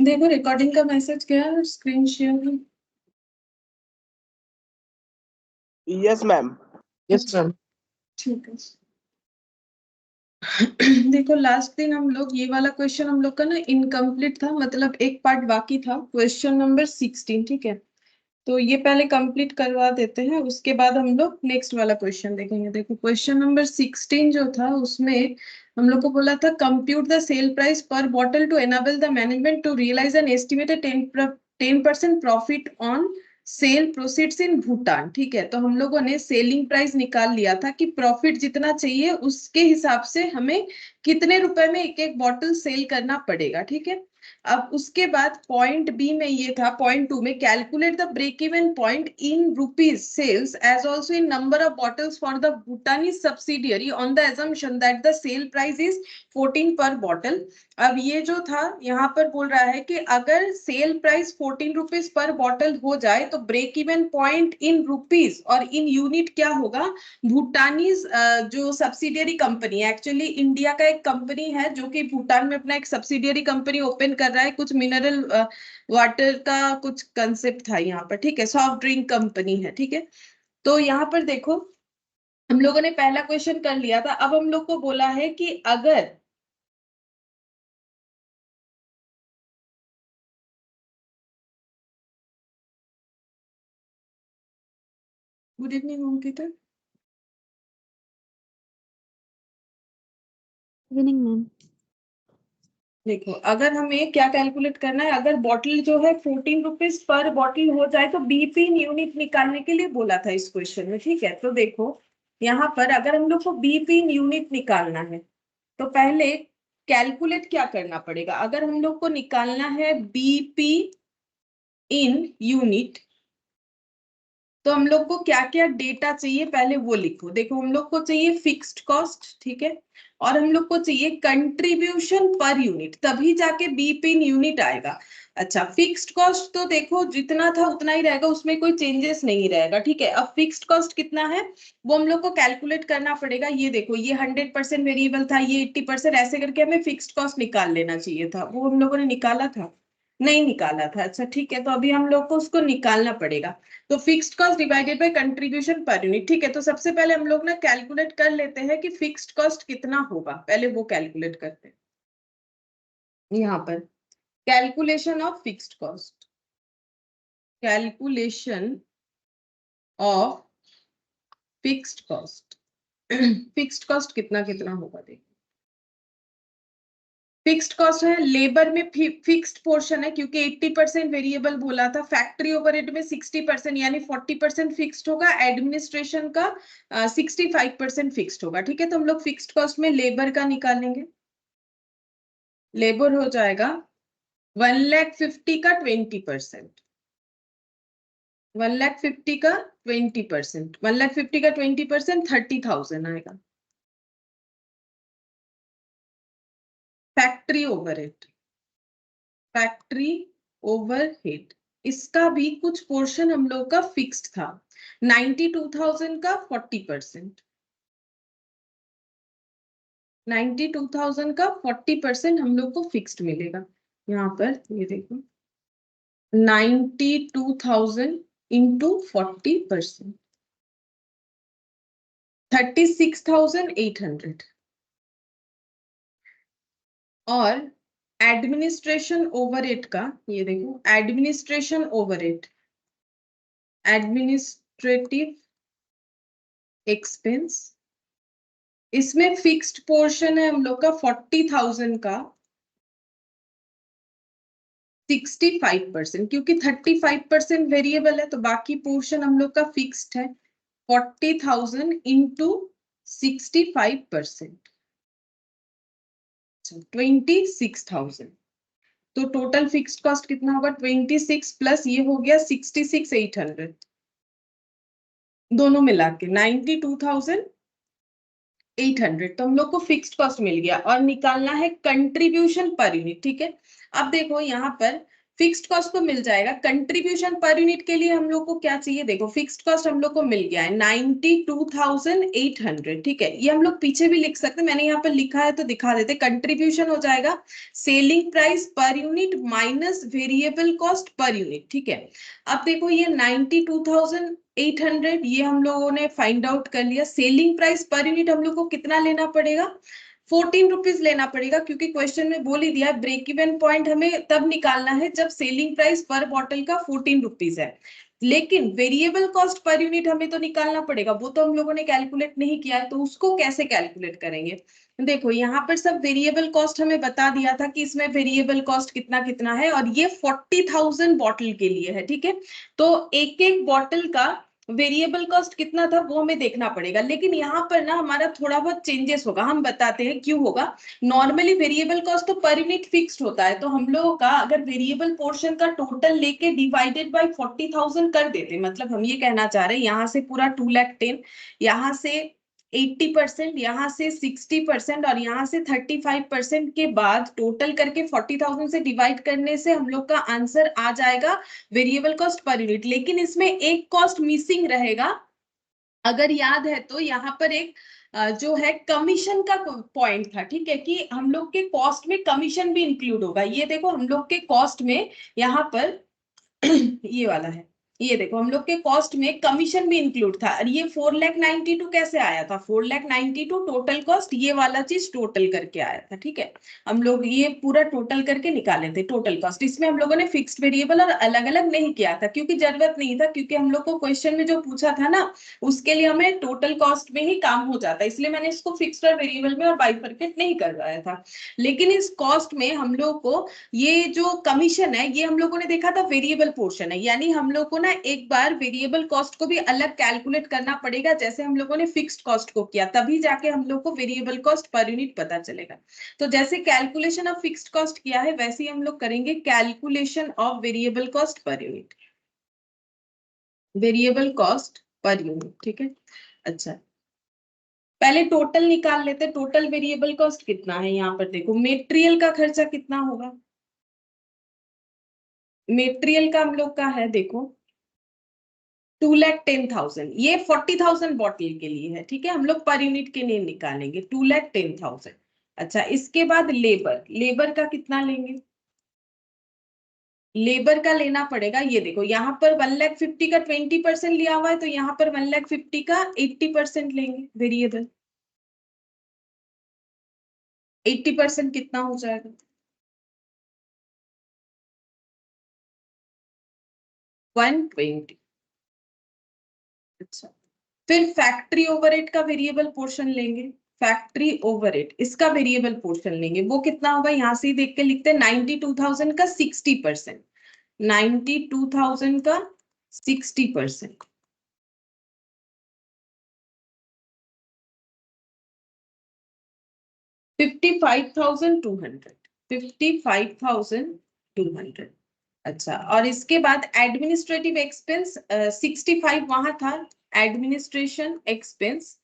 देखो रिकॉर्डिंग का मैसेज क्या है, screen share. Yes ma'am. Yes ma'am, ठीक है। देखो लास्ट दिन हम लोग ये वाला क्वेश्चन हम लोग का ना इनकम्प्लीट था, मतलब एक पार्ट बाकी था, क्वेश्चन नंबर 16, ठीक है। तो ये पहले कंप्लीट करवा देते हैं, उसके बाद हम लोग नेक्स्ट वाला क्वेश्चन देखेंगे। देखो क्वेश्चन नंबर 16 जो था उसमें हम लोग को बोला था compute the sale price per bottle to enable the management to realise an estimated 10% profit on sale proceeds in Bhutan, ठीक है। तो हम लोगों ने सेलिंग प्राइस निकाल लिया था कि प्रॉफिट जितना चाहिए उसके हिसाब से हमें कितने रुपए में एक एक बॉटल सेल करना पड़ेगा, ठीक है। अब उसके बाद पॉइंट बी में ये था, पॉइंट 2 में calculate the break even point in rupees sales as also in number of bottles for the Bhutani subsidiary on the assumption that the sale price is 14 per bottle. अब ये जो था यहाँ पर बोल रहा है कि अगर sale price 14 rupees per bottle हो जाए तो break even point in rupees और इन यूनिट क्या होगा। भूटानी जो सब्सिडियरी कंपनी, एक्चुअली इंडिया का एक कंपनी है जो कि भूटान में अपना एक सब्सिडियरी कंपनी ओपन कर रहा है, कुछ मिनरल वाटर का कुछ कंसेप्ट था यहाँ पर, ठीक है। सॉफ्ट ड्रिंक कंपनी है, ठीक है। तो यहाँ पर देखो हम लोगों ने पहला क्वेश्चन कर लिया था, अब हम लोग को बोला है कि अगर good evening Ankita. Evening ma'am. देखो अगर हमें क्या कैलकुलेट करना है, अगर बॉटल जो है 14 रुपीज पर बॉटल हो जाए तो बीपी यूनिट निकालने के लिए बोला था इस क्वेश्चन में, ठीक है। तो देखो यहाँ पर अगर हम लोग को बीपी यूनिट निकालना है तो पहले कैलकुलेट क्या करना पड़ेगा। अगर हम लोग को निकालना है बीपी इन यूनिट तो हम लोग को क्या क्या डेटा चाहिए पहले वो लिखो। देखो हम लोग को चाहिए फिक्स्ड कॉस्ट, ठीक है, और हम लोग को चाहिए कंट्रीब्यूशन पर यूनिट, तभी जाके बीपी इन यूनिट आएगा। अच्छा फिक्स्ड कॉस्ट तो देखो जितना था उतना ही रहेगा, उसमें कोई चेंजेस नहीं रहेगा, ठीक है। अब फिक्स्ड कॉस्ट कितना है वो हम लोग को कैलकुलेट करना पड़ेगा। ये देखो ये 100% वेरिएबल था, ये 80%, ऐसे करके हमें फिक्स्ड कॉस्ट निकाल लेना चाहिए था, वो हम लोगों ने निकाला था, नहीं निकाला था। अच्छा ठीक है, तो अभी हम लोग को उसको निकालना पड़ेगा। तो fixed cost divided by contribution per unit, ठीक है। तो सबसे पहले हम लोग ना कैलकुलेट कर लेते हैं कि फिक्स्ड कॉस्ट कितना होगा, पहले वो कैलकुलेट करते हैं। यहाँ पर calculation of fixed cost, calculation of fixed cost. Fixed cost कितना कितना होगा देखो। फिक्स्ड कॉस्ट है, लेबर में फिक्स्ड पोर्शन है क्योंकि 80% वेरिएबल बोला था, फैक्ट्री ओवरहेड में 60% यानी 40% फिक्स्ड होगा, एडमिनिस्ट्रेशन का 65% फिक्स्ड होगा, ठीक है। तो हम लोग फिक्स्ड कॉस्ट में लेबर का निकालेंगे, लेबर हो जाएगा 1,50,000 का 20%, 1,50,000 का 20%, 1,50,000 का 20% 30,000 आएगा। फैक्ट्री ओवरहेड, फैक्ट्री ओवरहेड इसका भी कुछ पोर्शन हम लोग का फिक्स्ड था, 92,000 का 40%, 92,000 का 40% हम लोग को फिक्स्ड मिलेगा। यहाँ पर ये देखो 92,000 इंटू 40%, 36,800। और एडमिनिस्ट्रेशन ओवरहेड का ये देखो, एडमिनिस्ट्रेशन ओवरहेड, एडमिनिस्ट्रेटिव एक्सपेंस, इसमें फिक्स्ड पोर्शन है हम लोग का 40,000 का 65%, क्योंकि 35% वेरिएबल है तो बाकी पोर्शन हम लोग का फिक्स्ड है। 40,000 इंटू 65%, 26,000। तो टोटल फिक्स्ड कॉस्ट कितना होगा 26 प्लस ये हो गया 66,800, दोनों मिला के 92,800। तो हम लोग को फिक्स्ड कॉस्ट मिल गया और निकालना है कंट्रीब्यूशन पर यूनिट, ठीक है। अब देखो यहाँ पर फिक्स्ड कॉस्ट तो मिल जाएगा। कंट्रीब्यूशन पर यूनिट के लिए हम लोग को क्या चाहिए, देखो फिक्स्ड कॉस्ट हम लोग को मिल गया है 92,800, ठीक है। ये हम लोग पीछे भी लिख सकते हैं, मैंने यहाँ पर लिखा है तो दिखा देते। कंट्रीब्यूशन हो जाएगा selling price per unit minus variable cost per unit, ठीक है। अब देखो ये 92,800 ये हम लोगों ने फाइंड आउट कर लिया। सेलिंग प्राइस पर यूनिट हम लोग को कितना लेना पड़ेगा, 14 रुपीज लेना पड़ेगा, क्योंकि क्वेश्चन में बोल ही दिया है ब्रेक इवन पॉइंट हमें तब निकालना है जब सेलिंग प्राइस पर बॉटल का 14 रुपीज है। लेकिन वेरिएबल कॉस्ट पर यूनिट हमें तो निकालना पड़ेगा, वो तो हम लोगों ने कैलकुलेट नहीं किया है, तो उसको कैसे कैलकुलेट करेंगे। देखो यहाँ पर सब वेरिएबल कॉस्ट हमें बता दिया था कि इसमें वेरिएबल कॉस्ट कितना कितना है, और ये 40,000 बॉटल के लिए है, ठीक है। तो एक एक बॉटल का वेरिएबल कॉस्ट कितना था वो हमें देखना पड़ेगा। लेकिन यहाँ पर ना हमारा थोड़ा बहुत चेंजेस होगा, हम बताते हैं क्यों होगा। नॉर्मली वेरिएबल कॉस्ट तो पर यूनिट फिक्स्ड होता है, तो हम लोगों का अगर वेरिएबल पोर्शन का टोटल लेके डिवाइडेड बाय 40,000 कर देते, मतलब हम ये कहना चाह रहे हैं यहाँ से पूरा 2,10,000, यहाँ से 80%, यहाँ से 60% और यहाँ से 35% के बाद टोटल करके 40,000 से डिवाइड करने से हम लोग का आंसर आ जाएगा वेरिएबल कॉस्ट पर यूनिट। लेकिन इसमें एक कॉस्ट मिसिंग रहेगा, अगर याद है तो यहाँ पर एक जो है कमीशन का पॉइंट था, ठीक है, कि हम लोग के कॉस्ट में कमीशन भी इंक्लूड होगा। ये देखो हम लोग के कॉस्ट में यहाँ पर ये वाला है, ये देखो हम लोग के कॉस्ट में कमीशन भी इंक्लूड था। और ये 4,92,000 कैसे आया था, 4,92,000 टोटल कॉस्ट, ये वाला चीज टोटल करके आया था, ठीक है। हम लोग ये पूरा टोटल करके निकाले थे टोटल कॉस्ट। इसमें हम लोगों ने फिक्स्ड वेरिएबल और अलग अलग नहीं किया था, क्योंकि जरूरत नहीं था, क्योंकि हम लोग को क्वेश्चन में जो पूछा था ना उसके लिए हमें टोटल कॉस्ट में ही काम हो जाता है, इसलिए मैंने इसको फिक्स्ड और वेरिएबल में और बाइफरकेट नहीं करवाया था। लेकिन इस कॉस्ट में हम लोग को ये जो कमीशन है ये हम लोगों ने देखा था वेरिएबल पोर्शन है, यानी हम लोग को ना एक बार वेरिएबल कॉस्ट को भी अलग कैलकुलेट करना पड़ेगा, जैसे हम लोगों ने फिक्स्ड कॉस्ट को किया, तभी जाके हम लोग को वेरिएबल कॉस्ट पर यूनिट पता चलेगा। तो जैसे कैलकुलेशन ऑफ फिक्स्ड कॉस्ट किया है वैसे ही हम लोग करेंगे calculation of variable cost per unit, variable cost per unit, ठीक है। अच्छा पहले टोटल निकाल लेते, टोटल वेरिएबल कॉस्ट कितना है। यहाँ पर देखो मेटेरियल का खर्चा कितना होगा, मेटेरियल का हम लोग का है देखो 2,10,000, ये 40,000 बॉटल के लिए है, ठीक है। हम लोग पर यूनिट के लिए निकालेंगे 2,10,000। अच्छा इसके बाद लेबर, लेबर का कितना लेंगे, लेबर का लेना पड़ेगा, ये देखो यहाँ पर 1,50,000 का 20% लिया हुआ है, तो यहाँ पर 1,50,000 का 80% लेंगे वेरिएबल। 80% कितना हो जाएगा, 120। अच्छा फिर फैक्ट्री ओवरहेड का वेरिएबल पोर्शन लेंगे, फैक्ट्री ओवरहेड इसका वेरिएबल पोर्शन लेंगे, वो कितना होगा, यहां से ही देख के लिखते हैं 92,000 का 60%, 92,000 का 60%, 55,200, 55,200। अच्छा और इसके बाद एडमिनिस्ट्रेटिव एक्सपेंस 65 वहां था, एडमिनिस्ट्रेशन एक्सपेंस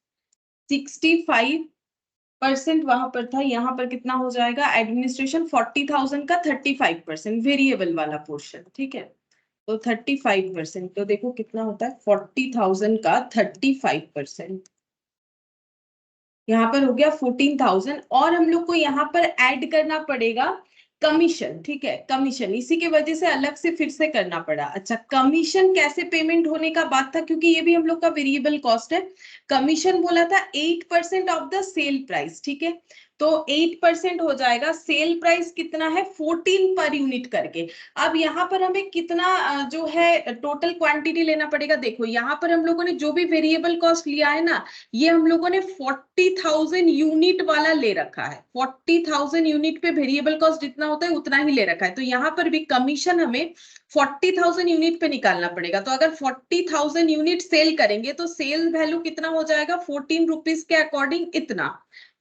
65% वहां पर था, यहाँ पर कितना हो जाएगा एडमिनिस्ट्रेशन 40,000 का 35% वेरिएबल वाला पोर्शन, ठीक है। तो 35%, तो देखो कितना होता है 40,000 का 35%, यहाँ पर हो गया 14,000। और हम लोग को यहाँ पर ऐड करना पड़ेगा कमीशन, ठीक है, कमीशन, इसी के वजह से अलग से फिर से करना पड़ा। अच्छा कमीशन कैसे पेमेंट होने का बात था, क्योंकि ये भी हम लोग का वेरिएबल कॉस्ट है। कमीशन बोला था 8% ऑफ द सेल प्राइस, ठीक है। तो 8% हो जाएगा, सेल प्राइस कितना है 14 पर यूनिट करके। अब यहाँ पर हमें कितना जो है टोटल क्वांटिटी लेना पड़ेगा, देखो यहाँ पर हम लोगों ने जो भी वेरिएबल कॉस्ट लिया है ना, ये हम लोगों ने 40,000 यूनिट वाला ले रखा है, 40,000 यूनिट पे वेरिएबल कॉस्ट जितना होता है उतना ही ले रखा है। तो यहाँ पर भी कमीशन हमें 40,000 यूनिट पे निकालना पड़ेगा। तो अगर 40,000 यूनिट सेल करेंगे तो सेल वैल्यू कितना हो जाएगा 14 रुपीज के अकॉर्डिंग इतना।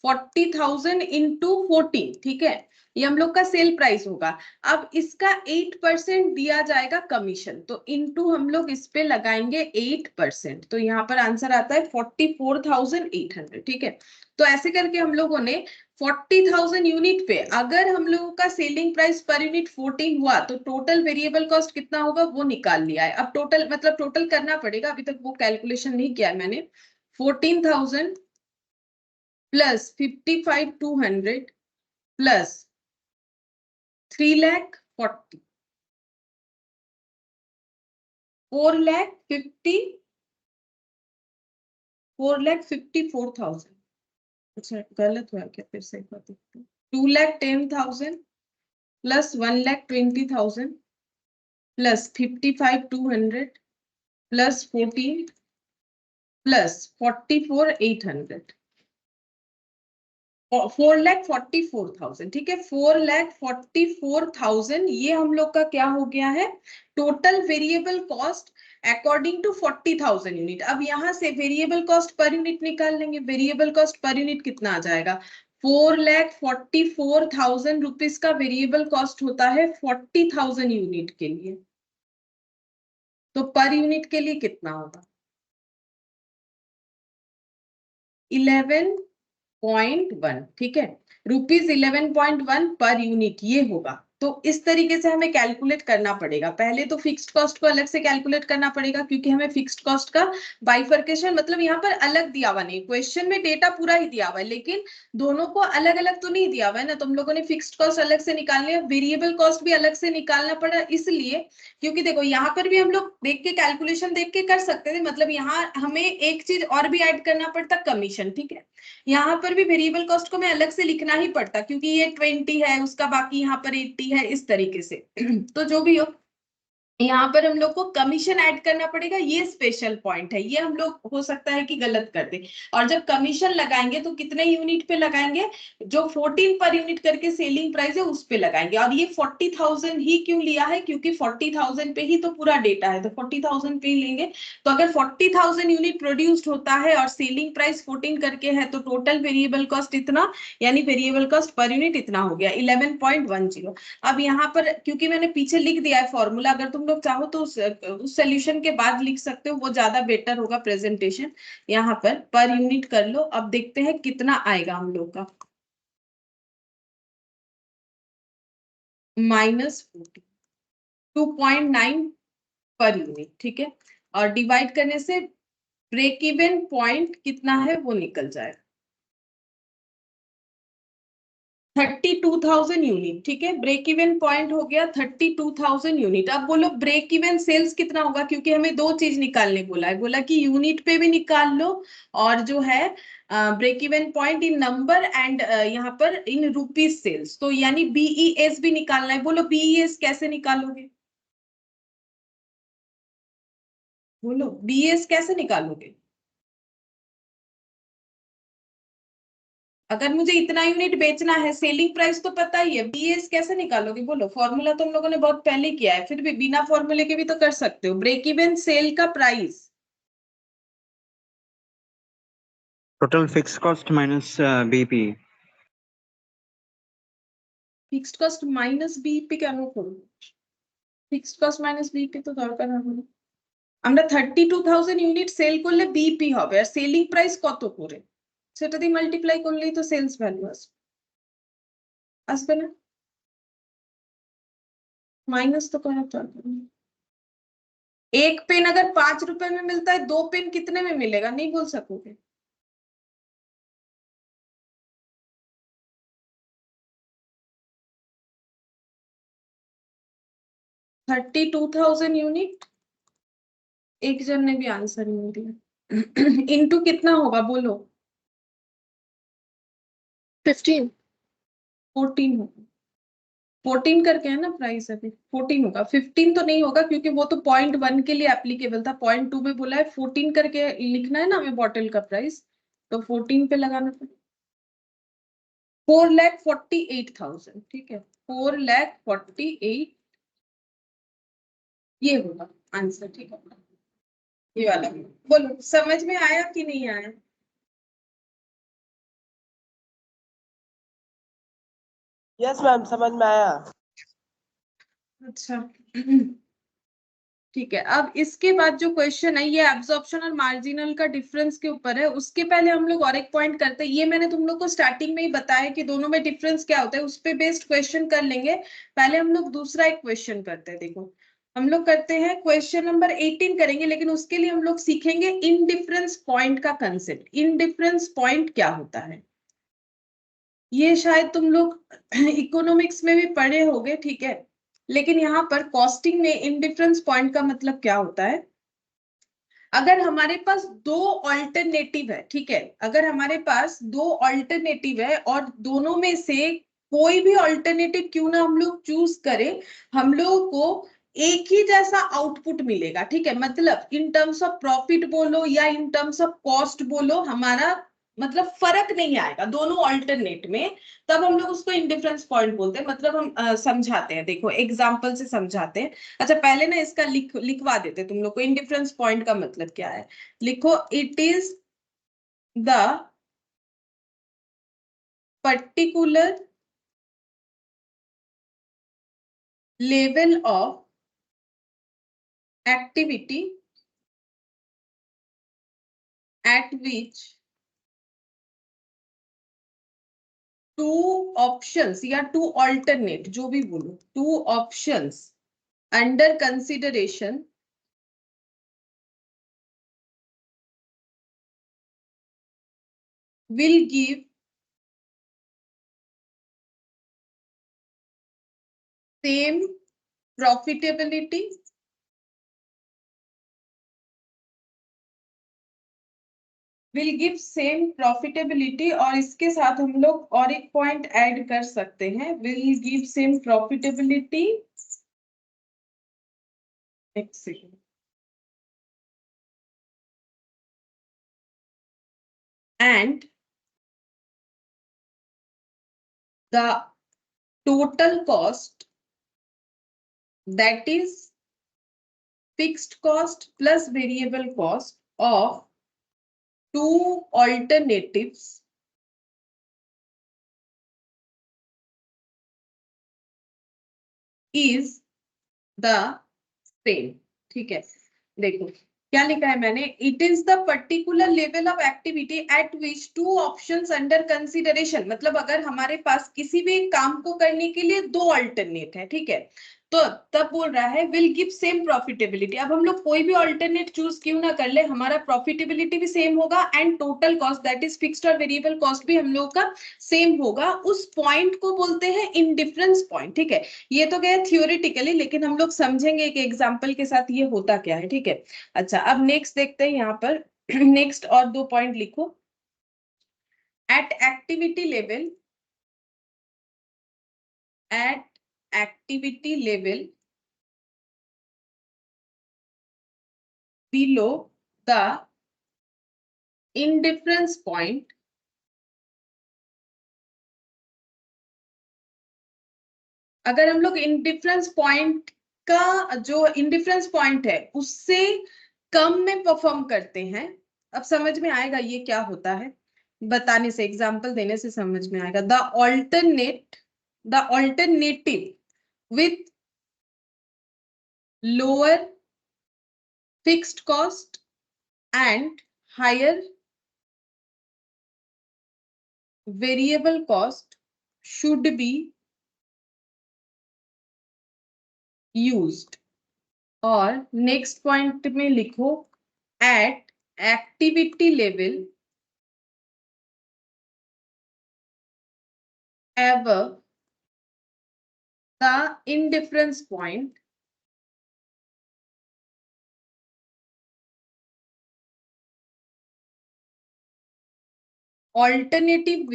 40,000 इंटू 14, ठीक है, ये हम लोग का सेल प्राइस होगा। अब इसका 8% दिया जाएगा कमीशन, तो इनटू हम लोग इस पे लगाएंगे 8%, तो यहाँ पर आंसर आता है 44,800, ठीक है। तो ऐसे करके हम लोगों ने 40,000 यूनिट पे अगर हम लोगों का सेलिंग प्राइस पर यूनिट 14 हुआ तो टोटल वेरिएबल कॉस्ट कितना होगा वो निकाल लिया है। अब टोटल मतलब टोटल करना पड़ेगा, अभी तक वो कैलकुलेशन नहीं किया है मैंने। 14,000 प्लस 55,200 प्लस 3,40,000 4,54,000। अच्छा गलत हुआ क्या, फिर से एक बार देखते हैं। 2,10,000 प्लस 1,20,000 प्लस 55,200 प्लस 14 प्लस 44,800, 4,44,000, ठीक है। 4,44,000 ये हम लोग का क्या हो गया है, total variable cost according to 40,000 unit. अब यहां से वेरिएबल कॉस्ट पर यूनिट निकाल लेंगे। वेरिएबल कॉस्ट पर यूनिट कितना आ जाएगा, 4,44,000 रुपीज का वेरिएबल कॉस्ट होता है 40,000 यूनिट के लिए। तो पर यूनिट के लिए कितना होगा, 11.1, ठीक है, रुपीज 11.1 पर यूनिट ये होगा। तो इस तरीके से हमें कैलकुलेट करना पड़ेगा। पहले तो फिक्स्ड कॉस्ट को अलग से कैलकुलेट करना पड़ेगा, क्योंकि हमें फिक्स्ड कॉस्ट का बाइफर्केशन मतलब यहाँ पर अलग दिया हुआ नहीं, क्वेश्चन में डेटा पूरा ही दिया हुआ है लेकिन दोनों को अलग अलग तो नहीं दिया हुआ है ना। तो हम लोगों ने फिक्स्ड कॉस्ट अलग से निकालने, वेरिएबल कॉस्ट भी अलग से निकालना पड़ा, इसलिए क्योंकि देखो यहाँ पर भी हम लोग देख के कैलकुलेशन देख के कर सकते थे, मतलब यहाँ हमें एक चीज और भी ऐड करना पड़ता, कमीशन, ठीक है। यहाँ पर भी वेरिएबल कॉस्ट को मैं अलग से लिखना ही पड़ता, क्योंकि ये 20 है उसका बाकी यहाँ पर 80 है, इस तरीके से। तो जो भी हो, यहाँ पर हम लोग को कमीशन ऐड करना पड़ेगा, ये स्पेशल पॉइंट है, ये हम लोग हो सकता है कि गलत कर दे। और जब कमीशन लगाएंगे तो कितने यूनिट पे लगाएंगे, जो 14 पर यूनिट करके सेलिंग प्राइस है उस पे लगाएंगे। और ये 40,000 ही क्यों लिया है, क्योंकि 40,000 पे ही तो पूरा डेटा है, तो 40,000 पे ही लेंगे। तो अगर 40,000 यूनिट प्रोड्यूस्ड होता है और सेलिंग प्राइस 14 करके है तो टोटल वेरिएबल कॉस्ट इतना, यानी वेरिएबल कॉस्ट पर यूनिट इतना हो गया 11.10। अब यहाँ पर क्योंकि मैंने पीछे लिख दिया है फॉर्मूला, अगर तुम लोग चाहो तो उस सोल्यूशन के बाद लिख सकते हो, वो ज्यादा बेटर होगा प्रेजेंटेशन। यहाँ पर यूनिट कर लो। अब देखते हैं कितना आएगा हम लोग का, -40, 2.9 पर यूनिट, ठीक है। और डिवाइड करने से ब्रेक इवन पॉइंट कितना है वो निकल जाएगा, 32,000 यूनिट, ठीक है। ब्रेक इवन पॉइंट हो गया 32,000 यूनिट। अब बोलो ब्रेक इवन सेल्स कितना होगा, क्योंकि हमें दो चीज निकालने बोला है, बोला कि यूनिट पे भी निकाल लो और जो है break even point in number and यहाँ पर इन रुपीज सेल्स, तो यानी बीईएस भी निकालना है। बोलो बीईएस कैसे निकालोगे, बोलो बीईएस कैसे निकालोगे। अगर मुझे इतना यूनिट बेचना है, सेलिंग प्राइस तो पता ही है, बीएस कैसे निकालोगे, बोलो। फॉर्मूला तो हम लोगों ने बहुत पहले किया है, फिर भी बिना फॉर्मूले के भी तो कर सकते हो। ब्रेक इवन सेल का price, total fix cost minus BP. Fixed cost minus BEP কেন করব, ফিক্সড কস্ট মাইনাস বিইপি তো দরকার হবে না। আমরা 32,000 ইউনিট সেল করলে বিইপি হবে, আর সেলিং প্রাইস কত করে সেটা দিয়ে মাল্টিপ্লাই করলেই তো সেলস ভ্যালু আসবে, আসবে না। माइनस तो करा तो एक पेन अगर 5 रुपए में मिलता है, 2 पेन कितने में मिलेगा, नहीं बोल सकोगे। 32,000 यूनिट, एक जन ने भी आंसर नहीं दिया। इनटू कितना होगा बोलो, 15 14 होगा। 14 करके है ना प्राइस, अभी 14 होगा, 15 तो नहीं होगा क्योंकि वो तो 0.1 के लिए एप्लीकेबल था, 0.2 में बोला है 14 करके लिखना है ना हमें बॉटल का प्राइस, तो 14 पे लगाना पड़ेगा। 4,48,000, ठीक है, 4,48 ये होगा आंसर, ठीक है। ये वाला बोलो समझ में आया कि नहीं आया। यस मैम, समझ में आया। अच्छा ठीक है। अब इसके बाद जो क्वेश्चन है ये एब्जॉर्प्शन और मार्जिनल का डिफरेंस के ऊपर है। उसके पहले हम लोग और एक पॉइंट करते हैं, ये मैंने तुम लोग को स्टार्टिंग में ही बताया कि दोनों में डिफरेंस क्या होता है, उस पे बेस्ड क्वेश्चन कर लेंगे। पहले हम लोग दूसरा एक क्वेश्चन करते हैं। देखो हम लोग करते हैं क्वेश्चन नंबर 18 करेंगे, लेकिन उसके लिए हम लोग सीखेंगे इनडिफरेंस पॉइंट का कंसेप्ट। इनडिफरेंस पॉइंट क्या होता है ये शायद तुम लोग इकोनॉमिक्स में भी पढ़े होगे, ठीक है। लेकिन यहाँ पर कॉस्टिंग में इनडिफरेंस पॉइंट का मतलब क्या होता है, अगर हमारे पास दो ऑल्टरनेटिव है, ठीक है, अगर हमारे पास दो ऑल्टरनेटिव है और दोनों में से कोई भी ऑल्टरनेटिव क्यों ना हम लोग चूज करें, हम लोगों को एक ही जैसा आउटपुट मिलेगा, ठीक है। मतलब इन टर्म्स ऑफ प्रॉफिट बोलो या इन टर्म्स ऑफ कॉस्ट बोलो, हमारा मतलब फर्क नहीं आएगा दोनों ऑल्टरनेट में, तब हम लोग उसको इंडिफरेंस पॉइंट बोलते हैं। मतलब हम समझाते हैं, देखो एग्जांपल से समझाते हैं। अच्छा पहले ना इसका लिखवा देते तुम लोग को, इंडिफरेंस पॉइंट का मतलब क्या है। लिखो, it is the particular level of activity eight which two options या टू ऑल्टरनेट, जो भी बोलो, two options under consideration will give same profitability और इसके साथ हम लोग और एक पॉइंट ऐड कर सकते हैं, will give same profitability, एक second, and the total cost, that is fixed cost plus variable cost of two alternatives is the same, ठीक है। देखो क्या लिखा है मैंने, it is the particular level of activity eight which two options under consideration, मतलब अगर हमारे पास किसी भी काम को करने के लिए दो अल्टरनेट है, ठीक है, तो तब बोल रहा है विल गिव सेम प्रॉफिटेबिलिटी। अब हम लोग कोई भी अल्टरनेट चूज क्यों ना कर ले, हमारा प्रॉफिटेबिलिटी भी सेम होगा and total cost that is fixed और वेरिएबल कॉस्ट भी हम लोग का सेम होगा। उस पॉइंट को बोलते हैं इनडिफरेंस पॉइंट, ठीक है। ये तो गया थियोरिटिकली, लेकिन हम लोग समझेंगे एक एग्जांपल के साथ ये होता क्या है, ठीक है। अच्छा अब नेक्स्ट देखते हैं यहाँ पर नेक्स्ट और दो पॉइंट लिखो। At activity level, at activity level below the indifference point, अगर हम लोग इंडिफरेंस पॉइंट का जो इंडिफरेंस पॉइंट है उससे कम में परफॉर्म करते हैं, अब समझ में आएगा ये क्या होता है, बताने से, एग्जांपल देने से समझ में आएगा। The alternative with lower fixed cost and higher variable cost should be used. और नेक्स्ट पॉइंट में लिखो, at activity level above the indifference point, alternative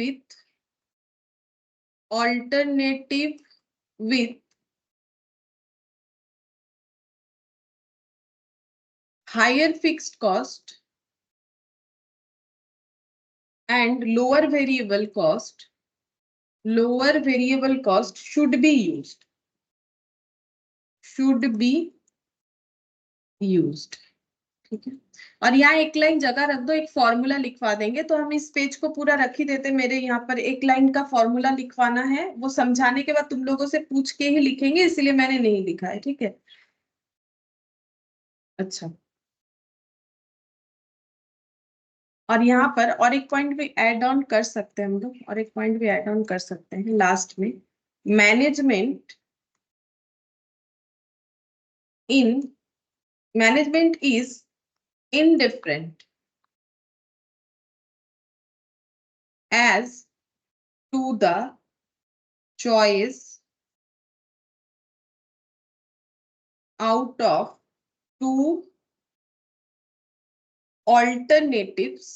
with higher fixed cost and lower variable cost should be used, ठीक है। और यहाँ एक line जगह रख दो, एक फॉर्मूला लिखवा देंगे। तो हम इस पेज को पूरा रख ही देते, मेरे यहाँ पर एक लाइन का फॉर्मूला लिखवाना है, वो समझाने के बाद तुम लोगों से पूछ के ही लिखेंगे, इसलिए मैंने नहीं लिखा है, ठीक है। अच्छा, और यहाँ पर और एक पॉइंट भी ऐड ऑन कर सकते हैं हम लोग, और एक पॉइंट भी ऐड ऑन कर सकते हैं लास्ट में। Management is indifferent as to the choice out of two alternatives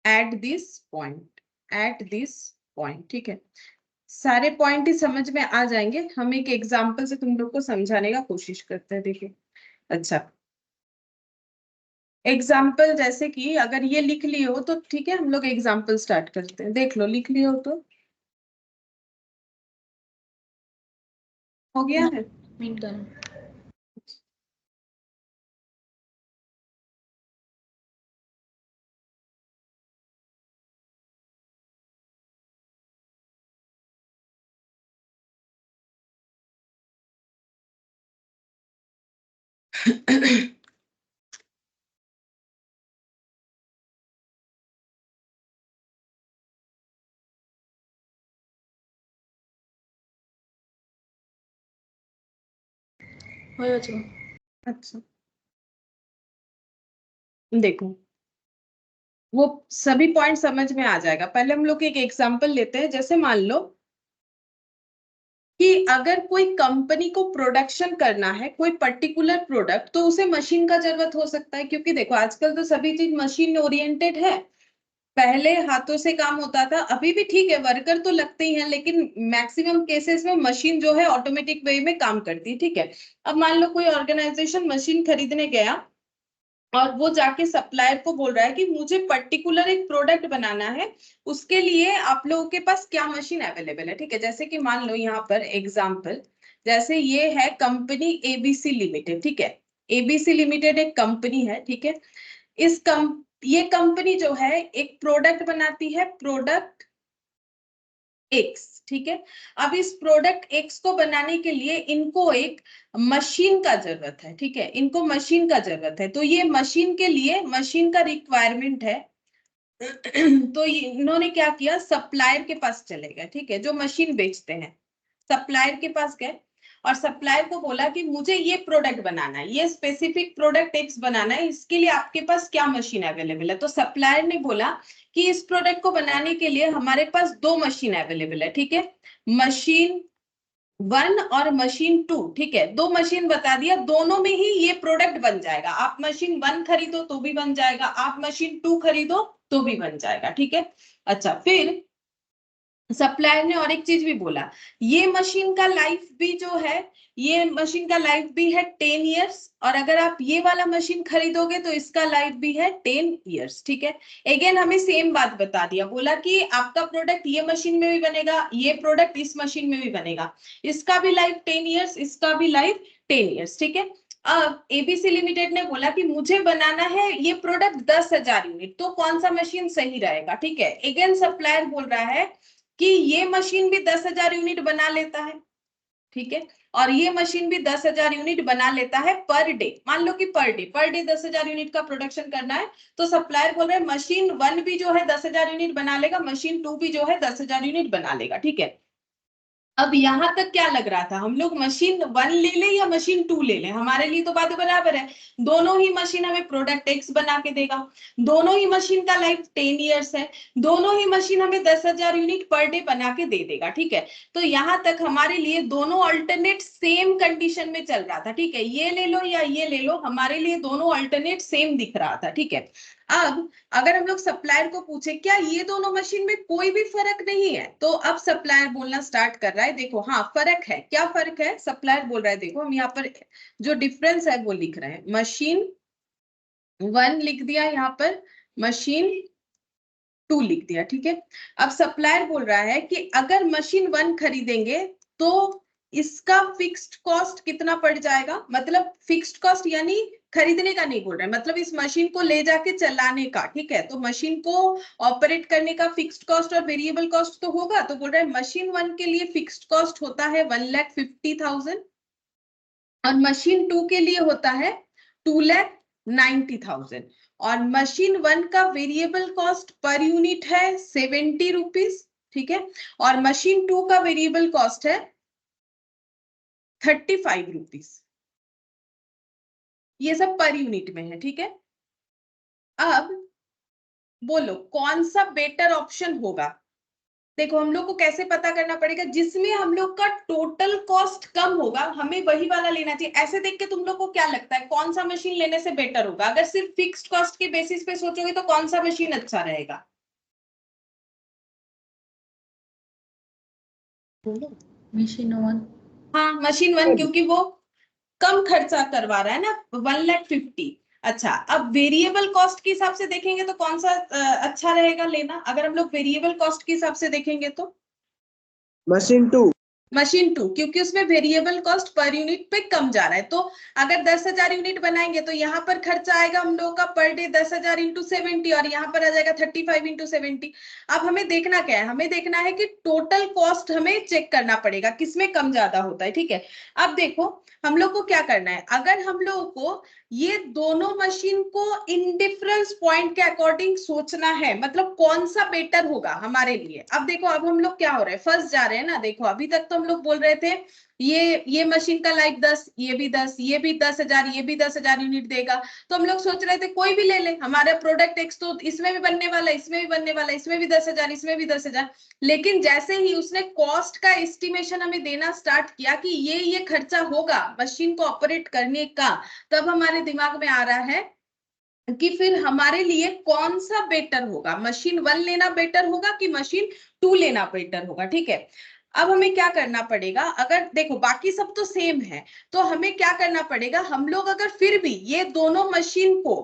at this point, ठीक है। सारे पॉइंट ही समझ में आ जाएंगे, हम एक एग्जांपल से तुम लोग को समझाने का कोशिश करते हैं। देखिए, अच्छा एग्जाम्पल जैसे कि अगर ये लिख लिए हो तो ठीक है, हम लोग एग्जाम्पल स्टार्ट करते हैं। देख लो, लिख लिए हो तो हो गया है। अच्छा, देखो वो सभी पॉइंट समझ में आ जाएगा। पहले हम लोग एक एग्जांपल लेते हैं। जैसे मान लो कि अगर कोई कंपनी को प्रोडक्शन करना है कोई पर्टिकुलर प्रोडक्ट, तो उसे मशीन का जरूरत हो सकता है, क्योंकि देखो आजकल तो सभी चीज मशीन ओरिएंटेड है। पहले हाथों से काम होता था, अभी भी ठीक है, वर्कर तो लगते ही हैं, लेकिन मैक्सिमम केसेस में मशीन जो है ऑटोमेटिक वे में काम करती है, ठीक है। अब मान लो कोई ऑर्गेनाइजेशन मशीन खरीदने गया और वो जाके सप्लायर को बोल रहा है कि मुझे पर्टिकुलर एक प्रोडक्ट बनाना है, उसके लिए आप लोगों के पास क्या मशीन अवेलेबल है, ठीक है। जैसे कि मान लो यहाँ पर एग्जांपल, जैसे ये है कंपनी एबीसी लिमिटेड, ठीक है। एबीसी लिमिटेड एक कंपनी है, ठीक है। ये कंपनी जो है एक प्रोडक्ट बनाती है, प्रोडक्ट एक्स, ठीक है। अब इस प्रोडक्ट एक्स को बनाने के लिए इनको एक मशीन का जरूरत है, ठीक है। इनको मशीन का जरूरत है, तो ये मशीन के लिए मशीन का रिक्वायरमेंट है। तो इन्होंने क्या किया, सप्लायर के पास चले गए, ठीक है, जो मशीन बेचते हैं। सप्लायर के पास गए और सप्लायर को बोला कि मुझे ये प्रोडक्ट बनाना है, ये स्पेसिफिक प्रोडक्ट एक्स बनाना है, इसके लिए आपके पास क्या मशीन अवेलेबल है। तो सप्लायर ने बोला कि इस प्रोडक्ट को बनाने के लिए हमारे पास दो मशीन अवेलेबल है, ठीक है। मशीन 1 और मशीन 2, ठीक है। दो मशीन बता दिया, दोनों में ही ये प्रोडक्ट बन जाएगा। आप मशीन 1 खरीदो तो भी बन जाएगा, आप मशीन 2 खरीदो तो भी बन जाएगा, ठीक है। अच्छा, फिर सप्लायर ने और एक चीज भी बोला, ये मशीन का लाइफ भी जो है, ये मशीन का लाइफ भी है 10 इयर्स, और अगर आप ये वाला मशीन खरीदोगे तो इसका लाइफ भी है 10 इयर्स, ठीक है। अगेन हमें सेम बात बता दिया, बोला कि आपका प्रोडक्ट ये मशीन में भी बनेगा, ये प्रोडक्ट इस मशीन में भी बनेगा, इसका भी लाइफ 10 इयर्स, इसका भी लाइफ 10 इयर्स, ठीक है। अब एबीसी लिमिटेड ने बोला कि मुझे बनाना है ये प्रोडक्ट 10,000 यूनिट, तो कौन सा मशीन सही रहेगा, ठीक है। अगेन सप्लायर बोल रहा है कि ये मशीन भी 10,000 यूनिट बना लेता है, ठीक है, और ये मशीन भी 10,000 यूनिट बना लेता है पर डे। मान लो कि पर डे 10,000 यूनिट का प्रोडक्शन करना है, तो सप्लायर बोल रहे हैं मशीन 1 भी जो है 10,000 यूनिट बना लेगा, मशीन 2 भी जो है 10,000 यूनिट बना लेगा, ठीक है। अब यहां तक क्या लग रहा था, हम लोग मशीन 1 ले लें या मशीन 2 ले लें, हमारे लिए तो बात बराबर है। दोनों ही मशीन हमें प्रोडक्ट एक्स बना के देगा, दोनों ही मशीन का लाइफ 10 इयर्स है, दोनों ही मशीन हमें 10,000 यूनिट पर डे बना के दे देगा, ठीक है। तो यहां तक हमारे लिए दोनों अल्टरनेट सेम कंडीशन में चल रहा था, ठीक है। ये ले लो या ये ले लो, हमारे लिए दोनों अल्टरनेट सेम दिख रहा था, ठीक है। अब अगर हम लोग सप्लायर को पूछे क्या ये दोनों मशीन में कोई भी फर्क नहीं है, तो अब सप्लायर बोलना स्टार्ट कर रहा है, देखो हाँ फर्क है। क्या फर्क है, सप्लायर बोल रहा है, देखो हम यहाँ पर जो डिफरेंस है वो लिख रहे हैं। मशीन 1 लिख दिया, यहाँ पर मशीन 2 लिख दिया, ठीक है। अब सप्लायर बोल रहा है कि अगर मशीन 1 खरीदेंगे तो इसका फिक्स्ड कॉस्ट कितना पड़ जाएगा, मतलब फिक्स्ड कॉस्ट यानी खरीदने का नहीं बोल रहे, मतलब इस मशीन को ले जाके चलाने का, ठीक है। तो मशीन को ऑपरेट करने का फिक्स्ड कॉस्ट और वेरिएबल कॉस्ट तो होगा, तो बोल रहे हैं मशीन 1 के लिए फिक्स्ड कॉस्ट होता है 1,50,000 और मशीन 2 के लिए होता है 2,90,000 और मशीन 1 का वेरिएबल कॉस्ट पर यूनिट है 70 रुपीज, ठीक है, और मशीन 2 का वेरिएबल कॉस्ट है 35 रुपीज। ये सब पर यूनिट में है, ठीक है। अब बोलो कौन सा बेटर ऑप्शन होगा। देखो हम लोग को कैसे पता करना पड़ेगा, जिसमें हम लोग का टोटल कॉस्ट कम होगा हमें वही वाला लेना चाहिए। ऐसे देख के तुम लोग को क्या लगता है कौन सा मशीन लेने से बेटर होगा? अगर सिर्फ फिक्स्ड कॉस्ट के बेसिस पे सोचोगे तो कौन सा मशीन अच्छा रहेगा? मशीन 1। हाँ मशीन 1, क्योंकि वो कम खर्चा करवा रहा है ना, 1,50,000। अच्छा, अब वेरिएबल कॉस्ट के हिसाब से देखेंगे तो कौन सा अच्छा रहेगा लेना? अगर हम लोग वेरिएबल कॉस्ट के हिसाब से देखेंगे तो मशीन 2। मशीन 2, क्योंकि उसमें वेरिएबल कॉस्ट पर यूनिट पे कम जा रहा है। तो अगर 10,000 यूनिट बनाएंगे तो यहाँ पर खर्चा आएगा हम लोगों का पर डे 10,000 इंटू 70 और यहाँ पर आ जाएगा 35 इंटू 70। अब हमें देखना क्या है, हमें देखना है कि टोटल कॉस्ट हमें चेक करना पड़ेगा किसमें कम ज्यादा होता है, ठीक है। अब देखो हम लोग को क्या करना है, अगर हम लोगों को ये दोनों मशीन को इंडिफरेंस पॉइंट के अकॉर्डिंग सोचना है, मतलब कौन सा बेटर होगा हमारे लिए। अब देखो अब हम लोग क्या हो रहा है, फंस जा रहे हैं ना। देखो अभी तक तो हम लोग बोल रहे थे ये मशीन का लाइफ 10, ये भी 10, ये भी 10,000, ये भी 10,000 यूनिट देगा। तो हम लोग सोच रहे थे कोई भी ले ले, हमारा प्रोडक्ट एक्स तो इसमें भी बनने वाला, इसमें भी बनने वाला, इसमें भी 10,000, इसमें भी 10,000। लेकिन जैसे ही उसने कॉस्ट का एस्टिमेशन हमें देना स्टार्ट किया कि ये खर्चा होगा मशीन को ऑपरेट करने का, तब हमारे दिमाग में आ रहा है कि फिर हमारे लिए कौन सा बेटर होगा, मशीन 1 लेना बेटर होगा कि मशीन 2 लेना बेटर होगा, ठीक है। अब हमें क्या करना पड़ेगा, अगर देखो बाकी सब तो सेम है, तो हमें क्या करना पड़ेगा, हम लोग अगर फिर भी ये दोनों मशीन को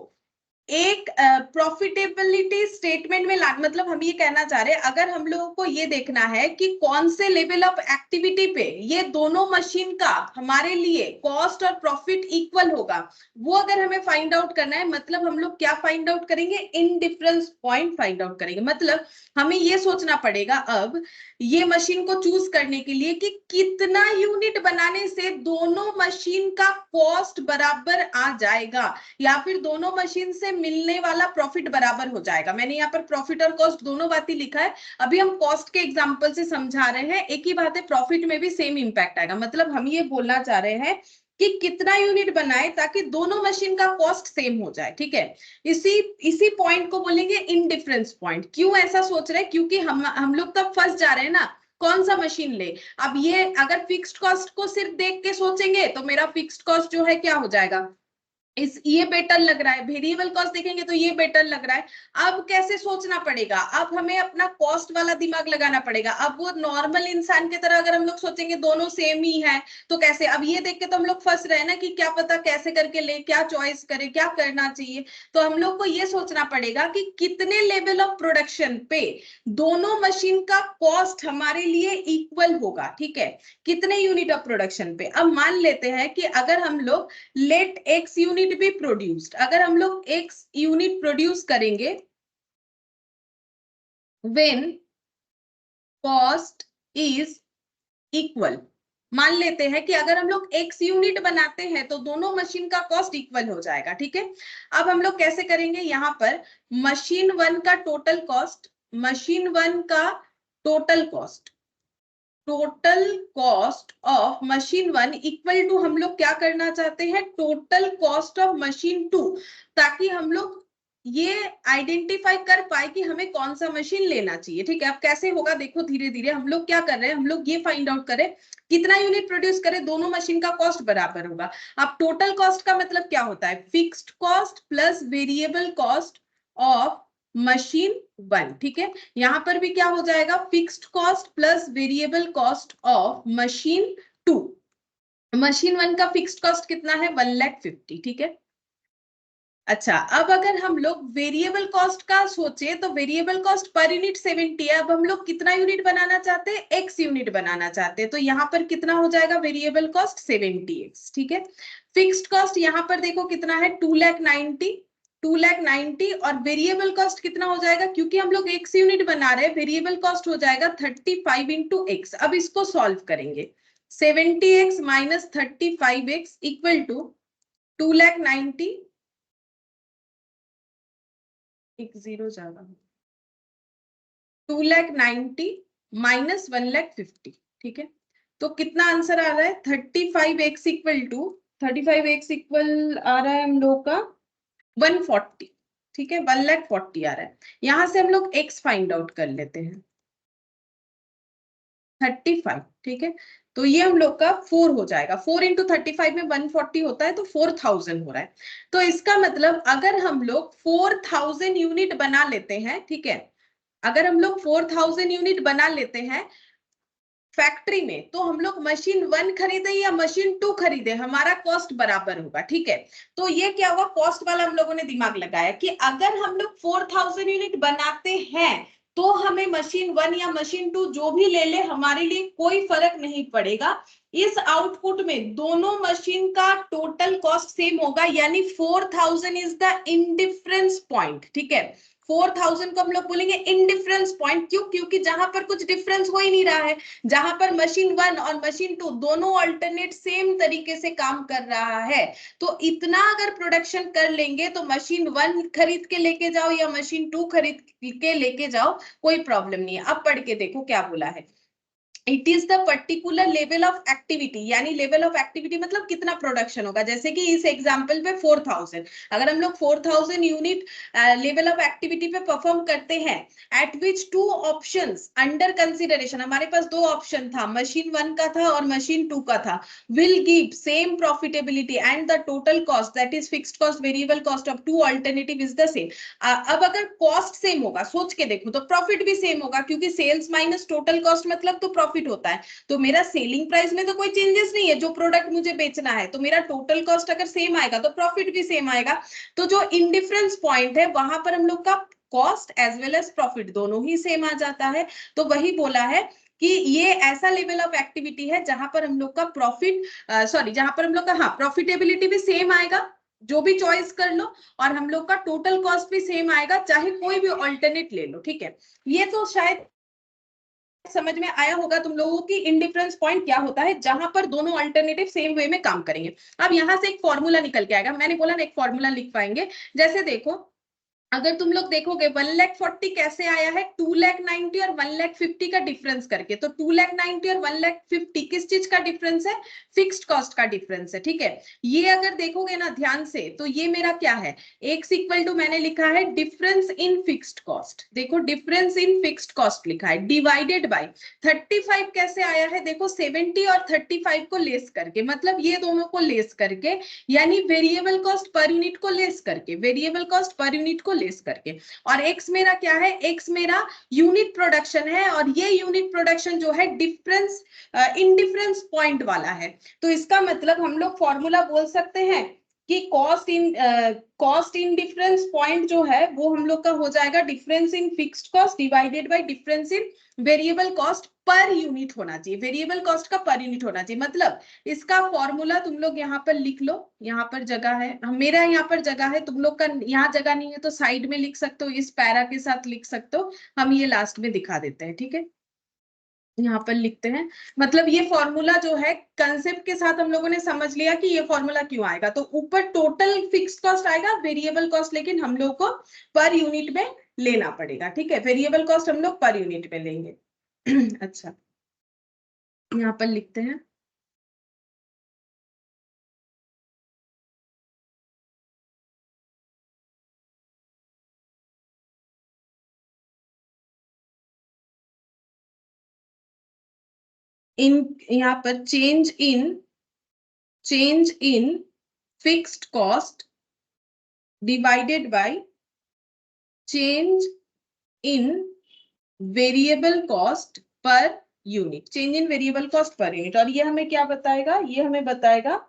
एक प्रॉफिटेबिलिटी स्टेटमेंट में ला, मतलब हम ये कहना चाह रहे हैं अगर हम लोगों को ये देखना है कि कौन से लेवल ऑफ एक्टिविटी पे ये दोनों मशीन का हमारे लिए कॉस्ट और प्रॉफिट इक्वल होगा, वो अगर हमें फाइंड आउट करना है, मतलब हम लोग क्या फाइंड आउट करेंगे, इंडिफरेंस पॉइंट फाइंड आउट करेंगे। मतलब हमें ये सोचना पड़ेगा अब ये मशीन को चूज करने के लिए कि कितना यूनिट बनाने से दोनों मशीन का कॉस्ट बराबर आ जाएगा या फिर दोनों मशीन से मिलने वाला प्रॉफिट बराबर हो जाएगा। मैंने यहाँ पर प्रॉफिट और कॉस्ट दोनों बातें लिखा है, अभी हम कॉस्ट के एग्जांपल से समझा रहे हैं। एक ही बात है, प्रॉफिट में भी सेम इंपैक्ट आएगा। मतलब हम ये बोलना चाह रहे हैं कि कितना यूनिट बनाए ताकि दोनों मशीन का कॉस्ट सेम हो जाए, ठीक है। इसी पॉइंट को बोलेंगे इनडिफरेंस पॉइंट। क्यों ऐसा सोच रहे हैं, क्योंकि हम लोग तब फंस जा रहे हैं ना कौन सा मशीन ले। अब ये अगर फिक्स्ड कॉस्ट को सिर्फ देख के सोचेंगे तो मेरा फिक्स्ड कॉस्ट जो है क्या हो जाएगा, ये बेटर लग रहा है, वेरिएबल कॉस्ट देखेंगे तो ये बेटर लग रहा है। अब कैसे सोचना पड़ेगा, अब हमें अपना कॉस्ट वाला दिमाग लगाना पड़ेगा। अब वो नॉर्मल इंसान की तरह अगर हम लोग सोचेंगे दोनों सेम ही है तो कैसे, अब ये देख के तो हम लोग फंस रहे हैं ना कि क्या पता कैसे करके ले, क्या चॉइस करे, क्या करना चाहिए। तो हम लोग को ये सोचना पड़ेगा कि कितने लेवल ऑफ प्रोडक्शन पे दोनों मशीन का कॉस्ट हमारे लिए इक्वल होगा, ठीक है, कितने यूनिट ऑफ प्रोडक्शन पे। अब मान लेते हैं कि अगर हम लोग let X unit be produced, अगर हम लोग एक्स यूनिट प्रोड्यूस करेंगे व्हेन कॉस्ट इज इक्वल, मान लेते हैं कि अगर हम लोग x यूनिट बनाते हैं तो दोनों मशीन का कॉस्ट इक्वल हो जाएगा, ठीक है। अब हम लोग कैसे करेंगे, यहाँ पर मशीन 1 का टोटल कॉस्ट, मशीन 1 का total cost, total cost of machine 1 equal to हम लोग क्या करना चाहते हैं, टोटल कॉस्ट ऑफ मशीन 2, ताकि हम लोग ये आइडेंटिफाई कर पाए कि हमें कौन सा मशीन लेना चाहिए, ठीक है। अब कैसे होगा देखो, धीरे धीरे हम लोग क्या कर रहे हैं, हम लोग ये फाइंड आउट करें कितना यूनिट प्रोड्यूस करें, दोनों मशीन का कॉस्ट बराबर होगा। अब टोटल कॉस्ट का मतलब क्या होता है, fixed cost plus variable cost of machine 1, ठीक है। यहां पर भी क्या हो जाएगा, fixed cost plus variable cost of machine 2। Machine 1 का फिक्स्ड कॉस्ट कितना है, 1,50,000, ठीक है। अच्छा, अब अगर हम लोग वेरिएबल कॉस्ट का सोचे तो वेरिएबल कॉस्ट पर यूनिट 70 है। अब हम लोग कितना यूनिट बनाना चाहते हैं? x यूनिट बनाना चाहते हैं। तो यहाँ पर कितना हो जाएगा वेरिएबल कॉस्ट? 70x। ठीक है। फिक्स्ड कॉस्ट यहाँ पर देखो कितना है? 2,90,2,90 और वेरिएबल कॉस्ट कितना हो जाएगा? क्योंकि हम लोग x यूनिट बना रहे हैं, वेरिएबल कॉस्ट हो जाएगा 35 इंटू x। अब इसको सॉल्व करेंगे। 70x minus 35x equal to 2,90,000 एक जीरो ज्यादा, 2,90,000 माइनस 1,50,000। ठीक है। तो कितना आंसर आ रहा है? 35x equal to 35x equal आ रहा है हम लोग का 140। ठीक है, 1,40,000 आ रहा है। यहां से हम लोग x फाइंड आउट कर लेते हैं, 35। ठीक है। तो ये हम लोग का 4 हो जाएगा। 4 इंटू 35 में 140 होता है, तो 4,000 हो रहा है। तो इसका मतलब अगर हम लोग 4,000 यूनिट बना लेते हैं, ठीक है, अगर हम लोग 4,000 यूनिट बना लेते हैं फैक्ट्री में, तो हम लोग मशीन 1 खरीदे या मशीन 2 खरीदे, हमारा कॉस्ट बराबर होगा। ठीक है। तो ये क्या हुआ? कॉस्ट वाला हम लोगों ने दिमाग लगाया कि अगर हम लोग 4,000 यूनिट बनाते हैं तो हमें मशीन 1 या मशीन 2 जो भी ले ले, हमारे लिए कोई फर्क नहीं पड़ेगा। इस आउटपुट में दोनों मशीन का टोटल कॉस्ट सेम होगा, यानी 4,000 इज द इंडिफरेंस पॉइंट। ठीक है। 4,000 को हम लोग बोलेंगे इंडिफरेंस पॉइंट। क्यों? क्योंकि जहां पर कुछ डिफरेंस हो ही नहीं रहा है, जहां पर मशीन 1 और मशीन 2 दोनों अल्टरनेट सेम तरीके से काम कर रहा है। तो इतना अगर प्रोडक्शन कर लेंगे तो मशीन 1 खरीद के लेके जाओ या मशीन 2 खरीद के लेके जाओ, कोई प्रॉब्लम नहीं है। अब पढ़ के देखो क्या बोला है। It is the particular level of activity, यानी लेवल ऑफ एक्टिविटी मतलब कितना प्रोडक्शन होगा। जैसे कि इस एग्जांपल पे 4,000, अगर हम लोग 4,000 यूनिट लेवल ऑफ एक्टिविटी पे परफॉर्म करते हैं, एट विच 2 ऑप्शंस अंडर कंसिडरेशन, हमारे पास 2 ऑप्शन था, मशीन 1 का था और मशीन 2 का था, will give same profitability and the total cost that is fixed cost variable cost of 2 alternative is the same. अब अगर कॉस्ट सेम होगा, सोच के देखो, तो प्रॉफिट भी सेम होगा, क्योंकि सेल्स माइनस टोटल कॉस्ट मतलब तो प्रॉफिट होता है। तो मेरा सेलिंग प्राइस में तो कोई चेंजेस नहीं है, जो प्रोडक्ट मुझे बेचना है, तो मेरा टोटल कॉस्ट अगर सेम आएगा तो प्रॉफिट भी सेम आएगा। तो जो इंडिफरेंस पॉइंट है वहां पर हम लोग का cost as well as profit दोनों ही सेम आ जाता है। तो वही बोला है कि ये ऐसा लेवल ऑफ एक्टिविटी है जहां पर हम लोग का जहां पर हम लोग का प्रॉफिटेबिलिटी भी सेम आएगा, जो भी चॉइस कर लो, और हम लोग का टोटल कॉस्ट भी सेम आएगा, चाहे कोई भी ऑल्टरनेट ले लो। ठीक है। ये तो शायद समझ में आया होगा तुम लोगों की इंडिफरेंस पॉइंट क्या होता है, जहां पर दोनों अल्टरनेटिव सेम वे में काम करेंगे। अब यहां से एक फॉर्मूला निकल के आएगा, मैंने बोला ना एक फॉर्मूला लिख पाएंगे। जैसे देखो, अगर तुम लोग देखोगे 1,40,000 कैसे आया है? 2,90,000 और 1,50,000 का डिफरेंस करके। तो 2,90,000 और 1,50,000 किस चीज का डिफरेंस है? फिक्स्ड कॉस्ट का डिफरेंस है। ठीक है। ये अगर देखोगे ना ध्यान से, तो ये मेरा क्या है? x इक्वल टू मैंने लिखा है डिफरेंस इन फिक्स्ड कॉस्ट। देखो डिफरेंस इन फिक्स्ड कॉस्ट लिखा है, डिवाइडेड बाय 35 कैसे आया है? देखो 70 और 35 को लेस करके, मतलब ये दोनों को लेस करके, यानी वेरिएबल कॉस्ट पर यूनिट को लेस करके, वेरिएबल कॉस्ट पर यूनिट को लेस करके। और x मेरा क्या है? x मेरा यूनिट प्रोडक्शन है, और ये यूनिट प्रोडक्शन जो है डिफरेंस इंडिफरेंस पॉइंट वाला है। तो इसका मतलब हम लोग फॉर्मूला बोल सकते हैं कि कॉस्ट इन डिफरेंस पॉइंट जो है वो हम लोग का हो जाएगा difference in fixed cost divided bye difference in variable cost per unit होना चाहिए, वेरिएबल कॉस्ट का पर यूनिट होना चाहिए। मतलब इसका फॉर्मूला तुम लोग यहाँ पर लिख लो, यहाँ पर जगह है, मेरा यहाँ पर जगह है, तुम लोग का यहाँ जगह नहीं है तो साइड में लिख सकते हो, इस पैरा के साथ लिख सकते हो, हम ये लास्ट में दिखा देते हैं। ठीक है। यहाँ पर लिखते हैं, मतलब ये फॉर्मूला जो है कंसेप्ट के साथ हम लोगों ने समझ लिया कि ये फॉर्मूला क्यों आएगा। तो ऊपर टोटल फिक्स्ड कॉस्ट आएगा, वेरिएबल कॉस्ट लेकिन हम लोग को पर यूनिट में लेना पड़ेगा। ठीक है। वेरिएबल कॉस्ट हम लोग पर यूनिट में लेंगे। अच्छा, यहाँ पर लिखते हैं, इन यहाँ पर change in fixed cost divided by change in variable cost per unit, change in variable cost per unit. और ये हमें क्या बताएगा? ये हमें बताएगा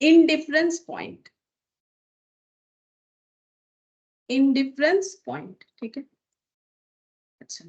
इंडिफरेंस पॉइंट। इंडिफरेंस पॉइंट, ठीक है। अच्छा,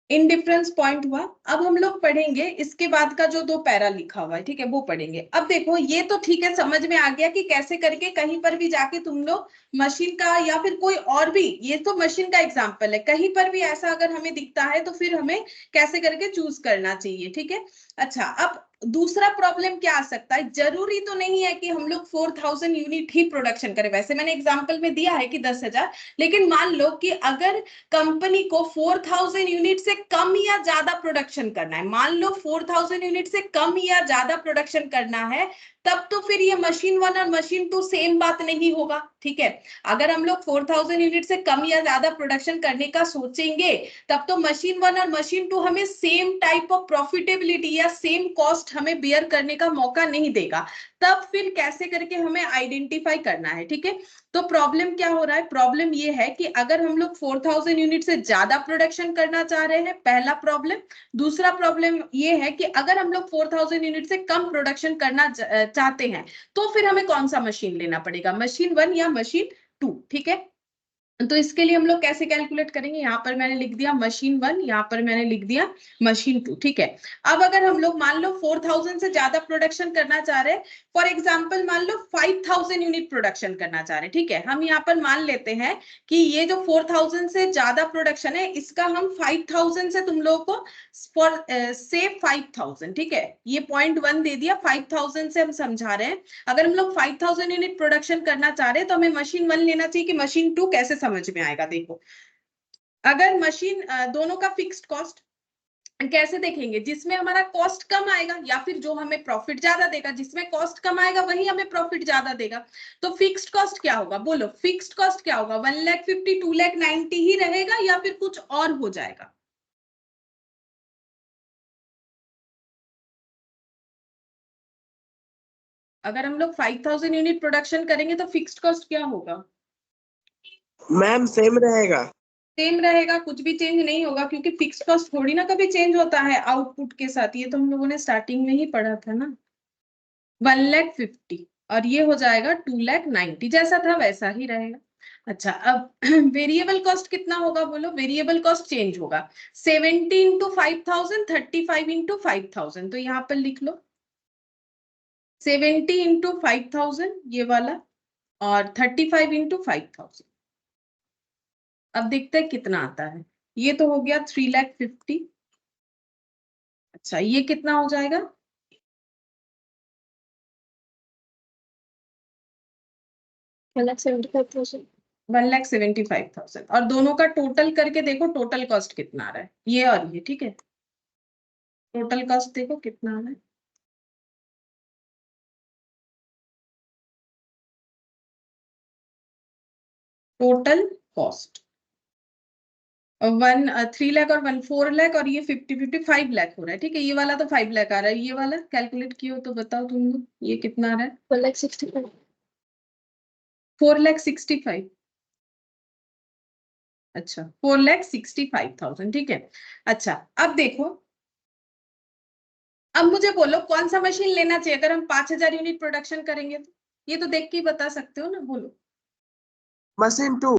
इंडिफरेंस पॉइंट हुआ। अब हम लोग पढ़ेंगे इसके बाद का जो 2 पैरा लिखा हुआ है, ठीक है, वो पढ़ेंगे। अब देखो ये तो ठीक है, समझ में आ गया कि कैसे करके कहीं पर भी जाके तुम लोग मशीन का या फिर कोई और भी, ये तो मशीन का एग्जांपल है, कहीं पर भी ऐसा अगर हमें दिखता है तो फिर हमें कैसे करके चूज करना चाहिए, ठीक है। अच्छा, अब दूसरा प्रॉब्लम क्या आ सकता है, जरूरी तो नहीं है कि हम लोग 4000 यूनिट ही प्रोडक्शन करें, वैसे मैंने एग्जांपल में दिया है कि 10,000, लेकिन मान लो कि अगर कंपनी को 4000 यूनिट से कम या ज्यादा प्रोडक्शन करना है, मान लो 4000 यूनिट से कम या ज्यादा प्रोडक्शन करना है, तब तो फिर ये मशीन 1 और मशीन 2 सेम बात नहीं होगा, ठीक है। अगर हम लोग 4000 यूनिट से कम या ज्यादा प्रोडक्शन करने का सोचेंगे, तब तो मशीन 1 और मशीन 2 हमें सेम टाइप ऑफ प्रॉफिटेबिलिटी या सेम कॉस्ट हमें बियर करने का मौका नहीं देगा। तब फिर कैसे करके हमें आइडेंटिफाई करना है, ठीक है। तो प्रॉब्लम क्या हो रहा है, प्रॉब्लम ये है कि अगर हम लोग 4000 यूनिट से ज्यादा प्रोडक्शन करना चाह रहे हैं, पहला प्रॉब्लम। दूसरा प्रॉब्लम ये है कि अगर हम लोग 4000 यूनिट से कम प्रोडक्शन करना चाहते हैं, तो फिर हमें कौन सा मशीन लेना पड़ेगा, मशीन 1 या मशीन 2, ठीक है। तो इसके लिए हम लोग कैसे कैलकुलेट करेंगे, यहाँ पर मैंने लिख दिया मशीन 1, यहाँ पर मैंने लिख दिया मशीन 2, ठीक है। अब अगर हम लोग मान लो 4000 से ज्यादा प्रोडक्शन करना चाह रहे हैं, फॉर एग्जांपल मान लो 5000 यूनिट प्रोडक्शन करना चाह रहे हैं, ठीक है। हम यहाँ पर मान लेते हैं कि ये जो 4000 से ज्यादा प्रोडक्शन है, इसका हम 5000 से तुम लोगों को फॉर से 5000, ठीक है, ये पॉइंट 1 दे दिया, 5000 से हम समझा रहे हैं। अगर हम लोग 5000 यूनिट प्रोडक्शन करना चाह रहे हैं तो हमें मशीन 1 लेना चाहिए कि मशीन 2, कैसे समझ में आएगा, देखो। अगर मशीन दोनों का फिक्स्ड कॉस्ट कैसे देखेंगे, जिसमें हमारा कॉस्ट कम आएगा या फिर जो हमें प्रॉफिट ज्यादा देगा, जिसमें कॉस्ट कम आएगा वही हमें प्रॉफिट ज्यादा देगा। तो फिक्स्ड कॉस्ट क्या होगा, बोलो फिक्स्ड कॉस्ट क्या होगा, 1,50,000 2,90,000 ही रहेगा या फिर कुछ और हो जाएगा। अगर हम लोग 5000 यूनिट प्रोडक्शन करेंगे तो फिक्स्ड कॉस्ट क्या होगा, मैम सेम रहेगा। सेम रहेगा, कुछ भी चेंज नहीं होगा, क्योंकि फिक्स्ड कॉस्ट थोड़ी ना कभी चेंज होता है आउटपुट के साथ, ये तो हम लोगों ने स्टार्टिंग में ही पढ़ा था ना। 1,50,000 और ये हो जाएगा 2,90,000, जैसा था वैसा ही रहेगा। अच्छा, अब वेरिएबल कॉस्ट कितना होगा, बोलो, वेरिएबल कॉस्ट चेंज होगा। 70 इंटू 5000, 35 इंटू 5000, तो यहाँ पर लिख लो 70 इंटू 5000 ये वाला, और 35 इंटू 5000। अब देखते हैं कितना आता है, ये तो हो गया 3,50,000। अच्छा, ये कितना हो जाएगा, 1,75,000। 1,75,000। और दोनों का टोटल करके देखो टोटल कॉस्ट कितना आ रहा है, ये और ये, ठीक है। टोटल कॉस्ट देखो कितना आ रहा है, टोटल कॉस्ट 3 लाख और 4 लाख, और ये 50 लाख हो रहा है, ठीक है। ये वाला तो 5 लाख आ रहा है, ये वाला कैलकुलेट किया तो बताओ तुम लोग, ये कितना आ रहा है, 1,65,000। 4,65,000। अच्छा, 4,65,000, ठीक है। अच्छा, अब देखो, अब मुझे बोलो कौन सा मशीन लेना चाहिए अगर हम 5,000 यूनिट प्रोडक्शन करेंगे, तो ये तो देख के ही बता सकते हो ना, बोलो। मशीन 2।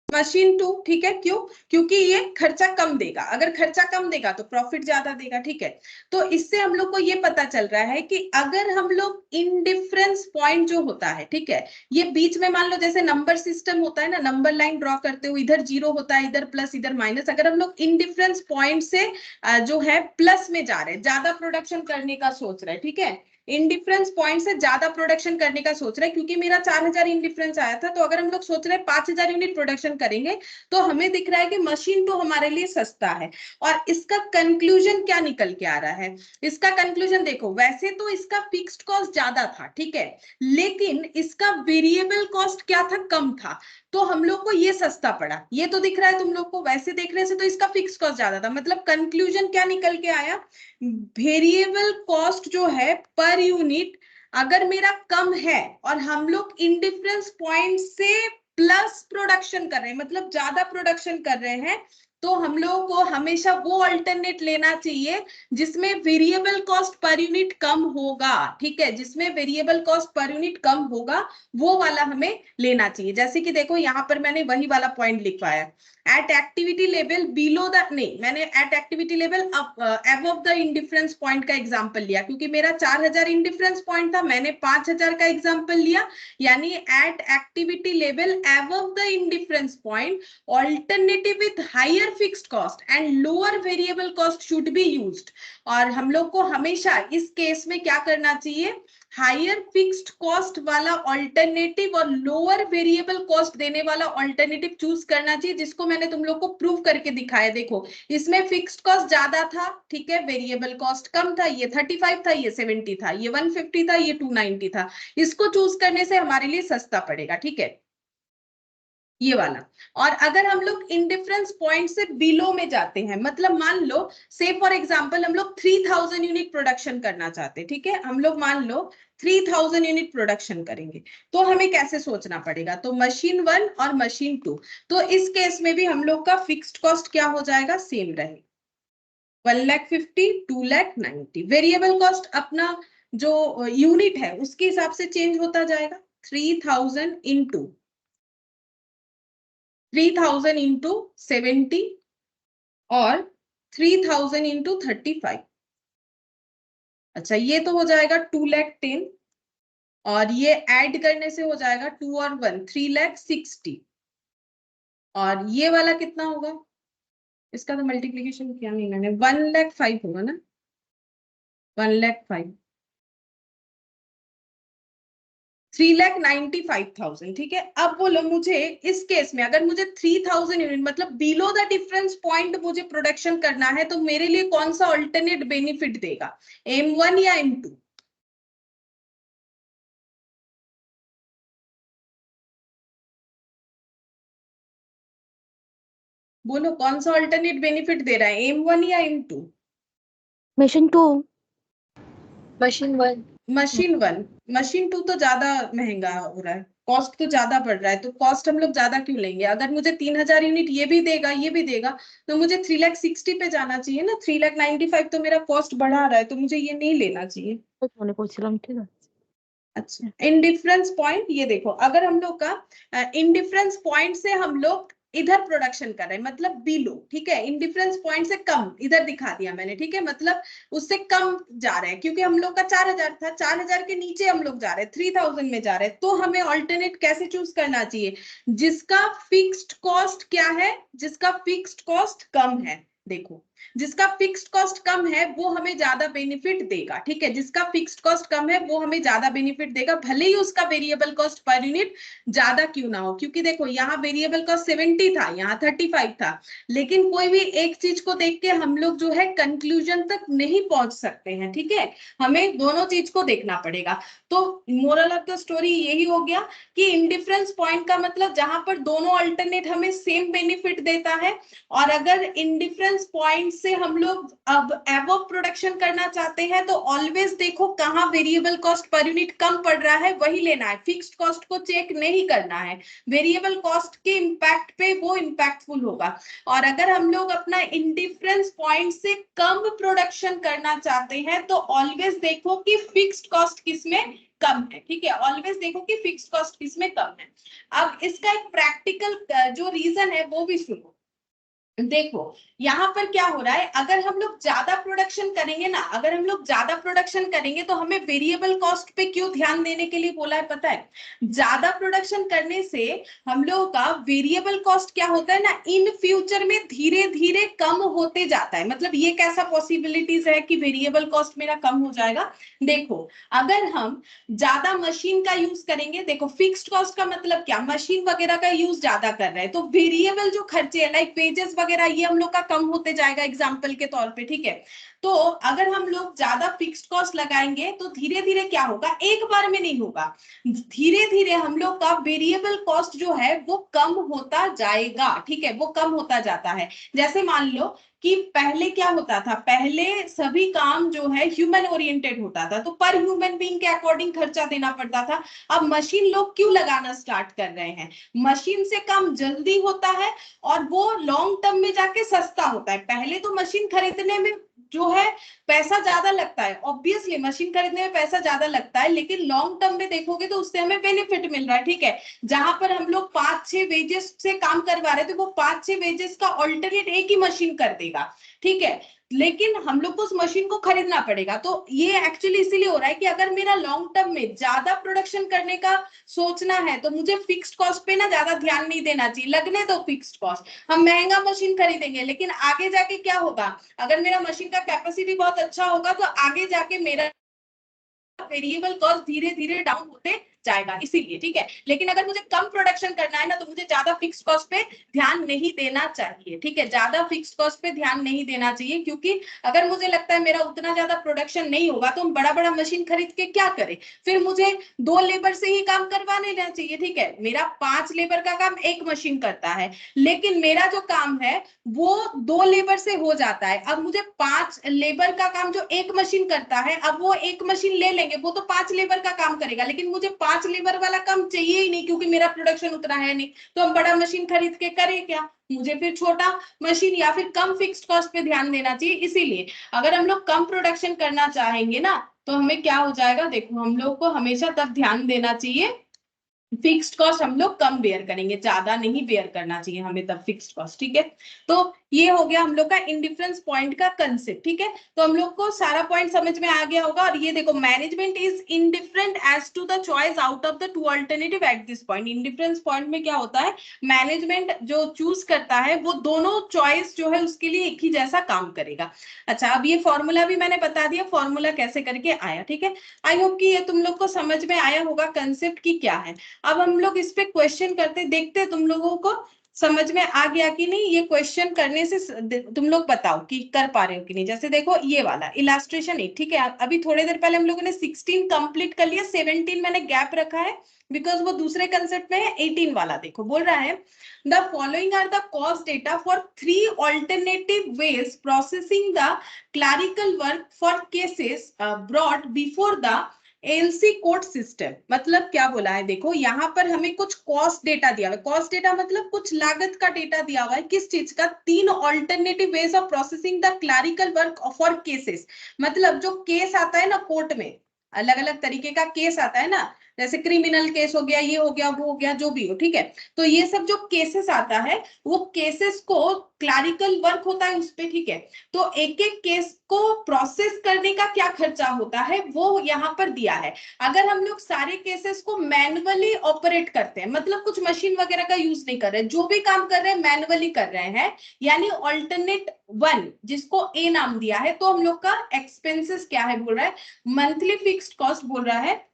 मशीन 2, ठीक है, क्यों, क्योंकि ये खर्चा कम देगा, अगर खर्चा कम देगा तो प्रॉफिट ज्यादा देगा, ठीक है। तो इससे हम लोग को ये पता चल रहा है कि अगर हम लोग इंडिफरेंस पॉइंट जो होता है, ठीक है, ये बीच में मान लो जैसे नंबर सिस्टम होता है ना, नंबर लाइन ड्रॉ करते हो, इधर 0 होता है, इधर प्लस, इधर माइनस, अगर हम लोग इंडिफरेंस पॉइंट से जो है प्लस में जा रहे हैं, ज्यादा प्रोडक्शन करने का सोच रहे हैं, ठीक है, इंडिफरेंस पॉइंट से ज्यादा प्रोडक्शन करने का सोच रहे हैं, क्योंकि मेरा 4,000 इंडिफरेंस आया था, तो अगर हम लोग सोच रहे हैं 5,000 यूनिट प्रोडक्शन करेंगे, तो हमें दिख रहा है कि मशीन तो हमारे लिए सस्ता है। और इसका कंक्लूजन क्या निकल के आ रहा है, इसका कंक्लूजन देखो, वैसे तो इसका फिक्स्ड कॉस्ट ज्यादा था, ठीक है, लेकिन इसका वेरिएबल कॉस्ट क्या था, कम था, तो हम लोग को ये सस्ता पड़ा, ये तो दिख रहा है तुम लोग को, वैसे देखने से तो इसका फिक्स्ड कॉस्ट ज्यादा था, मतलब कंक्लूजन क्या निकल के आया, वेरिएबल कॉस्ट जो है पर यूनिट अगर मेरा कम है और हम लोग इंडिफरेंस पॉइंट से प्लस प्रोडक्शन कर रहे हैं, मतलब ज्यादा प्रोडक्शन कर रहे हैं, तो हम लोगों को हमेशा वो अल्टरनेट लेना चाहिए जिसमें वेरिएबल कॉस्ट पर यूनिट कम होगा, ठीक है, जिसमें वेरिएबल कॉस्ट पर यूनिट कम होगा वो वाला हमें लेना चाहिए। जैसे कि देखो यहाँ पर मैंने वही वाला पॉइंट लिखवाया, at activity level below the, नहीं मैंने at activity level above the indifference point का एग्जांपल लिया, क्योंकि मेरा 4000 इंडिफरेंस पॉइंट था, मैंने 5000 का एग्जांपल लिया, यानी at activity level above the indifference point alternative with higher fixed cost and lower variable cost should be used। और हम लोग को हमेशा इस केस में क्या करना चाहिए, हायर फिक्स्ड कॉस्ट वाला ऑल्टरनेटिव और लोअर वेरिएबल कॉस्ट देने वाला ऑल्टरनेटिव चूज करना चाहिए, जिसको मैंने तुम लोग को प्रूव करके दिखाया। देखो इसमें फिक्स्ड कॉस्ट ज्यादा था, ठीक है, वेरिएबल कॉस्ट कम था, ये 35 था, ये 70 था, ये 150 था, ये 290 था। इसको चूज करने से हमारे लिए सस्ता पड़ेगा, ठीक है, ये वाला। और अगर हम लोग इंडिफरेंस पॉइंट से बिलो में जाते हैं, मतलब मान लो से फॉर एग्जांपल हम लोग 3000 यूनिट प्रोडक्शन करना चाहते हैं, ठीक है, हम लोग मान लो 3000 यूनिट प्रोडक्शन करेंगे, तो हमें कैसे सोचना पड़ेगा, तो मशीन 1 और मशीन 2, तो इस केस में भी हम लोग का फिक्स्ड कॉस्ट क्या हो जाएगा, सेम रहेगा, 1,50,000, 2,90,000। वेरिएबल कॉस्ट अपना जो यूनिट है उसके हिसाब से चेंज होता जाएगा, 3000 इंटू 70 और 3000 इंटू 35। अच्छा ये तो हो जाएगा 2,10,000 और ये ऐड करने से हो जाएगा 2 और 1 3,60,000 और ये वाला कितना होगा, इसका तो मल्टीप्लीकेशन किया नहीं मैंने, 1,05,000 होगा ना, 1,05,000, 3,95,000, ठीक है। अब बोलो मुझे इस केस में अगर मुझे 3000 यूनिट मतलब बिलो द डिफरेंस पॉइंट मुझे प्रोडक्शन करना है, तो मेरे लिए कौन सा अल्टरनेट बेनिफिट देगा, M1 या M2? बोलो कौन सा अल्टरनेट बेनिफिट दे रहा है, M1 या M2? Machine 2। Machine 1। Machine 1। Machine 2 तो ज्यादा महंगा हो रहा है, कॉस्ट तो ज्यादा बढ़ रहा है, तो कॉस्ट हम लोग ज्यादा क्यों लेंगे, अगर मुझे 3000 यूनिट ये भी देगा ये भी देगा, तो मुझे 3,60,000 पे जाना चाहिए ना, 3,95,000 तो मेरा कॉस्ट बढ़ा रहा है, तो मुझे ये नहीं लेना चाहिए। फोन করছিলাম ঠিক আছে। अच्छा इंडिफरेंस पॉइंट, ये देखो अगर हम लोग का इंडिफरेंस पॉइंट से हम लोग इधर प्रोडक्शन कर रहे हैं मतलब बिलो, ठीक है, इंडिफरेंस पॉइंट से कम इधर दिखा दिया मैंने, ठीक है, मतलब उससे कम जा रहे हैं, क्योंकि हम लोग का 4000 था, 4000 के नीचे हम लोग जा रहे हैं, 3000 में जा रहे हैं, तो हमें ऑल्टरनेट कैसे चूज करना चाहिए, जिसका फिक्स्ड कॉस्ट क्या है, जिसका फिक्स्ड कॉस्ट कम है। देखो जिसका फिक्स्ड कॉस्ट कम है वो हमें ज्यादा बेनिफिट देगा, ठीक है, जिसका फिक्स्ड कॉस्ट कम है वो हमें ज्यादा बेनिफिट देगा, भले ही उसका वेरिएबल कॉस्ट पर यूनिट ज्यादा क्यों ना हो, क्योंकि देखो यहाँ वेरिएबल कॉस्ट 70 था, यहाँ 35 था, लेकिन कोई भी एक चीज को देख के हम लोग जो है कंक्लूजन तक नहीं पहुंच सकते हैं, ठीक है, हमें दोनों चीज को देखना पड़ेगा। तो मोरल ऑफ द स्टोरी यही हो गया कि इंडिफरेंस पॉइंट का मतलब जहां पर दोनों अल्टरनेट हमें सेम बेनिफिट देता है, और अगर इंडिफरेंस पॉइंट से हम लोग अब एबव प्रोडक्शन करना चाहते हैं तो ऑलवेज देखो कहां वेरिएबल कॉस्ट पर यूनिट कम पड़ रहा है वही लेना है, फिक्स्ड कॉस्ट को चेक नहीं करना है, वेरिएबल कॉस्ट के इंपैक्ट पे वो इंपैक्टफुल होगा। और अगर हम लोग अपना इंडिफरेंस पॉइंट से कम प्रोडक्शन करना चाहते हैं तो ऑलवेज देखो कि फिक्स्ड कॉस्ट किसमें कम है, ठीक है, ऑलवेज देखो कि फिक्स्ड कॉस्ट किसमें कम है। अब इसका एक प्रैक्टिकल जो रीजन है वो भी सुनो। देखो यहाँ पर क्या हो रहा है, अगर हम लोग ज्यादा प्रोडक्शन करेंगे ना, अगर हम लोग ज्यादा प्रोडक्शन करेंगे तो हमें वेरिएबल कॉस्ट पे क्यों ध्यान देने के लिए बोला है पता है, ज्यादा प्रोडक्शन करने से हम लोगों का वेरिएबल कॉस्ट क्या होता है ना, इन फ्यूचर में धीरे धीरे कम होते जाता है। मतलब ये कैसा पॉसिबिलिटीज है कि वेरिएबल कॉस्ट मेरा कम हो जाएगा, देखो अगर हम ज्यादा मशीन का यूज करेंगे, देखो फिक्स्ड कॉस्ट का मतलब क्या, मशीन वगैरह का यूज ज्यादा कर रहे हैं तो वेरिएबल जो खर्चे है लाइक वेजेस वगैरह ये हम लोग का कम होते जाएगा एग्जांपल के तौर पे, ठीक है। तो अगर हम लोग ज्यादा फिक्स्ड कॉस्ट लगाएंगे तो धीरे धीरे क्या होगा, एक बार में नहीं होगा, धीरे धीरे हम लोग का वेरिएबल कॉस्ट जो है वो कम होता जाएगा। ठीक है, वो कम होता जाता है। जैसे मान लो कि पहले क्या होता था, पहले सभी काम जो है ह्यूमन ओरिएंटेड होता था, तो पर ह्यूमन बीइंग के अकॉर्डिंग खर्चा देना पड़ता था। अब मशीन लोग क्यों लगाना स्टार्ट कर रहे हैं, मशीन से काम जल्दी होता है और वो लॉन्ग टर्म में जाके सस्ता होता है। पहले तो मशीन खरीदने में जो है पैसा ज्यादा लगता है, ऑब्वियसली मशीन खरीदने में पैसा ज्यादा लगता है, लेकिन लॉन्ग टर्म में देखोगे तो उससे हमें बेनिफिट मिल रहा है। ठीक है, जहां पर हम लोग 5-6 वेजेस से काम करवा रहे थे, वो 5-6 वेजेस का ऑल्टरनेट एक ही मशीन कर देगा। ठीक है, लेकिन हम लोग को उस मशीन को खरीदना पड़ेगा। तो ये एक्चुअली इसीलिए हो रहा है कि अगर मेरा लॉन्ग टर्म में ज्यादा प्रोडक्शन करने का सोचना है तो मुझे फिक्स्ड कॉस्ट पे ना ज्यादा ध्यान नहीं देना चाहिए, लगने दो फिक्स्ड कॉस्ट। हम महंगा मशीन खरीदेंगे, लेकिन आगे जाके क्या होगा, अगर मेरा मशीन का कैपेसिटी बहुत अच्छा होगा तो आगे जाके मेरा वेरिएबल कॉस्ट धीरे धीरे डाउन होते जाएगा, इसीलिए। ठीक है, लेकिन अगर मुझे कम प्रोडक्शन करना है ना, तो मुझे ज्यादा फिक्स्ड कॉस्ट पे ध्यान नहीं देना चाहिए। ठीक है, ज्यादा फिक्स्ड कॉस्ट पे ध्यान नहीं देना चाहिए, क्योंकि अगर मुझे लगता है मेरा उतना ज्यादा प्रोडक्शन नहीं होगा तो हम बड़ा बड़ा मशीन खरीद के क्या करें, फिर मुझे 2 लेबर से ही काम करवा लेना चाहिए। ठीक है, मेरा 5 लेबर का काम एक मशीन करता है, लेकिन मेरा जो काम है वो 2 लेबर से हो जाता है। अब मुझे 5 लेबर का काम जो एक मशीन करता है, अब वो एक मशीन ले लेंगे, वो तो 5 लेबर का काम करेगा, लेकिन मुझे 5 लेबर वाला काम चाहिए ही नहीं, क्योंकि मेरा प्रोडक्शन उतना है नहीं। तो हम बड़ा मशीन खरीद के करें क्या, मुझे फिर छोटा मशीन या फिर कम फिक्स्ड कॉस्ट पे ध्यान देना चाहिए। इसीलिए अगर हम लोग कम प्रोडक्शन करना चाहेंगे ना, तो हमें क्या हो जाएगा, देखो हम लोग को हमेशा तब ध्यान देना चाहिए, फिक्स्ड कॉस्ट हम लोग कम बेयर करेंगे, ज्यादा नहीं बेयर करना चाहिए हमें तब फिक्स्ड कॉस्ट। ठीक है, तो ये हो गया हम लोग का इंडिफरेंस पॉइंट का कंसेप्ट। ठीक है, तो हम लोग को सारा पॉइंट समझ में आ गया होगा। और ये देखो, management is indifferent as to the choice out of the 2 alternative at this point. Indifference point में क्या होता है, मैनेजमेंट जो चूज करता है वो दोनों चॉइस जो है उसके लिए एक ही जैसा काम करेगा। अच्छा, अब ये फॉर्मूला भी मैंने बता दिया, फॉर्मूला कैसे करके आया। ठीक है, आई होप कि ये तुम लोग को समझ में आया होगा कंसेप्ट की क्या है। अब हम लोग इस पे क्वेश्चन करते, देखते तुम लोगों को समझ में आ गया कि नहीं। ये क्वेश्चन करने से तुम लोग बताओ कि कर पा रहे हो कि नहीं। जैसे देखो ये वाला इलास्ट्रेशन 8, ठीक है, अभी थोड़ी देर पहले हम लोगों ने 16 कंप्लीट कर लिया, 17 मैंने गैप रखा है बिकॉज वो दूसरे कंसेप्ट में है। 18 वाला देखो, बोल रहा है the following are the cost data for 3 alternative ways processing the clerical work for cases brought before the LC code system. मतलब क्या बोला है, देखो यहाँ पर हमें कुछ कॉस्ट डेटा दिया हुआ है। कॉस्ट डेटा मतलब कुछ लागत का डेटा दिया हुआ है, किस चीज का, 3 alternative ways of processing the clerical work for cases. मतलब जो केस आता है ना कोर्ट में, अलग अलग तरीके का केस आता है ना, जैसे क्रिमिनल केस हो गया, ये हो गया, वो हो गया, जो भी हो। ठीक है, तो ये सब जो केसेस आता है, वो केसेस को क्लरिकल वर्क होता है उस पे। ठीक है, तो एक एक केस को प्रोसेस करने का क्या खर्चा होता है वो यहाँ पर दिया है। अगर हम लोग सारे केसेस को मैनुअली ऑपरेट करते हैं, मतलब कुछ मशीन वगैरह का यूज नहीं कर रहे, जो भी काम कर रहे हैं मैनुअली कर रहे हैं, यानी ऑल्टरनेट 1 जिसको ए नाम दिया है, तो हम लोग का एक्सपेंसेस क्या है बोल रहा है, मंथली फिक्स्ड कॉस्ट बोल रहा है,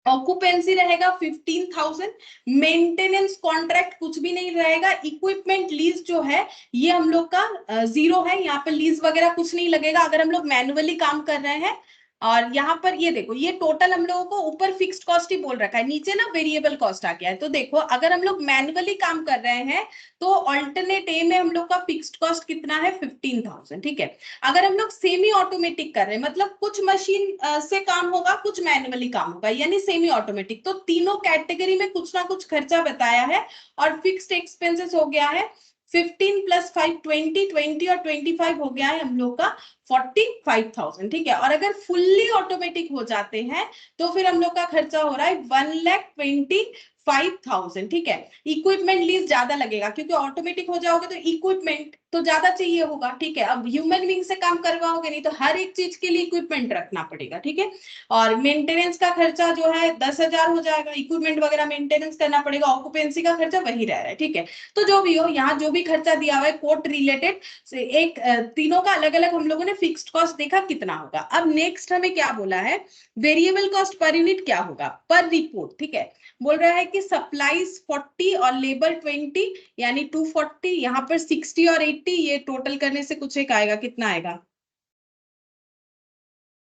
ऑक्यूपेंसी रहेगा 15,000, मेंटेनेंस कॉन्ट्रैक्ट कुछ भी नहीं रहेगा, इक्विपमेंट लीज जो है ये हम लोग का 0 है, यहाँ पर लीज वगैरह कुछ नहीं लगेगा अगर हम लोग मैनुअली काम कर रहे हैं। और यहाँ पर ये देखो, ये टोटल हम लोगों को ऊपर फिक्स्ड कॉस्ट ही बोल रखा है, नीचे ना वेरिएबल कॉस्ट आ गया है। तो देखो अगर हम लोग मैनुअली काम कर रहे हैं तो ऑल्टरनेट ए में हम लोग का फिक्स्ड कॉस्ट कितना है, 15,000। ठीक है, अगर हम लोग सेमी ऑटोमेटिक कर रहे हैं, मतलब कुछ मशीन से काम होगा, कुछ मैनुअली काम होगा, यानी सेमी ऑटोमेटिक, तो तीनों कैटेगरी में कुछ ना कुछ खर्चा बताया है। और फिक्स्ड एक्सपेंसेस हो गया है 15 + 5 20 और 25 हो गया है हम लोग का 45,000। ठीक है, और अगर फुल्ली ऑटोमेटिक हो जाते हैं तो फिर हम लोग का खर्चा हो रहा है 1,25,000। ठीक है, इक्विपमेंट लीज ज्यादा लगेगा क्योंकि ऑटोमेटिक हो जाओगे तो इक्विपमेंट तो ज्यादा चाहिए होगा। ठीक है, अब ह्यूमन बीइंग से काम करवाओगे नहीं तो हर एक चीज के लिए इक्विपमेंट रखना पड़ेगा। ठीक है, और मेंटेनेंस का खर्चा जो है 10,000 हो जाएगा, इक्विपमेंट वगैरह मेंटेनेंस करना पड़ेगा, ऑक्यूपेंसी का खर्चा वही रह रहा है। ठीक है, तो जो भी हो, यहाँ जो भी खर्चा दिया हुआ है कोर्ट रिलेटेड से, एक तीनों का अलग अलग हम लोगों ने फिक्स्ड कॉस्ट देखा कितना होगा। अब नेक्स्ट हमें क्या बोला है, वेरिएबल कॉस्ट पर यूनिट क्या होगा पर रिपोर्ट। ठीक है, बोल रहा है कि सप्लाईज 40 और लेबर 20 यानी 240, यहाँ पर 60 और 80, ये टोटल करने से कुछ एक आएगा, कितना आएगा,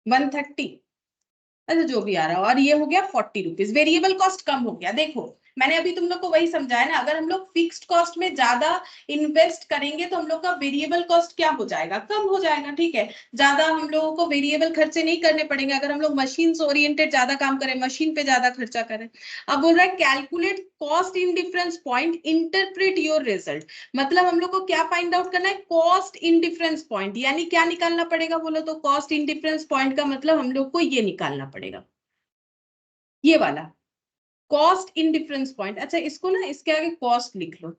130, अच्छा जो भी आ रहा हो, और ये हो गया 40 रुपीज। वेरिएबल कॉस्ट कम हो गया। देखो मैंने अभी तुम लोग को वही समझाया ना, अगर हम लोग फिक्स्ड कॉस्ट में ज्यादा इन्वेस्ट करेंगे तो हम लोग का वेरिएबल कॉस्ट क्या हो जाएगा, कम हो जाएगा, ठीक है। ज्यादा हम लोगों को वेरिएबल खर्चे नहीं करने पड़ेंगे अगर हम लोग मशीन ओरिएंटेड ज्यादा काम करें, मशीन पे ज्यादा खर्चा करें। अब बोल रहा है calculate cost in difference point, interpret your result. मतलब हम लोग को क्या फाइंड आउट करना है, कॉस्ट इन डिफरेंस पॉइंट, यानी क्या निकालना पड़ेगा बोलो तो, कॉस्ट इन डिफरेंस पॉइंट का मतलब हम लोग को ये निकालना पड़ेगा, ये वाला कॉस्ट इन डिफरेंस पॉइंट। अच्छा इसको ना इसके आगे कॉस्ट लिख लो,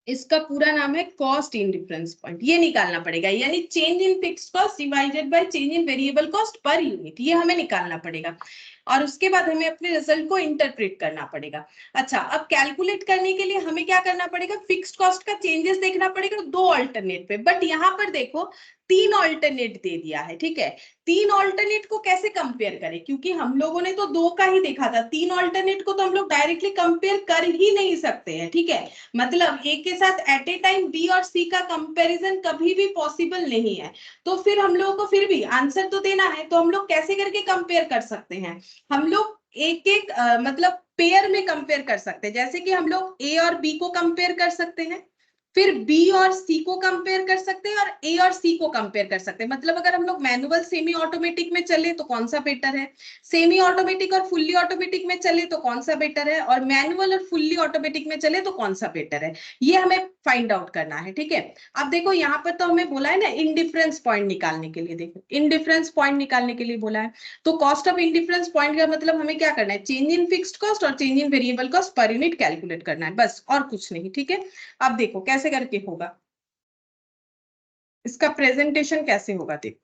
इसका पूरा नाम है कॉस्ट इन डिफरेंस पॉइंट, ये निकालना पड़ेगा, यानी change in fixed cost divided by change in variable cost per unit, ये हमें निकालना पड़ेगा। और उसके बाद हमें अपने रिजल्ट को इंटरप्रेट करना पड़ेगा। अच्छा अब कैलकुलेट करने के लिए हमें क्या करना पड़ेगा, फिक्स्ड कॉस्ट का चेंजेस देखना पड़ेगा दो अल्टरनेट पे, बट यहाँ पर देखो तीन ऑल्टरनेट दे दिया है, ठीक है। तीन ऑल्टरनेट को कैसे कंपेयर करें, क्योंकि हम लोगों ने तो दो का ही देखा था, तीन ऑल्टरनेट को तो हम लोग डायरेक्टली कंपेयर कर ही नहीं सकते हैं, ठीक है। मतलब ए के साथ एट ए टाइम बी और सी का कंपैरिजन कभी भी पॉसिबल नहीं है। तो फिर हम लोगों को फिर भी आंसर तो देना है, तो हम लोग कैसे करके कंपेयर कर सकते हैं, हम लोग एक एक मतलब पेयर में कंपेयर कर सकते हैं। जैसे कि हम लोग ए और बी को कंपेयर कर सकते हैं, फिर बी और सी को कंपेयर कर सकते हैं, और ए और सी को कंपेयर कर सकते हैं। मतलब अगर हम लोग मैनुअल सेमी ऑटोमेटिक में चले तो कौन सा बेटर है, सेमी ऑटोमेटिक और फुल्ली ऑटोमेटिक में चले तो कौन सा बेटर है, और मैनुअल और फुल्ली ऑटोमेटिक में चले तो कौन सा बेटर है, ये हमें फाइंड आउट करना है, ठीक है। अब देखो यहाँ पर तो हमें बोला है ना इंडिफरेंस पॉइंट निकालने के लिए, देखो इंडिफरेंस पॉइंट निकालने के लिए बोला है, तो कॉस्ट ऑफ इंडिफरेंस पॉइंट का मतलब हमें क्या करना है, चेंज इन फिक्स्ड कॉस्ट और change in variable cost per unit calculate करना है, बस और कुछ नहीं, ठीक है। अब देखो कैसे करके होगा, इसका प्रेजेंटेशन कैसे होगा, देखो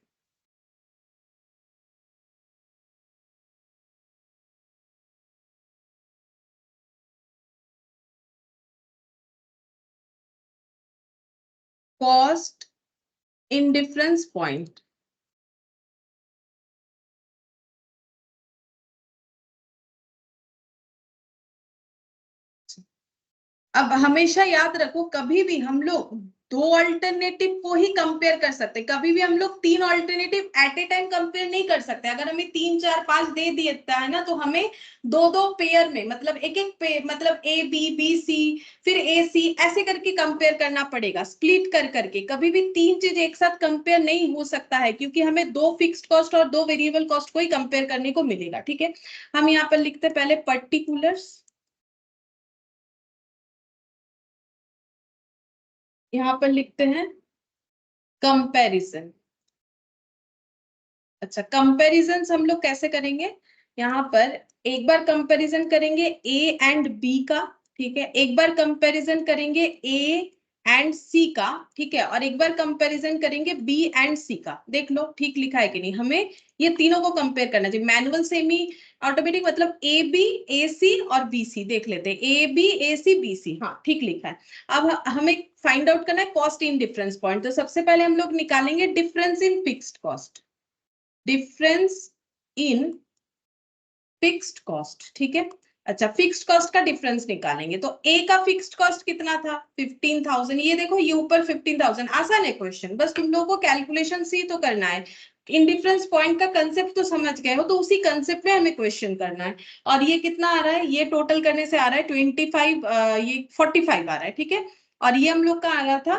कॉस्ट इन डिफरेंस पॉइंट, अब हमेशा याद रखो कभी भी हम लोग दो अल्टरनेटिव को ही कंपेयर कर सकते, कभी भी हम लोग तीन alternative at a time compare नहीं कर सकते। अगर हमें 3 4 5 दे दिया है ना, तो हमें दो दो पेयर में, मतलब एक एक पे, मतलब ए बी बी सी फिर ए सी ऐसे करके कंपेयर करना पड़ेगा, स्प्लिट कर करके। कभी भी तीन चीज एक साथ कंपेयर नहीं हो सकता है, क्योंकि हमें दो फिक्स्ड कॉस्ट और दो वेरिएबल कॉस्ट को ही कंपेयर करने को मिलेगा, ठीक है। हम यहाँ पर लिखते हैं पहले पर्टिकुलर्स, यहाँ पर लिखते हैं कंपैरिजन। अच्छा कंपैरिजन हम लोग कैसे करेंगे, यहाँ पर एक बार कंपैरिजन करेंगे ए एंड बी का, ठीक है, एक बार कंपैरिजन करेंगे ए एंड सी का, ठीक है, और एक बार कंपैरिजन करेंगे बी एंड सी का। देख लो ठीक लिखा है कि नहीं, हमें ये तीनों को कंपेयर करना चाहिए, मैनुअल सेमी ऑटोमेटिक मतलब ए बी ए सी और बी सी, देख लेते हैं A B A C B C, हाँ ठीक लिखा है। अब हमें फाइंड आउट करना है कॉस्ट इन डिफरेंस पॉइंट, तो सबसे पहले हम लोग निकालेंगे difference in fixed cost, difference in fixed cost, ठीक है। अच्छा फिक्स्ड कॉस्ट का डिफरेंस निकालेंगे, तो ए का फिक्स्ड कॉस्ट कितना था 15,000, ये देखो ये ऊपर 15,000, आसान है क्वेश्चन, बस तुम लोगों को कैलकुलेशन से ही तो करना है। इंडिफरेंस पॉइंट का कंसेप्ट तो समझ गए हो, तो उसी कंसेप्ट में हमें क्वेश्चन करना है। और ये कितना आ रहा है, ये टोटल करने से आ रहा है 25, ये 45 आ रहा है, ठीक है। और ये हम लोग का आ रहा था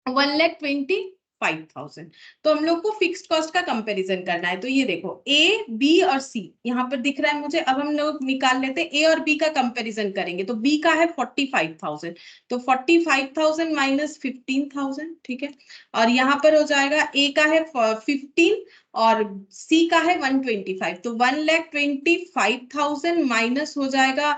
1,25,000। तो हम लोग को फिक्स्ड कॉस्ट का कंपैरिजन करना है, तो ये देखो ए बी और सी यहाँ पर दिख रहा है मुझे। अब हम लोग निकाल लेते हैं ए और बी का कंपैरिजन करेंगे, तो बी का है 45,000, तो 45,000 माइनस 15,000, ठीक है। और यहाँ पर हो जाएगा ए का है 15 और सी का है 125, तो 1,25,000 माइनस हो जाएगा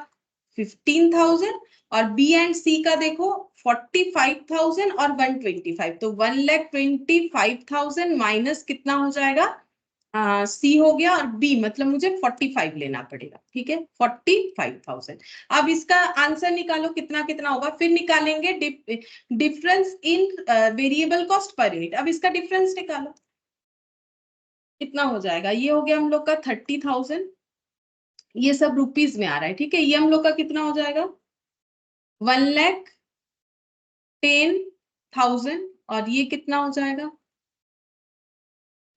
15,000, और बी एंड सी का देखो 45,000 और 125, तो 1,25,000 माइनस कितना हो जाएगा, सी हो गया, और बी मतलब मुझे 45 लेना पड़ेगा, ठीक है 45,000। अब इसका आंसर निकालो कितना कितना होगा, फिर निकालेंगे difference in variable cost per unit. अब इसका डिफरेंस निकालो कितना हो जाएगा, ये हो गया हम लोग का 30,000, ये सब रुपीज में आ रहा है, ठीक है। ये हम लोग का कितना हो जाएगा 1,10,000, और ये कितना हो जाएगा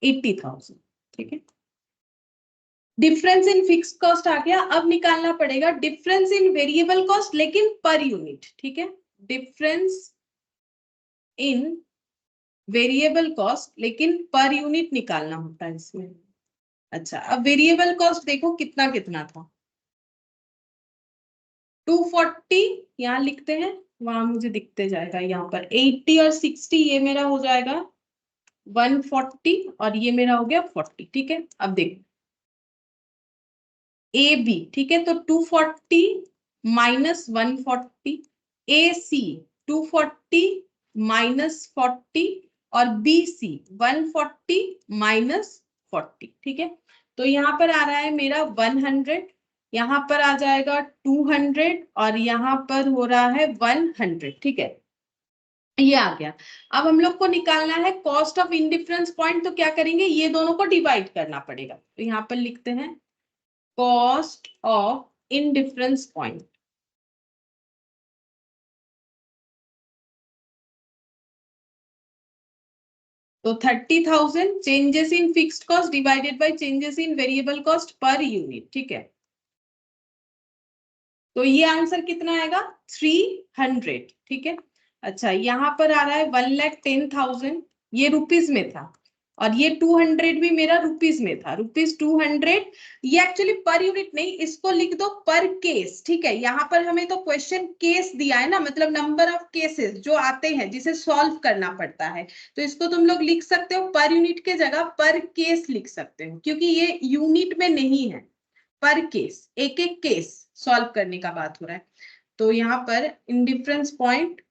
80,000, ठीक है। डिफरेंस इन फिक्स कॉस्ट आ गया। अब निकालना पड़ेगा डिफरेंस इन वेरिएबल कॉस्ट, लेकिन पर यूनिट, ठीक है। डिफरेंस इन वेरिएबल कॉस्ट लेकिन पर यूनिट निकालना होता है इसमें। अच्छा, अब वेरिएबल कॉस्ट देखो कितना कितना था, 240 यहाँ लिखते हैं, वहां मुझे दिखते जाएगा यहाँ पर 80 और 60, ये मेरा हो जाएगा 140 और ये मेरा हो गया 40, ठीक है। अब देखो ए बी, ठीक है, तो 240 माइनस 140, ए सी 240 माइनस 40 और बी सी 140 माइनस 40, ठीक है। तो यहाँ पर आ रहा है मेरा 100, यहाँ पर आ जाएगा 200 और यहाँ पर हो रहा है 100, ठीक है। ये आ गया। अब हम लोग को निकालना है कॉस्ट ऑफ इंडिफरेंस पॉइंट, तो क्या करेंगे, ये दोनों को डिवाइड करना पड़ेगा। तो यहाँ पर लिखते हैं कॉस्ट ऑफ इंडिफरेंस पॉइंट। तो 30,000 changes in fixed cost divided bye changes in variable cost per unit, ठीक है। तो ये आंसर कितना आएगा 300, ठीक है। अच्छा, यहाँ पर आ रहा है 1,10,000, ये रुपीज में था, और ये 200 भी मेरा रुपीज में था, ₹200। ये एक्चुअली पर यूनिट नहीं, इसको लिख दो पर केस, ठीक है। यहाँ पर हमें तो क्वेश्चन केस दिया है ना, मतलब नंबर ऑफ केसेस जो आते हैं जिसे सॉल्व करना पड़ता है, तो इसको तुम लोग लिख सकते हो पर यूनिट के जगह पर केस लिख सकते हो, क्योंकि ये यूनिट में नहीं है, पर केस, एक एक केस सॉल्व करने का बात हो रहा है। तो यहाँ पर इंडिफरेंस पॉइंट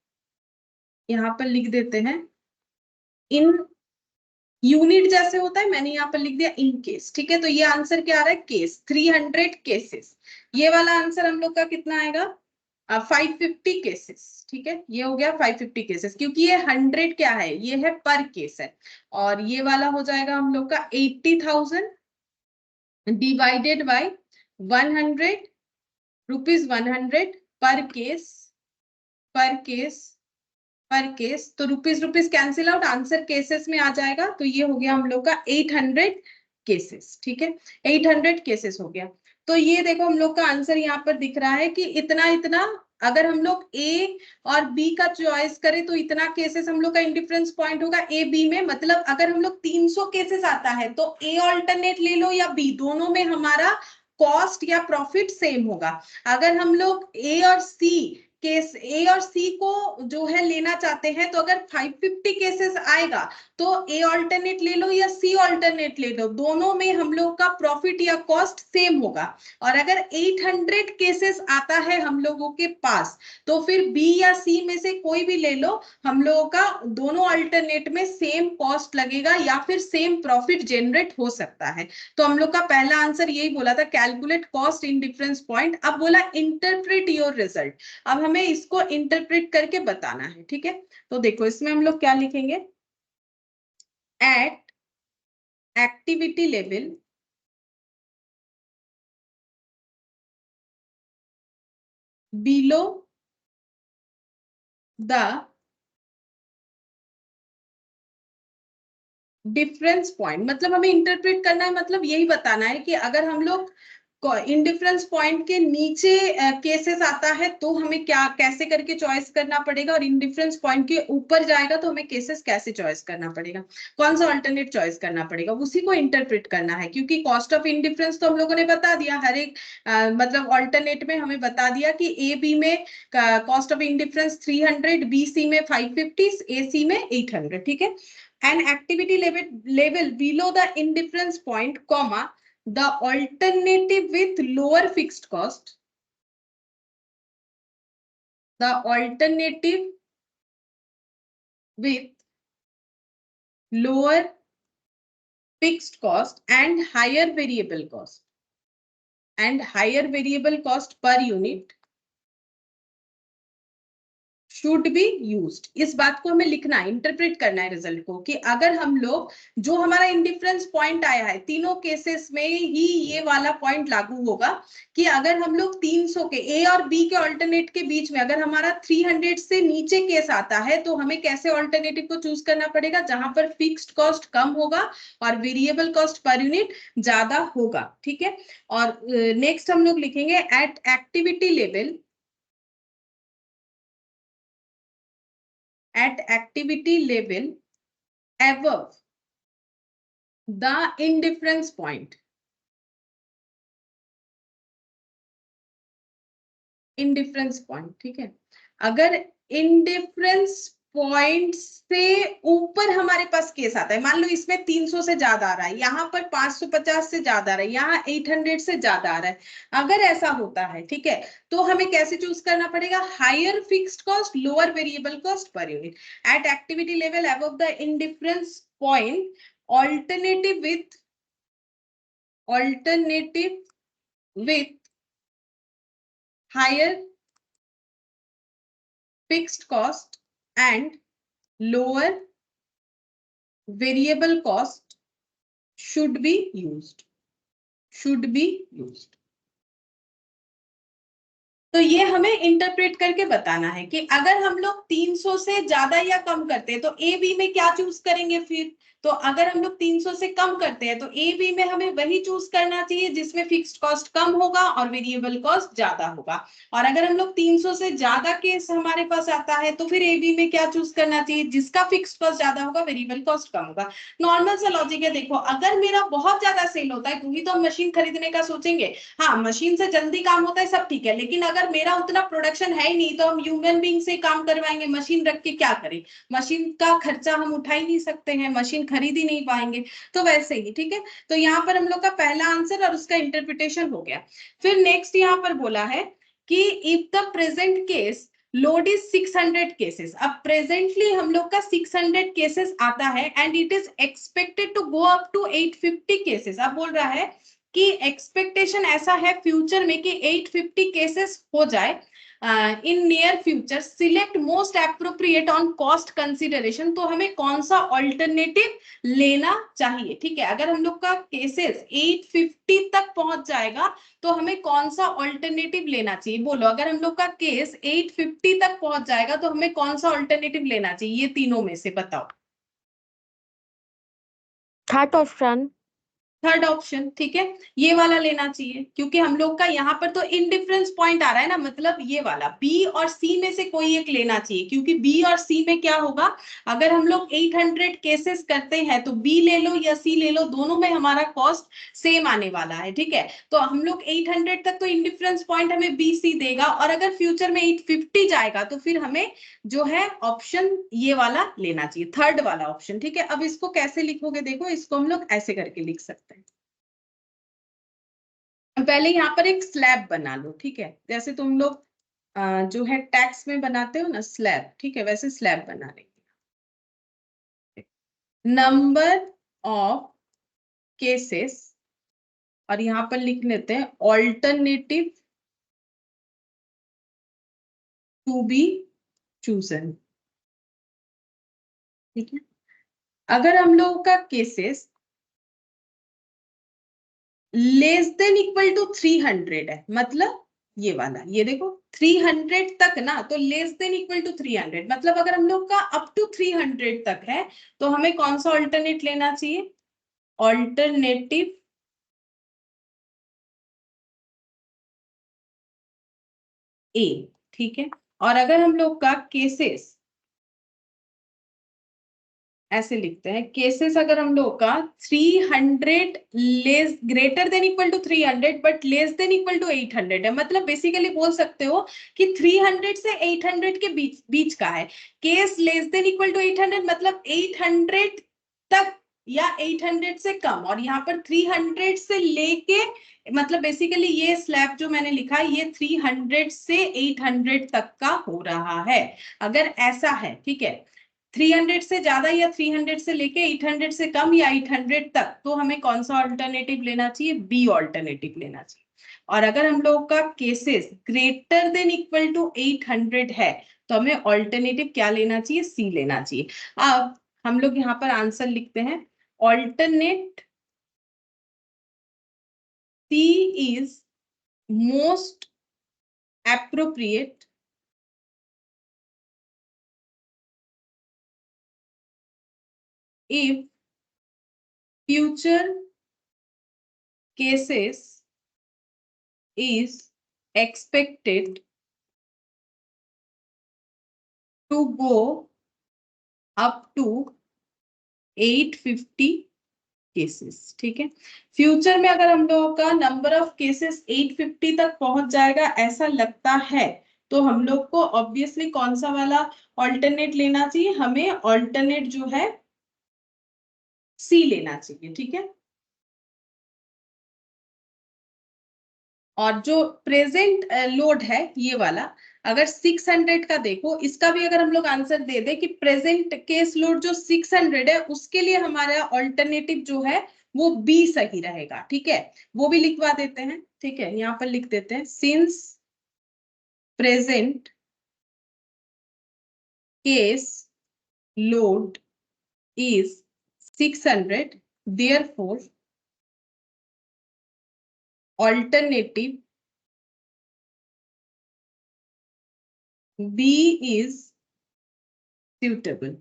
यहाँ पर लिख देते हैं इन यूनिट जैसे होता है, मैंने यहाँ पर लिख दिया इन केस, ठीक है। तो ये आंसर क्या आ रहा है, केस 300 केसेस। ये वाला आंसर हम लोग का कितना आएगा 550 केसेस, ठीक है। ये हो गया 550 केसेस, क्योंकि ये 100 क्या है, ये है पर केस है। और ये वाला हो जाएगा हम लोग का 80,000 डिवाइडेड बाय 100, ₹100 पर केस, पर केस, पर केस। तो rupees rupees cancel out, answer cases में आ जाएगा। तो ये हो गया हम लोग का 800 केसेस, ठीक है। 800 केसेस हो गया। तो ये देखो हम लोग का आंसर यहाँ पर दिख रहा है कि इतना इतना, अगर हम लोग ए और बी का चॉइस करें तो इतना केसेस हम लोग का इंडिफरेंस पॉइंट होगा ए बी में। मतलब अगर हम लोग 300 केसेस आता है तो ए ऑल्टरनेट ले लो या बी, दोनों में हमारा कॉस्ट या प्रॉफिट सेम होगा। अगर हम लोग ए और सी केस, ए और सी को जो है लेना चाहते हैं, तो अगर 550 केसेस आएगा तो ए ऑल्टरनेट ले लो या सी ऑल्टरनेट ले लो, दोनों में हम लोग का प्रॉफिट या कॉस्ट सेम होगा। और अगर 800 केसेस आता है हम लोगों के पास, तो फिर बी या सी में से कोई भी ले लो, हम लोगों का दोनों अल्टरनेट में सेम कॉस्ट लगेगा या फिर सेम प्रॉफिट जनरेट हो सकता है। तो हम लोग का पहला आंसर यही बोला था, calculate cost in difference point. अब बोला इंटरप्रेट योर रिजल्ट, अब हमें इसको इंटरप्रेट करके बताना है, ठीक है। तो देखो इसमें हम लोग क्या लिखेंगे, at activity level below the difference point, मतलब हमें इंटरप्रेट करना है, मतलब यही बताना है कि अगर हम लोग इंडिफरेंस पॉइंट के नीचे केसेस आता है तो हमें क्या कैसे करके चॉइस करना पड़ेगा, और इंडिफरेंस पॉइंट के ऊपर जाएगा तो हमें केसेस कैसे चॉइस करना पड़ेगा, कौन सा अल्टरनेट चॉइस करना पड़ेगा, उसी को इंटरप्रेट करना है। क्योंकि कॉस्ट ऑफ इंडिफरेंस तो हम लोगों ने बता दिया, हर एक मतलब अल्टरनेट में हमें बता दिया कि ए बी में cost of indifference 300, B C में 550, ए सी में 800, ठीक है। An activity level below the indifference point, comma, the alternative with lower fixed cost, the alternative with lower fixed cost and higher variable cost, and higher variable cost per unit should be used. इस बात को हमें लिखना है, interpret करना है result को, कि अगर हम लोग जो हमारा इंडिफरेंस पॉइंट आया है तीनों केसेस में ही ये वाला पॉइंट लागू होगा, कि अगर हम लोग 300 के ए और बी के ऑल्टरनेट के बीच में अगर हमारा 300 से नीचे केस आता है तो हमें कैसे ऑल्टरनेटिव को चूज करना पड़ेगा, जहां पर फिक्स्ड कॉस्ट कम होगा और वेरिएबल कॉस्ट पर यूनिट ज्यादा होगा। ठीक है, और नेक्स्ट हम लोग लिखेंगे at activity level, at activity level above the indifference point, indifference point, ठीक है, अगर indifference पॉइंट से ऊपर हमारे पास केस आता है, मान लो इसमें 300 से ज्यादा आ रहा है, यहाँ पर 550 से ज्यादा आ रहा है, यहाँ 800 से ज्यादा आ रहा है, अगर ऐसा होता है, ठीक है, तो हमें कैसे चूज करना पड़ेगा, higher fixed cost lower variable cost per unit, at activity level above the indifference point, alternative with higher fixed cost and lower variable cost should be used, should be used। तो ये हमें interpret करके बताना है कि अगर हम लोग 300 से ज्यादा या कम करते हैं तो ए बी में क्या चूज करेंगे फिर, तो अगर हम लोग 300 से कम करते हैं तो ए बी में हमें वही चूज करना चाहिए जिसमें फिक्स्ड कॉस्ट कम होगा और वेरिएबल कॉस्ट ज्यादा होगा, और अगर हम लोग 300 से ज्यादा केस हमारे पास आता है तो फिर ए बी में क्या चूज करना चाहिए, जिसका फिक्स्ड कॉस्ट ज्यादा होगा वेरिएबल कॉस्ट कम होगा। नॉर्मल सा लॉजिक है, देखो अगर मेरा बहुत ज्यादा सेल होता है क्योंकि तो हम मशीन खरीदने का सोचेंगे, हाँ मशीन से जल्दी काम होता है सब ठीक है, लेकिन अगर मेरा उतना प्रोडक्शन है ही नहीं तो हम ह्यूमन बीइंग से काम करवाएंगे, मशीन रख के क्या करें, मशीन का खर्चा हम उठा ही नहीं सकते हैं, मशीन खरीद ही नहीं पाएंगे, तो वैसे ही। ठीक है, तो यहाँ पर हम लोग का पहला आंसर और उसका इंटरप्रिटेशन हो गया। फिर नेक्स्ट यहाँ पर बोला है कि if the present case load is 600 cases, अब प्रेजेंटली हम लोग का 600 केसेस आता है and it is expected to go up to 850 cases. अब बोल रहा है कि एक्सपेक्टेशन ऐसा है फ्यूचर में कि 850 केसेस हो जाए in near future, select most appropriate on cost consideration, तो हमें कौन सा ऑल्टरनेटिव लेना चाहिए। ठीक है, अगर हम लोग का केसेस 850 तक पहुंच जाएगा तो हमें कौन सा ऑल्टरनेटिव लेना चाहिए, बोलो अगर हम लोग का केस 850 तक पहुंच जाएगा तो हमें कौन सा ऑल्टरनेटिव लेना चाहिए, ये तीनों में से बताओ। थर्ड ऑप्शन, थर्ड ऑप्शन, ठीक है, ये वाला लेना चाहिए क्योंकि हम लोग का यहाँ पर तो इंडिफरेंस पॉइंट आ रहा है ना, मतलब ये वाला बी और सी में से कोई एक लेना चाहिए, क्योंकि बी और सी में क्या होगा, अगर हम लोग 800 केसेस करते हैं तो बी ले लो या सी ले लो, दोनों में हमारा कॉस्ट सेम आने वाला है। ठीक है, तो हम लोग 800 तक तो इंडिफरेंस पॉइंट हमें बी सी देगा, और अगर फ्यूचर में 850 जाएगा तो फिर हमें जो है ऑप्शन ये वाला लेना चाहिए, थर्ड वाला ऑप्शन। ठीक है, अब इसको कैसे लिखोगे, देखो इसको हम लोग ऐसे करके लिख सकते हैं, पहले यहाँ पर एक स्लैब बना लो। ठीक है, जैसे तुम लोग जो है टैक्स में बनाते हो ना स्लैब, ठीक है, वैसे स्लैब बना लेंगे, नंबर ऑफ केसेस, और यहाँ पर लिख लेते हैं ऑल्टरनेटिव टू बी चूजन। ठीक है, अगर हम लोगों का cases less than equal to 300 है, मतलब ये वाला, ये देखो 300 तक ना, तो लेस देन इक्वल टू 300 मतलब अगर हम लोग का अप टू 300 तक है तो हमें कौन सा ऑल्टरनेट लेना चाहिए, ऑल्टरनेटिव ए। ठीक है, और अगर हम लोग का केसेस ऐसे लिखते हैं, केसेस अगर हम लोग का 300 less greater than equal to 300 but less than equal to 800 है, मतलब बेसिकली बोल सकते हो कि 300 से 800 के बीच का है case, less than equal to 800 मतलब 800 तक या 800 से कम, और यहाँ पर 300 से लेके मतलब बेसिकली ये स्लैब जो मैंने लिखा है ये 300 से 800 तक का हो रहा है, अगर ऐसा है। ठीक है, 300 से ज्यादा या 300 से लेके 800 से कम या 800 तक, तो हमें कौन सा ऑल्टरनेटिव लेना चाहिए, बी ऑल्टरनेटिव लेना चाहिए। और अगर हम लोग का cases greater than equal to 800 है तो हमें ऑल्टरनेटिव क्या लेना चाहिए, सी लेना चाहिए। अब हम लोग यहाँ पर आंसर लिखते हैं, alternate C is most appropriate if future cases is expected to go up to 850 cases. ठीक है, फ्यूचर में अगर हम लोगों का नंबर ऑफ केसेस 850 तक पहुंच जाएगा ऐसा लगता है तो हम लोग को ऑब्वियसली कौन सा वाला ऑल्टरनेट लेना चाहिए, हमें ऑल्टरनेट जो है सी लेना चाहिए। ठीक है, और जो प्रेजेंट लोड है ये वाला, अगर 600 का देखो, इसका भी अगर हम लोग आंसर दे दे कि प्रेजेंट केस लोड जो 600 है उसके लिए हमारा ऑल्टरनेटिव जो है वो बी सही रहेगा। ठीक है, वो भी लिखवा देते हैं। ठीक है, यहाँ पर लिख देते हैं, since present case load is 600 therefore alternative B is suitable।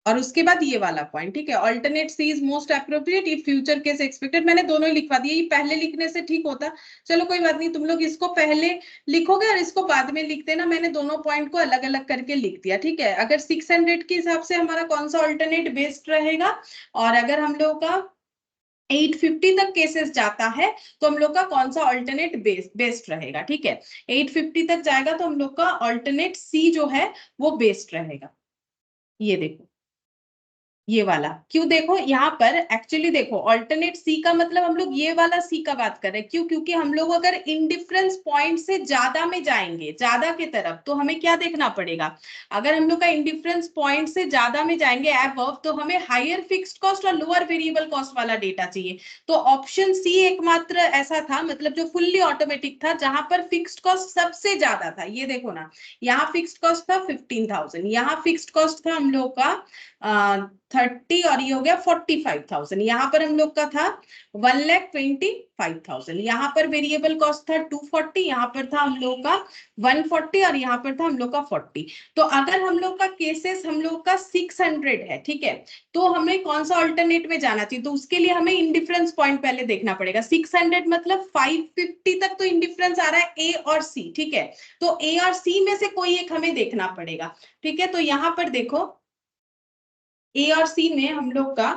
और उसके बाद ये वाला पॉइंट, ठीक है, alternate C is most appropriate if future case expected. मैंने दोनों ही लिखवा दिए, ये पहले लिखने से ठीक होता, चलो कोई बात नहीं, तुम लोग इसको पहले लिखोगे और इसको बाद में लिखते ना, मैंने दोनों पॉइंट को अलग अलग करके लिख दिया। ठीक है, अगर 600 के हिसाब से हमारा कौन सा ऑल्टरनेट बेस्ट रहेगा, और अगर हम लोग का 850 तक केसेस जाता है तो हम लोग का कौन सा ऑल्टरनेट बेस्ट रहेगा। ठीक है, 850 तक जाएगा तो हम लोग का ऑल्टरनेट सी जो है वो बेस्ट रहेगा। ये देखो ये वाला, क्यों देखो यहाँ पर एक्चुअली देखो ऑल्टरनेट सी का मतलब हम लोग ये वाला सी का बात कर रहे हैं, क्यों, क्योंकि हम लोग अगर इंडिफरेंस पॉइंट से ज्यादा में जाएंगे, ज्यादा की तरफ, तो हमें क्या देखना पड़ेगा, अगर हम लोग का इंडिफरेंस पॉइंट से ज्यादा में जाएंगे अबव, तो हमें हायर फिक्स्ड कॉस्ट और लोअर वेरिएबल कॉस्ट वाला डेटा चाहिए। तो ऑप्शन सी एकमात्र ऐसा था, मतलब जो फुल्ली ऑटोमेटिक था, जहां पर फिक्स्ड कॉस्ट सबसे ज्यादा था। ये देखो ना, यहाँ फिक्स्ड कॉस्ट था 15,000, यहाँ फिक्स्ड कॉस्ट था हम लोग का 30 और ये हो गया 45,000, यहाँ पर हम लोग का था 1,25,000, यहाँ पर वेरिएबल कॉस्ट था 240, यहाँ पर था हम लोग का 140 और यहाँ पर था हम लोग का 40। तो अगर हम लोग का केसेस हम लोग का 600 है, ठीक है, तो हमें कौन सा ऑल्टरनेट में जाना चाहिए, तो उसके लिए हमें इंडिफरेंस पॉइंट पहले देखना पड़ेगा। 600 मतलब 550 तक तो इंडिफरेंस आ रहा है ए और सी। ठीक है, तो ए और सी में से कोई एक हमें देखना पड़ेगा। ठीक है, तो यहाँ पर देखो ए और सी में हम लोग का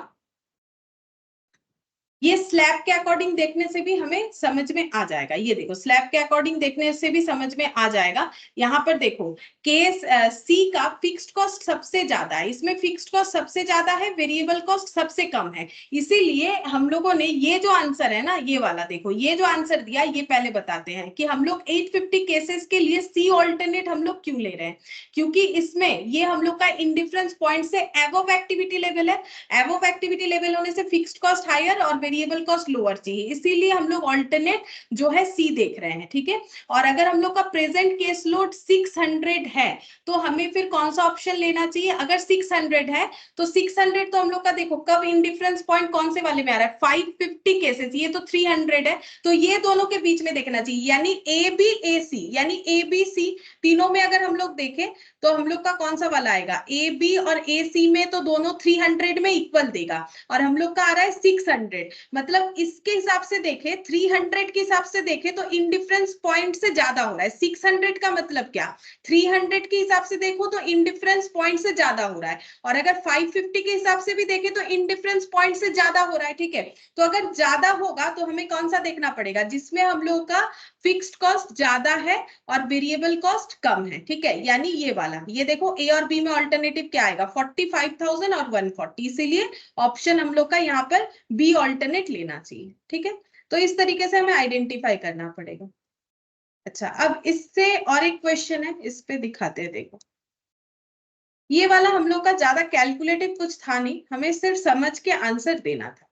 ये स्लैब के अकॉर्डिंग देखने से भी हमें समझ में आ जाएगा। ये देखो स्लैब के अकॉर्डिंग देखने से भी समझ में आ जाएगा। यहाँ पर देखो केस सी का फिक्स्ड कॉस्ट सबसे ज्यादा है, इसमें फिक्स्ड कॉस्ट सबसे ज्यादा है, वेरिएबल कॉस्ट सबसे कम है, इसीलिए हम लोगों ने ये जो आंसर है ना, ये वाला देखो, ये जो आंसर दिया ये पहले बताते हैं कि हम लोग 850 केसेस के लिए सी ऑल्टरनेट हम लोग क्यों ले रहे हैं, क्योंकि इसमें ये हम लोग का इंडिफरेंस पॉइंट से अबव एक्टिविटी लेवल है, अबव एक्टिविटी लेवल होने से फिक्स्ड कॉस्ट हायर और वेरिएबल कॉस्ट लोअर चाहिए, इसीलिए हम लोग ऑल्टरनेट जो है सी देख रहे हैं। ठीक है, और अगर हम लोग का प्रेजेंट केस लोड 600 है तो हमें फिर कौन सा ऑप्शन लेना चाहिए, अगर 600 है तो 600 तो हम लोग का देखो कब इंडिफरेंस पॉइंट कौन से वाले में आ रहा है, 550 केसेस, ये तो 300 है, तो ये दोनों के बीच में देखना चाहिए, यानी ए बी ए सी, यानी ए बी सी तीनों में अगर हम लोग देखें तो हम लोग का कौन सा वाला आएगा, ए बी और ए सी में तो दोनों 300 में इक्वल देगा, और हम लोग का आ रहा है 600, मतलब इसके हिसाब से देखें, 300 के हिसाब से देखें तो इंडिफरेंस पॉइंट से ज्यादा हो रहा है। 600 का मतलब क्या, 300 के हिसाब से देखो तो इंडिफरेंस पॉइंट से ज्यादा हो रहा है, और अगर 550 के हिसाब से भी देखें तो इंडिफरेंस पॉइंट से ज्यादा हो रहा है। ठीक है, तो अगर ज्यादा होगा तो हमें कौन सा देखना पड़ेगा, जिसमें हम लोग का फिक्स्ड कॉस्ट ज्यादा है और वेरिएबल कॉस्ट कम है। ठीक है, यानी ये वाला, ये देखो ए और बी में ऑल्टरनेटिव क्या आएगा, 45,000 और 140, इसीलिए ऑप्शन हम लोग का यहाँ पर बी ऑल्टरनेट लेना चाहिए। ठीक है, तो इस तरीके से हमें आइडेंटिफाई करना पड़ेगा। अच्छा, अब इससे और एक क्वेश्चन है, इस पे दिखाते हैं, देखो ये वाला हम लोग का ज्यादा कैलकुलेटिव कुछ था नहीं, हमें सिर्फ समझ के आंसर देना था।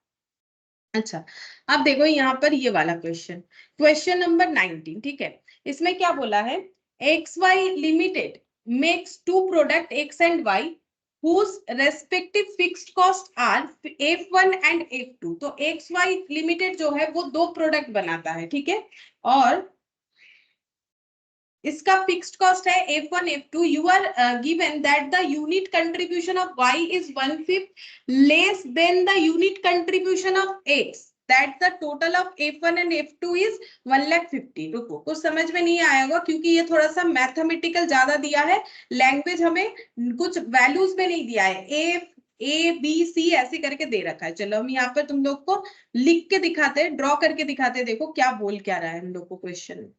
अच्छा, अब देखो यहाँ पर ये वाला क्वेश्चन, क्वेश्चन नंबर 19, ठीक है। इसमें क्या बोला है, X Y limited makes to product X and Y whose respective fixed cost are F1 and F2। तो एक्स वाई लिमिटेड जो है वो दो प्रोडक्ट बनाता है, ठीक है, और इसका फिक्स्ड कॉस्ट है F1 F2। You are given that the unit contribution of Y is 1/5 less than the unit contribution of X, that the total of F1 and F2 is 1,50,000। रुको, कुछ समझ में नहीं आया होगा क्योंकि ये थोड़ा सा मैथमेटिकल ज्यादा दिया है, लैंग्वेज हमें कुछ वैल्यूज में नहीं दिया है, A B C ऐसे करके दे रखा है। चलो हम यहाँ पर तुम लोग को लिख के दिखाते हैं, ड्रॉ करके दिखाते हैं, देखो क्या बोल क्या रहा है हम लोग को क्वेश्चन में।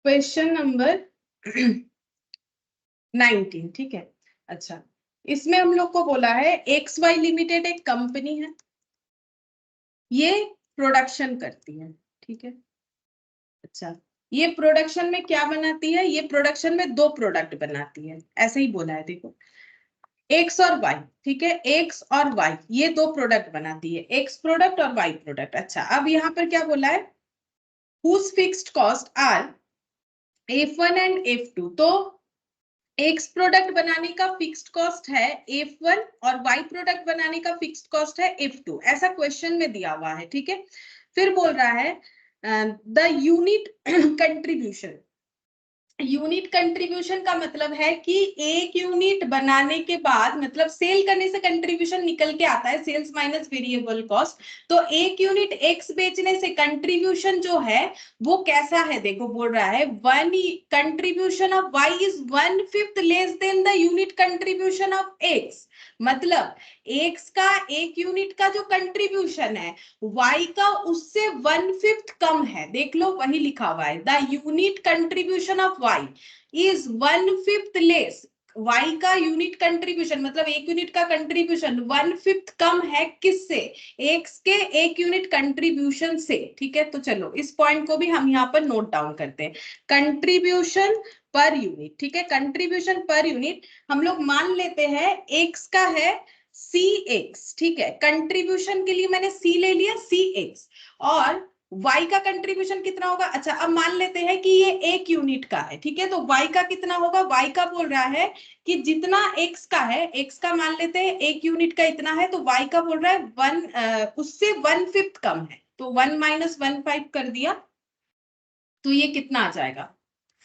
क्वेश्चन नंबर 19, ठीक है। अच्छा, इसमें हम लोग को बोला है एक्स वाई लिमिटेड एक कंपनी है, ये प्रोडक्शन करती है, ठीक है। अच्छा, ये प्रोडक्शन में क्या बनाती है, ये प्रोडक्शन में दो प्रोडक्ट बनाती है, ऐसे ही बोला है, देखो एक्स और वाई, ठीक है, एक्स और वाई ये दो प्रोडक्ट बनाती है, एक्स प्रोडक्ट और वाई प्रोडक्ट। अच्छा, अब यहाँ पर क्या बोला है, whose fixed cost are F1 and F2। तो एक्स प्रोडक्ट बनाने का फिक्स्ड कॉस्ट है F1 और वाई प्रोडक्ट बनाने का फिक्स्ड कॉस्ट है F2, ऐसा क्वेश्चन में दिया हुआ है, ठीक है। फिर बोल रहा है the unit contribution. Unit contribution का मतलब है कि एक यूनिट बनाने के बाद, मतलब सेल करने से कंट्रीब्यूशन निकल के आता है, सेल्स माइनस वेरिएबल कॉस्ट। तो एक यूनिट एक्स बेचने से कंट्रीब्यूशन जो है वो कैसा है, देखो बोल रहा है one contribution of Y is 1/5 less than the unit contribution of X. मतलब एक्स का एक यूनिट का जो कंट्रीब्यूशन है y का उससे 1/5 कम है, देख लो वही लिखा हुआ है, the unit contribution of y is 1/5 less. y का यूनिट कंट्रीब्यूशन मतलब एक यूनिट का कंट्रीब्यूशन 1/5 कम है किससे, x के एक यूनिट कंट्रीब्यूशन से, ठीक है। तो चलो इस पॉइंट को भी हम यहाँ पर नोट डाउन करते हैं, कंट्रीब्यूशन पर यूनिट, ठीक है। कंट्रीब्यूशन पर यूनिट हम लोग मान लेते हैं x का है CX, ठीक है, कंट्रीब्यूशन के लिए मैंने C ले लिया CX, और Y का कंट्रीब्यूशन कितना होगा। अच्छा, अब मान लेते हैं कि ये एक यूनिट का है, ठीक है, तो Y का कितना होगा, Y का बोल रहा है कि जितना X का है, X का मान लेते हैं एक यूनिट का इतना है, तो Y का बोल रहा है उससे 1/5 कम है, तो 1 - 1/5 कर दिया, तो ये कितना आ जाएगा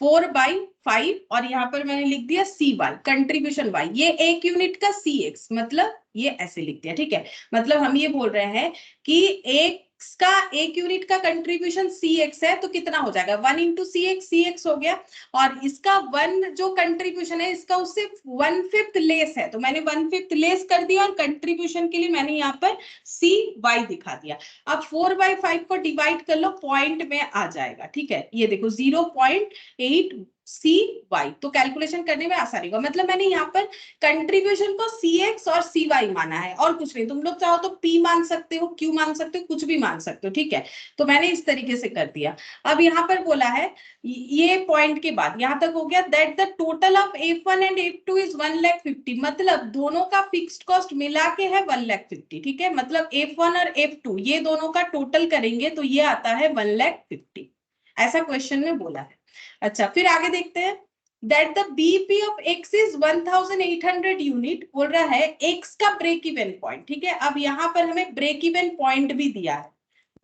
4/5, और यहाँ पर मैंने लिख दिया CY कंट्रीब्यूशन Y, ये एक यूनिट का CX, मतलब ये ऐसे लिख दिया, ठीक है। मतलब हम ये बोल रहे हैं कि एक्स का एक यूनिट का कंट्रीब्यूशन CX है, तो कितना हो जाएगा 1 × CX, CX हो गया, और इसका 1 जो कंट्रीब्यूशन है इसका उससे 1/5 लेस है, तो मैंने 1/5 लेस कर दिया, और कंट्रीब्यूशन के लिए मैंने यहाँ पर CY दिखा दिया। अब 4/5 को डिवाइड कर लो, पॉइंट में आ जाएगा, ठीक है, ये देखो 0.8 CY, तो कैलकुलेशन करने में आसानी होगा। मतलब मैंने यहाँ पर कंट्रीब्यूशन को CX और CY माना है, और कुछ नहीं, तुम लोग चाहो तो P मान सकते हो, Q मान सकते हो, कुछ भी मान सकते हो, ठीक है। तो मैंने इस तरीके से कर दिया। अब यहाँ पर बोला है ये पॉइंट के बाद यहाँ तक हो गया, that the total of F1 and F2 is 1,50,000, मतलब दोनों का फिक्स्ड कॉस्ट मिला के है 1,50,000, ठीक है। मतलब F1 और F2 ये दोनों का टोटल करेंगे तो ये आता है 1,50,000, ऐसा क्वेश्चन में बोला है। अच्छा, फिर आगे देखते हैं, that the BP of x is 1800 unit, बोल रहा है एक्स का ब्रेक इवन पॉइंट, ठीक है। अब यहाँ पर हमें ब्रेक इवन पॉइंट भी दिया है,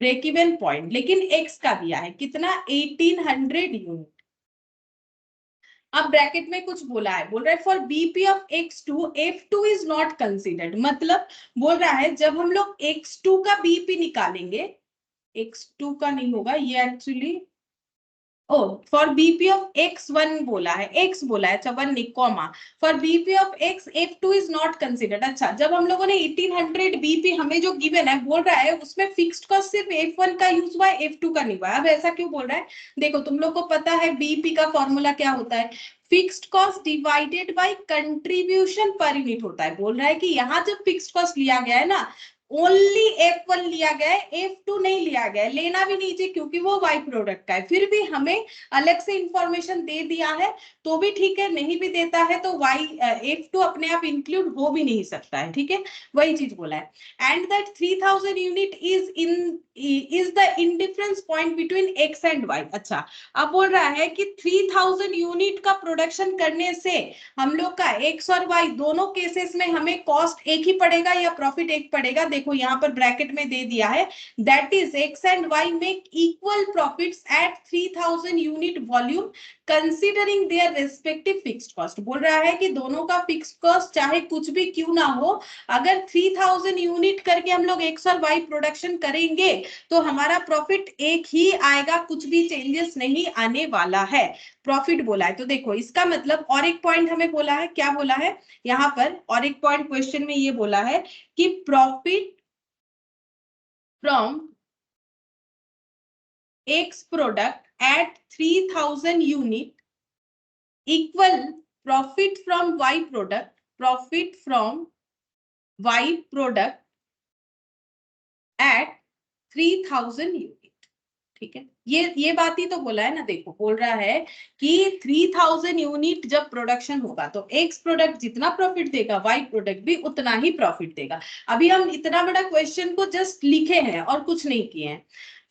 ब्रेक इवन पॉइंट, लेकिन एक्स का दिया है कितना 1800 यूनिट। अब ब्रैकेट में कुछ बोला है, बोल रहा है for BP of x2 f2 is not considered, मतलब बोल रहा है जब हम लोग x2 का बीपी निकालेंगे, x2 का नहीं होगा ये actually, oh for BP of x1 बोला है, x बोला है, अच्छा 1 नहीं comma, for BP of x f2 is not considered. अच्छा जब हम लोगों ने 1800 बीपी हमें जो गिवन है बोल रहा है उसमें फिक्स्ड कॉस्ट सिर्फ f1 का यूज हुआ है, f2 का नहीं हुआ। अब ऐसा क्यों बोल रहा है, देखो तुम लोग को पता है बीपी का फॉर्मूला क्या होता है, fixed cost divided by contribution per unit होता है। बोल रहा है कि यहाँ जब फिक्स्ड कॉस्ट लिया गया है ना, ओनली F1 लिया गया है, F2 नहीं लिया गया है, लेना भी नहीं चाहिए क्योंकि वो वाई प्रोडक्ट का है। फिर भी हमें अलग से इंफॉर्मेशन दे दिया है तो भी ठीक है, नहीं भी देता है तो वाई F2 अपने आप इंक्लूड हो भी नहीं सकता है, ठीक है, वही चीज बोला है। And that 3000 unit is the indifference point between x and y। अच्छा अब बोल रहा है कि 3000 यूनिट का प्रोडक्शन करने से हम लोग का x और y दोनों केसेस में हमें कॉस्ट एक ही पड़ेगा या प्रॉफिट एक पड़ेगा। देखो यहाँ पर ब्रैकेट में दे दिया है, that is x and y make equal profits at 3000 unit volume considering their respective fixed cost. बोल रहा है कि दोनों का फिक्स्ड कॉस्ट चाहे कुछ भी क्यों ना हो, अगर 3000 यूनिट करके हम लोग x और y प्रोडक्शन करेंगे तो हमारा प्रॉफिट एक ही आएगा, कुछ भी चेंजेस नहीं आने वाला है, प्रॉफिट बोला है। तो देखो इसका मतलब और एक पॉइंट हमें बोला है, क्या बोला है यहाँ पर, और एक पॉइंट क्वेश्चन में ये बोला है कि profit from X product at 3000 unit equal profit from Y product, profit from Y product at 3000 unit. ठीक है, ये बात ही तो बोला है ना। देखो बोल रहा है कि 3000 यूनिट जब प्रोडक्शन होगा तो एक्स प्रोडक्ट जितना प्रॉफिट देगा वाई प्रोडक्ट भी उतना ही प्रॉफिट देगा। अभी हम इतना बड़ा क्वेश्चन को जस्ट लिखे हैं और कुछ नहीं किए हैं।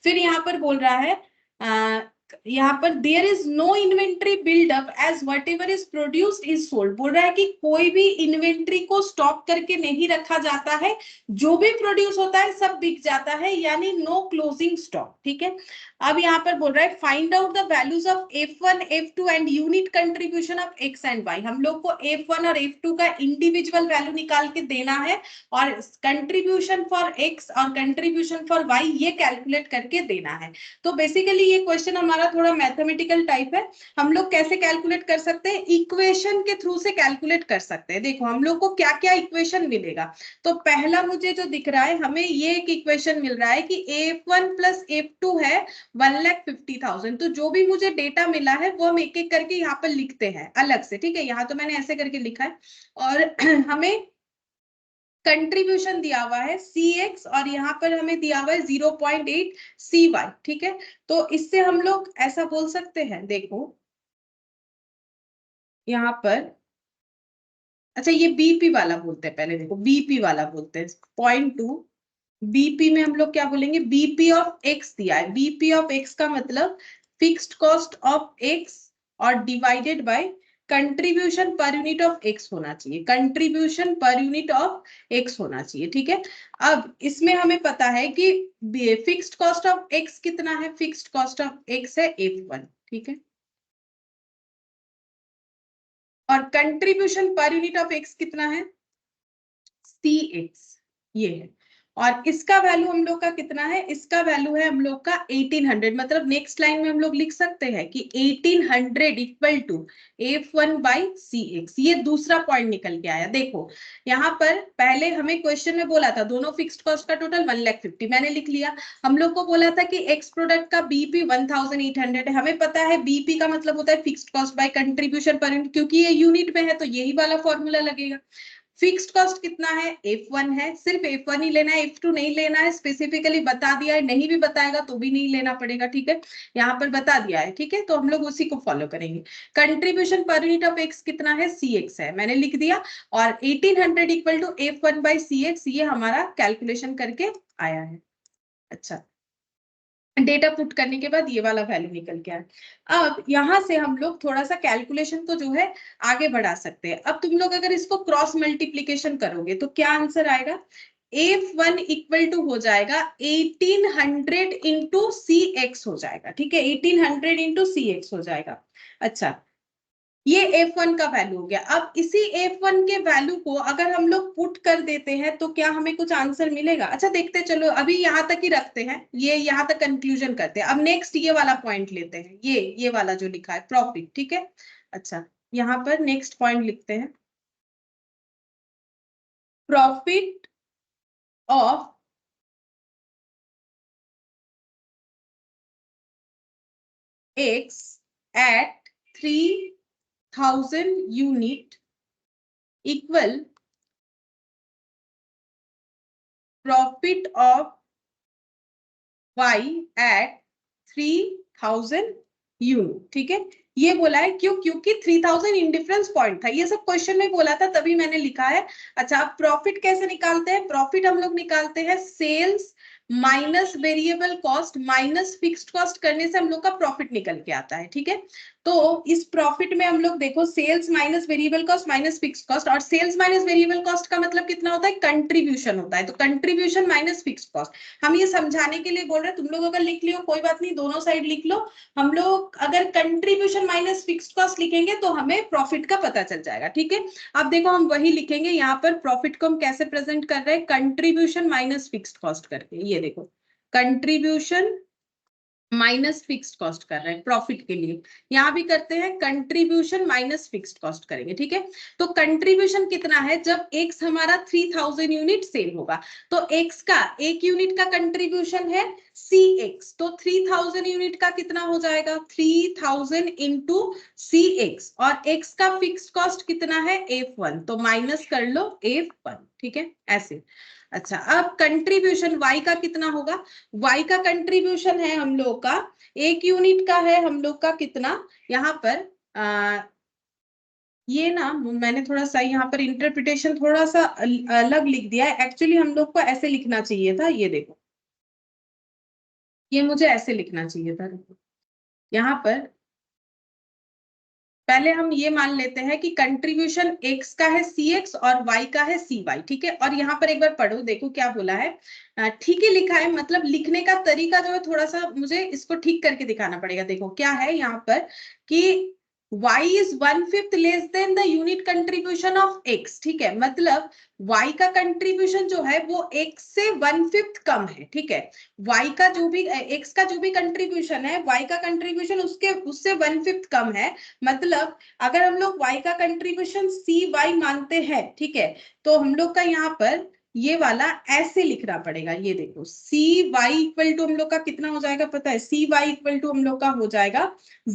फिर यहाँ पर बोल रहा है यहाँ पर there is no inventory buildup as whatever is produced is sold. बोल रहा है कि कोई भी इन्वेंट्री को स्टॉक करके नहीं रखा जाता है, जो भी प्रोड्यूस होता है सब बिक जाता है, यानी नो क्लोजिंग स्टॉक। ठीक है, अब यहाँ पर बोल रहा है find out the values of F1, F2 and unit contribution of X and Y। हम लोग को F1 और F2 का इंडिविजुअल वैल्यू निकाल के देना है और कंट्रीब्यूशन फॉर X और कंट्रीब्यूशन फॉर Y ये कैलकुलेट करके देना है। तो बेसिकली ये क्वेश्चन हमारा थोड़ा मैथमेटिकल टाइप है। हम लोग कैसे कैलकुलेट कर सकते हैं, इक्वेशन के थ्रू से कैलकुलेट कर सकते हैं। देखो हम लोग को क्या क्या इक्वेशन मिलेगा, तो पहला मुझे जो दिख रहा है, हमें ये एक इक्वेशन मिल रहा है कि F1 प्लस F2 है 1,50,000। तो जो भी मुझे डेटा मिला है वो हम एक एक करके यहाँ पर लिखते हैं अलग से। ठीक है, यहाँ तो मैंने ऐसे करके लिखा है और हमें कंट्रीब्यूशन दिया हुआ है CX और यहाँ पर हमें दिया हुआ है 0.8 CY। ठीक है, तो इससे हम लोग ऐसा बोल सकते हैं, देखो यहाँ पर, अच्छा ये बीपी वाला बोलते हैं पहले, देखो बीपी वाला बोलते हैं 0.2। बीपी में हम लोग क्या बोलेंगे, बीपी ऑफ एक्स दिया है, बीपी ऑफ एक्स का मतलब फिक्स्ड कॉस्ट ऑफ एक्स और divided by contribution per unit of x होना चाहिए, contribution per unit of x होना चाहिए। ठीक है, अब इसमें हमें पता है कि फिक्स्ड कॉस्ट ऑफ एक्स कितना है, फिक्स्ड कॉस्ट ऑफ एक्स है F1। ठीक है, और contribution per unit of x कितना है, CX ये है, और इसका वैल्यू हम लोग का कितना है, इसका वैल्यू है हम लोग का 1800। मतलब नेक्स्ट लाइन में हम लोग लिख सकते हैं कि 1800 equal to F1 by CX। ये दूसरा पॉइंट निकल के आया। देखो यहाँ पर पहले हमें क्वेश्चन में बोला था दोनों फिक्स्ड कॉस्ट का टोटल 1,50,000 मैंने लिख लिया। हम लोग को बोला था कि एक्स प्रोडक्ट का बीपी 1800 है, हमें पता है बीपी का मतलब होता है fixed cost by contribution per unit, क्योंकि ये यूनिट में है तो यही वाला फॉर्मूला लगेगा। फिक्स्ड कॉस्ट कितना है, F1 है, सिर्फ F1 ही लेना है, F2 नहीं लेना है, स्पेसिफिकली बता दिया है, नहीं भी बताएगा तो भी नहीं लेना पड़ेगा। ठीक है, यहाँ पर बता दिया है। ठीक है, तो हम लोग उसी को फॉलो करेंगे। Contribution per unit of x कितना है, CX है, मैंने लिख दिया, और 1800 equal to F1 by CX ये हमारा कैलकुलेशन करके आया है। अच्छा, डेटा पुट करने के बाद ये वाला वैल्यू निकल के आया। अब यहाँ से हम लोग थोड़ा सा कैलकुलेशन को जो है आगे बढ़ा सकते हैं। अब तुम लोग अगर इसको क्रॉस मल्टीप्लीकेशन करोगे तो क्या आंसर आएगा, F1 इक्वल टू हो जाएगा 1800 इंटू CX हो जाएगा। ठीक है, 1800 इंटू CX हो जाएगा। अच्छा, ये F1 का वैल्यू हो गया। अब इसी F1 के वैल्यू को अगर हम लोग पुट कर देते हैं तो क्या हमें कुछ आंसर मिलेगा? अच्छा देखते चलो, अभी यहाँ तक ही रखते हैं, ये यहाँ तक कंक्लूजन करते हैं। अब नेक्स्ट ये वाला पॉइंट लेते हैं, ये वाला जो लिखा है प्रॉफिट, ठीक है। अच्छा यहाँ पर नेक्स्ट पॉइंट लिखते हैं, profit of X at 3000 unit equal profit of Y at 3000 unit, ठीक है। ये बोला है क्यों? क्योंकि 3000 इंडिफरेंस पॉइंट था, ये सब क्वेश्चन में बोला था तभी मैंने लिखा है। अच्छा अब प्रॉफिट कैसे निकालते हैं? प्रॉफिट हम लोग निकालते हैं sales minus variable cost minus fixed cost करने से हम लोग का प्रॉफिट निकल के आता है, ठीक है। तो इस प्रॉफिट में हम लोग देखो sales minus variable cost minus fixed cost, और सेल्स माइनस वेरिएबल कॉस्ट का मतलब कितना होता है? कंट्रीब्यूशन होता है। तो कंट्रीब्यूशन माइनस फिक्स्ड कॉस्ट, हम ये समझाने के लिए बोल रहे हैं, तुम लोग अगर लिख लियो कोई बात नहीं, दोनों साइड लिख लो। हम लोग अगर कंट्रीब्यूशन माइनस फिक्स्ड कॉस्ट लिखेंगे तो हमें प्रॉफिट का पता चल जाएगा, ठीक है। अब देखो हम वही लिखेंगे यहाँ पर, प्रॉफिट को हम कैसे प्रेजेंट कर रहे हैं? कंट्रीब्यूशन माइनस फिक्स्ड कॉस्ट करके। ये देखो कंट्रीब्यूशन माइनस फिक्स्ड कॉस्ट कर रहे हैं प्रॉफिट के लिए, यहां भी करते हैं कंट्रीब्यूशन माइनस फिक्स्ड कॉस्ट करेंगे, ठीक है। तो कंट्रीब्यूशन कितना है? जब एक्स हमारा 3000 यूनिट सेल होगा तो एक्स का एक यूनिट का कंट्रीब्यूशन है CX, तो 3000 यूनिट का कितना हो जाएगा? 3000 इंटू CX, और एक्स का फिक्स्ड कॉस्ट कितना है? F1, तो माइनस कर लो F1, ठीक है ऐसे। अच्छा अब कंट्रीब्यूशन y का कितना होगा? y का कंट्रीब्यूशन है हम लोग का, एक यूनिट का है हम लोग का कितना, यहाँ पर ये ना मैंने थोड़ा सा यहाँ पर इंटरप्रिटेशन थोड़ा सा अलग लिख दिया है। एक्चुअली हम लोग को ऐसे लिखना चाहिए था, ये देखो ये मुझे ऐसे लिखना चाहिए था। यहाँ पर पहले हम ये मान लेते हैं कि कंट्रीब्यूशन x का है CX और y का है CY, ठीक है। और यहाँ पर एक बार पढ़ो, देखो क्या बोला है। ठीक है लिखा है, मतलब लिखने का तरीका जो है थोड़ा सा मुझे इसको ठीक करके दिखाना पड़ेगा। देखो क्या है यहाँ पर कि y is 1/5 less than the unit contribution of x, ठीक है। मतलब y का कंट्रीब्यूशन जो है वो x से 1/5 कम है, ठीक है। y का जो भी x का जो भी कंट्रीब्यूशन है, y का कंट्रीब्यूशन उससे 1/5 कम है। मतलब अगर हम लोग y का कंट्रीब्यूशन CY मानते हैं, ठीक है, तो हम लोग का यहाँ पर ये वाला ऐसे लिखना पड़ेगा। ये देखो CY इक्वल टू हम लोग का कितना हो जाएगा पता है? CY इक्वल टू हम लोग का हो जाएगा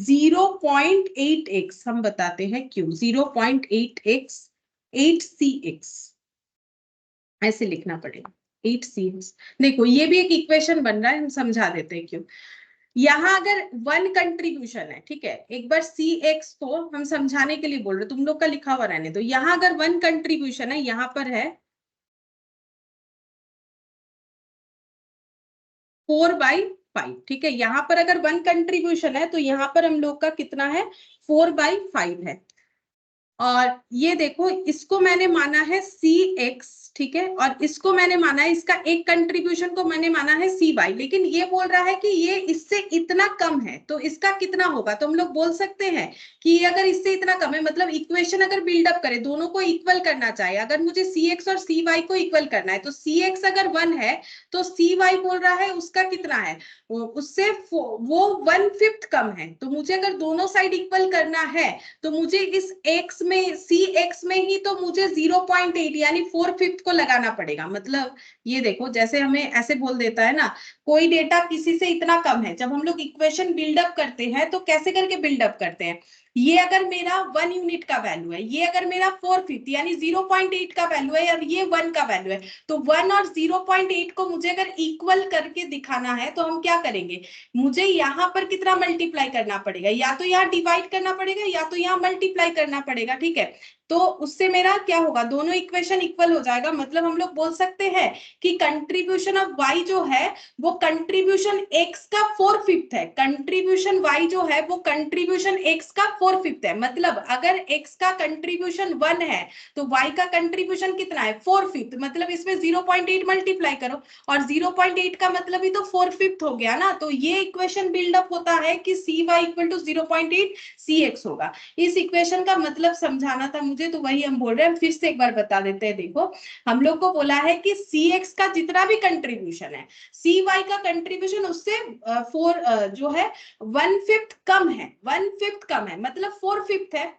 0.8x, हम बताते हैं क्यों। 0.8x 8CX ऐसे लिखना पड़ेगा, 8CX। देखो ये भी एक इक्वेशन बन रहा है, हम समझा देते हैं क्यों। यहाँ अगर 1 कंट्रीब्यूशन है, ठीक है, एक बार CX को हम समझाने के लिए बोल रहे, तुम लोग का लिखा हुआ रहने दो। यहाँ अगर 1 कंट्रीब्यूशन है, यहाँ पर है 4/5, ठीक है। यहाँ पर अगर 1 कंट्रीब्यूशन है तो यहाँ पर हम लोग का कितना है? 4/5 है। और ये देखो इसको मैंने माना है CX, ठीक है, और इसको मैंने माना है, इसका एक कंट्रीब्यूशन को मैंने माना है CY, लेकिन ये बोल रहा है कि ये इससे इतना कम है, तो इसका कितना होगा? तो हम लोग बोल सकते हैं कि ये अगर इससे इतना कम है, मतलब इक्वेशन अगर बिल्डअप करे, दोनों को इक्वल करना चाहिए। अगर मुझे CX और CY को इक्वल करना है तो CX अगर 1 है तो CY बोल रहा है उसका कितना है? उससे वो 1/5 कम है। तो मुझे अगर दोनों साइड इक्वल करना है तो मुझे इस x में CX में ही तो मुझे 0.8 यानी 4/5 को लगाना पड़ेगा। मतलब ये देखो जैसे हमें ऐसे बोल देता है ना, कोई डेटा किसी से इतना कम है, जब हम लोग इक्वेशन बिल्डअप करते हैं तो कैसे करके बिल्डअप करते हैं? ये अगर मेरा 1 यूनिट का वैल्यू है, ये अगर मेरा 4/5 यानी 0.8 का वैल्यू है, और ये 1 का वैल्यू है, तो 1 और 0.8 को मुझे अगर इक्वल करके दिखाना है तो हम क्या करेंगे? मुझे यहाँ पर कितना मल्टीप्लाई करना पड़ेगा? या तो यहाँ डिवाइड करना पड़ेगा या तो यहाँ मल्टीप्लाई करना पड़ेगा, ठीक है। तो उससे मेरा क्या होगा, दोनों इक्वेशन इक्वल हो जाएगा। मतलब हम लोग बोल सकते हैं कि कंट्रीब्यूशन ऑफ y जो है वो कंट्रीब्यूशन x का 4/5 है। कंट्रीब्यूशन y जो है वो कंट्रीब्यूशन x का 4/5 है। मतलब अगर x का कंट्रीब्यूशन 1 है तो y का कंट्रीब्यूशन कितना है, 4/5। मतलब इसमें 0.8 मल्टीप्लाई करो और 0.8 का मतलब ही तो 4/5 हो गया ना। तो ये इक्वेशन बिल्डअप होता है कि cy इक्वल टू 0.8 cx होगा। इस इक्वेशन का मतलब समझाना था मुझे, तो वही हम बोल रहे हैं। फिर से एक बार बता देते हैं। देखो हम लोग को बोला है कि cx का जितना भी कंट्रीब्यूशन है, cy का कंट्रीब्यूशन उससे 4 जो है 1/5 कम है। 1/5 कम है मतलब 4/5 है।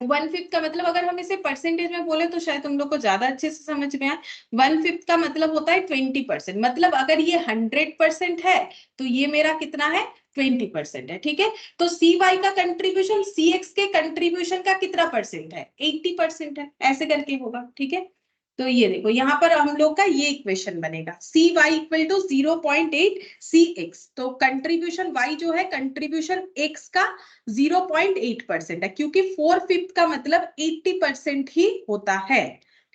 1/5 का मतलब अगर हम इसे परसेंटेज में बोले तो शायद तुम लोग को ज्यादा अच्छे से समझ में आए। 1/5 का मतलब होता है 20%। मतलब अगर ये 100% है तो ये मेरा कितना है, 20% है। ठीक है, तो cy का कंट्रीब्यूशन cx के कंट्रीब्यूशन का कितना परसेंट है, 80% है। ऐसे करके होगा। ठीक है, तो ये देखो यहाँ पर हम लोग का ये इक्वेशन बनेगा cy इक्वल टू 0.8 cx। तो कंट्रीब्यूशन y जो है कंट्रीब्यूशन x का 0.8% है, क्योंकि 4/5 का मतलब 80% ही होता है।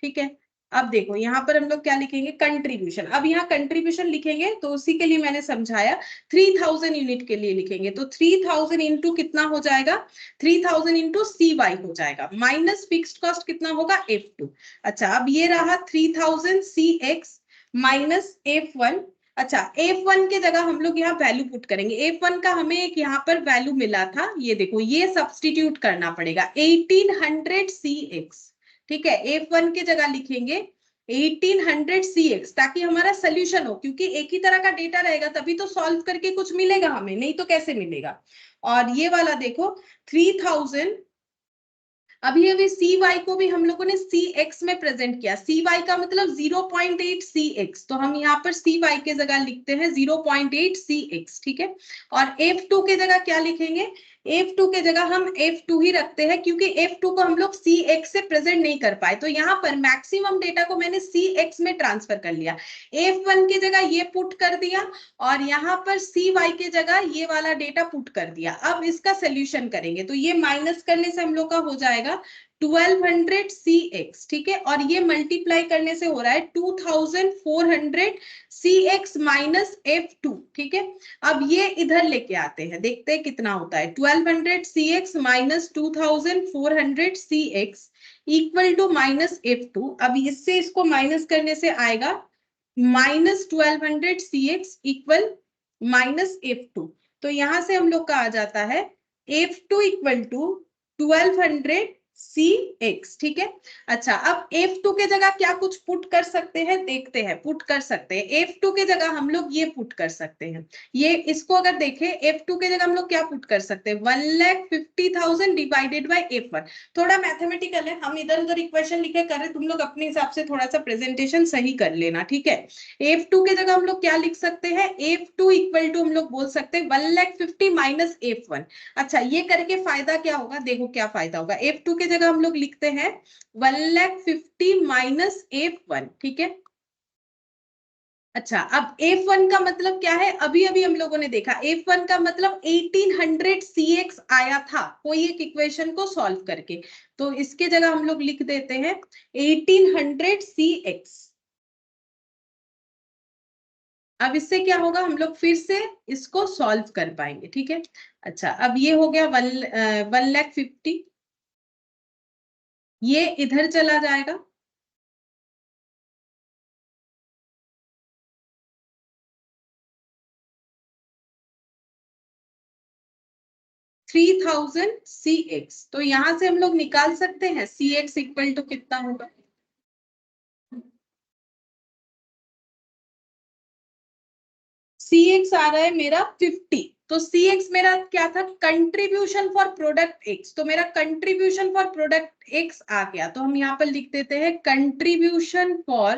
ठीक है, अब देखो यहाँ पर हम लोग क्या लिखेंगे, कंट्रीब्यूशन। अब यहाँ कंट्रीब्यूशन लिखेंगे तो उसी के लिए मैंने समझाया 3000 यूनिट के लिए लिखेंगे। तो 3000 इंटू कितना हो जाएगा, 3000 इंटू cy हो जाएगा, माइनस फिक्स्ड कॉस्ट कितना होगा, F2। अच्छा, अब ये रहा 3000 cx माइनस F1। अच्छा, F1 के जगह हम लोग यहाँ वैल्यू पुट करेंगे। F1 का हमें एक यहाँ पर वैल्यू मिला था, ये देखो, ये सब्स्टिट्यूट करना पड़ेगा 1800 cx। ठीक है, F1 के जगह लिखेंगे 1800 cx ताकि हमारा सोल्यूशन हो, क्योंकि एक ही तरह का डेटा रहेगा तभी तो सॉल्व करके कुछ मिलेगा हमें, नहीं तो कैसे मिलेगा। और ये वाला देखो 3000, अभी cy को भी हम लोगों ने cx में प्रेजेंट किया। cy का मतलब 0.8 cx, तो हम यहाँ पर cy के जगह लिखते हैं 0.8 cx। ठीक है, और f2 के जगह क्या लिखेंगे, f2 के जगह हम f2 ही रखते हैं, क्योंकि f2 को हम लोग cx से प्रेजेंट नहीं कर पाए। तो यहाँ पर मैक्सिमम डेटा को मैंने cx में ट्रांसफर कर लिया, f1 की जगह ये पुट कर दिया और यहाँ पर cy के जगह ये वाला डेटा पुट कर दिया। अब इसका सोल्यूशन करेंगे तो ये माइनस करने से हम लोग का हो जाएगा 1200 cx। ठीक है, और ये मल्टीप्लाई करने से हो रहा है 2400 cx माइनस f2। ठीक है, अब ये इधर लेके आते हैं, देखते हैं कितना होता है। 1200 cx minus 2400 cx equal to minus f2। अब इससे इसको माइनस करने से आएगा minus 1200 cx equal minus f2। तो यहां से हम लोग का आ जाता है f2 इक्वल टू 1200 cx। ठीक है, अच्छा, अब f2 के जगह क्या कुछ पुट कर सकते हैं, देखते हैं। पुट कर सकते हैं f2 के जगह हम लोग ये पुट कर सकते हैं, ये इसको अगर देखें f2 के जगह हम लोग क्या पुट कर सकते हैं, 1,50,000 डिवाइडेड बाय f1। थोड़ा मैथमेटिकल है, हम इधर उधर इक्वेशन लिखे कर रहे, तुम लोग अपने हिसाब से थोड़ा सा प्रेजेंटेशन सही कर लेना। ठीक है, f2 के जगह हम लोग क्या लिख सकते हैं, f2 इक्वल टू हम लोग बोल सकते हैं 1,50,000 माइनस f1। अच्छा, ये करके फायदा क्या होगा, देखो क्या फायदा होगा। f2 के जगह हम लोग लिखते हैं 1,50,000 माइनस f1। ठीक है, अच्छा, अब f1 का मतलब क्या है, अभी अभी हम लोगों ने देखा f1 का मतलब 1800 cx आया था कोई एक इक्वेशन को सॉल्व करके। तो इसके जगह हम लोग लिख देते हैं 1800 cx। अब इससे क्या होगा, हम लोग फिर से इसको सॉल्व कर पाएंगे। ठीक है, अच्छा, अब ये हो गया 1,50,000, ये इधर चला जाएगा, cx। तो यहां से हम लोग निकाल सकते हैं cx इक्वल टू कितना होगा, cx आ रहा है मेरा 50। तो cx मेरा क्या था, कंट्रीब्यूशन फॉर प्रोडक्ट x। तो मेरा कंट्रीब्यूशन फॉर प्रोडक्ट x आ गया, तो हम यहाँ पर लिख देते हैं contribution for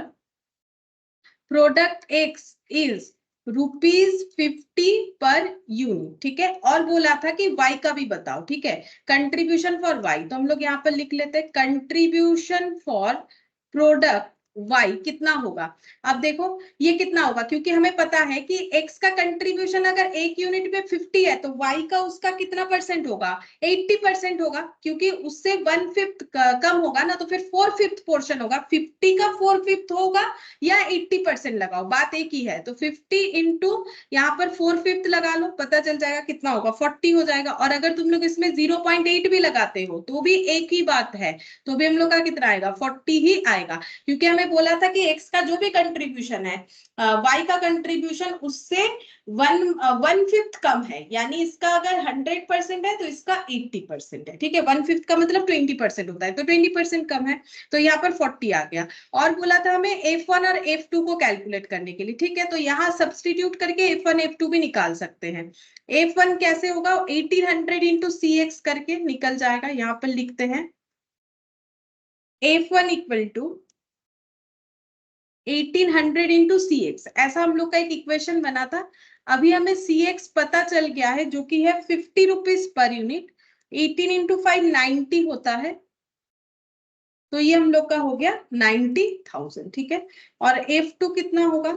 product x is ₹50 per unit. ठीक है, और बोला था कि y का भी बताओ। ठीक है, कंट्रीब्यूशन फॉर y, तो हम लोग यहाँ पर लिख लेते हैं कंट्रीब्यूशन फॉर प्रोडक्ट y कितना होगा। अब देखो ये कितना होगा, क्योंकि हमें पता है कि x का कंट्रीब्यूशन अगर एक यूनिट पे 50 है तो y का उसका कितना परसेंट होगा, 80% होगा, क्योंकि उससे 1/5 कम होगा ना, तो फिर 4/5 पोर्शन होगा। 50 का 4/5 होगा या 80% लगाओ, बात एक ही है। तो 50 इंटू यहाँ पर 4/5 लगा लो, पता चल जाएगा कितना होगा, 40 हो जाएगा। और अगर तुम लोग इसमें 0.8 भी लगाते हो तो भी एक ही बात है, तो भी हम लोग का कितना आएगा, 40 ही आएगा। क्योंकि हमें बोला था कि x का जो भी कंट्रीब्यूशन है, y का कंट्रीब्यूशन उससे 1/5 कम है, यानी इसका अगर 100% है तो इसका 80% है, ठीक है। 1/5 का मतलब 20% होता है, तो 20% कम है, तो यहाँ पर 40 आ गया। और बोला था हमें F1 और F2 को कैलकुलेट करने के लिए, ठीक है। तो यहाँ सब्सटीट्यूट करके F1 F2 भी निकाल सकते हैं। F1 कैसे होगा, 1800 इंटू CX करके निकल जाएगा। यहाँ पर लिखते हैं F1 equal to 1800 into CX, ऐसा हम लोग का एक इक्वेशन बना था। अभी हमें CX पता चल गया है, जो कि है 50 रुपीज पर यूनिट। 18 इंटू 5 90 होता है, तो ये हम लोग का हो गया 90,000, ठीक है। और F2 कितना होगा,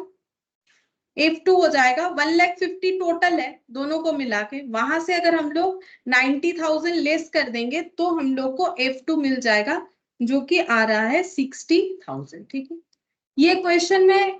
F2 हो जाएगा 1,50,000 टोटल है दोनों को मिला के। वहां से अगर हम लोग 90,000 लेस कर देंगे तो हम लोग को F2 मिल जाएगा, जो कि आ रहा है 60,000, ठीक है। ये क्वेश्चन में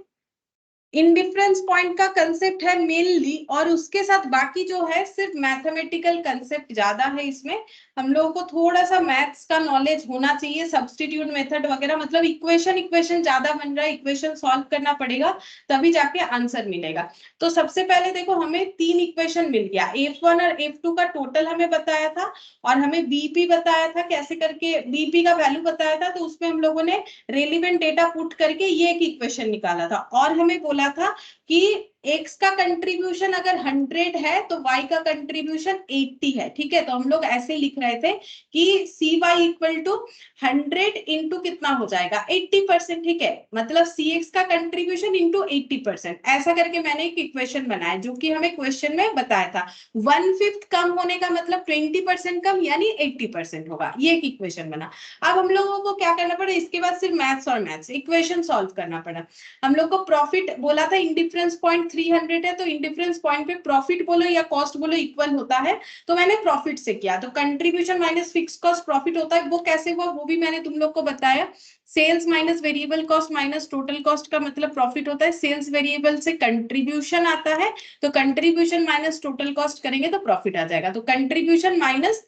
इंडिफरेंस पॉइंट का कंसेप्ट है मेनली, और उसके साथ बाकी जो है सिर्फ मैथमेटिकल कंसेप्ट ज्यादा है इसमें। हम लोगों को थोड़ा सा मैथ्स का नॉलेज होना चाहिए, सब्स्टिट्यूट मेथड वगैरह, मतलब इक्वेशन ज्यादा बन रहा है, इक्वेशन सॉल्व करना पड़ेगा तभी जाके आंसर मिलेगा। तो सबसे पहले देखो हमें 3 इक्वेशन मिल गया, F1 और F2 का टोटल हमें बताया था, और हमें BP बताया था, कैसे करके BP का वैल्यू बताया था। तो उसमें हम लोगों ने रेलिवेंट डेटा पुट करके ये एक इक्वेशन निकाला था। और हमें बोला था कि x का कंट्रीब्यूशन अगर 100 है तो y का कंट्रीब्यूशन 80 है, ठीक है। तो हम लोग ऐसे लिख रहे थे कि CY इक्वल टू 100 इंटू कितना हो जाएगा, 80%, ठीक है। मतलब CX का कंट्रीब्यूशन इंटू 80%, ऐसा करके मैंने एक इक्वेशन बनाया, जो कि हमें क्वेश्चन में बताया था। 1/5 कम होने का मतलब 20% कम, यानी 80% होगा। ये एक इक्वेशन बना। अब हम लोगों को क्या करना पड़ा, इसके बाद सिर्फ मैथ्स और मैथ्स इक्वेशन सॉल्व करना पड़ा। हम लोग को प्रॉफिट बोला था, इंडिफरेंस पॉइंट 300 है, तो इंडिफरेंस पॉइंट पे प्रॉफिट बोलो या कॉस्ट बोलो इक्वल होता है, तो मैंने प्रॉफिट से किया। तो contribution minus fix cost profit होता है, वो कैसे हुआ वो भी मैंने तुम लोग को बताया। Sales minus variable cost minus total cost का मतलब प्रॉफिट होता है। सेल्स वेरिएबल से कंट्रीब्यूशन आता है, तो कंट्रीब्यूशन माइनस टोटल कॉस्ट करेंगे तो प्रॉफिट आ जाएगा। तो contribution minus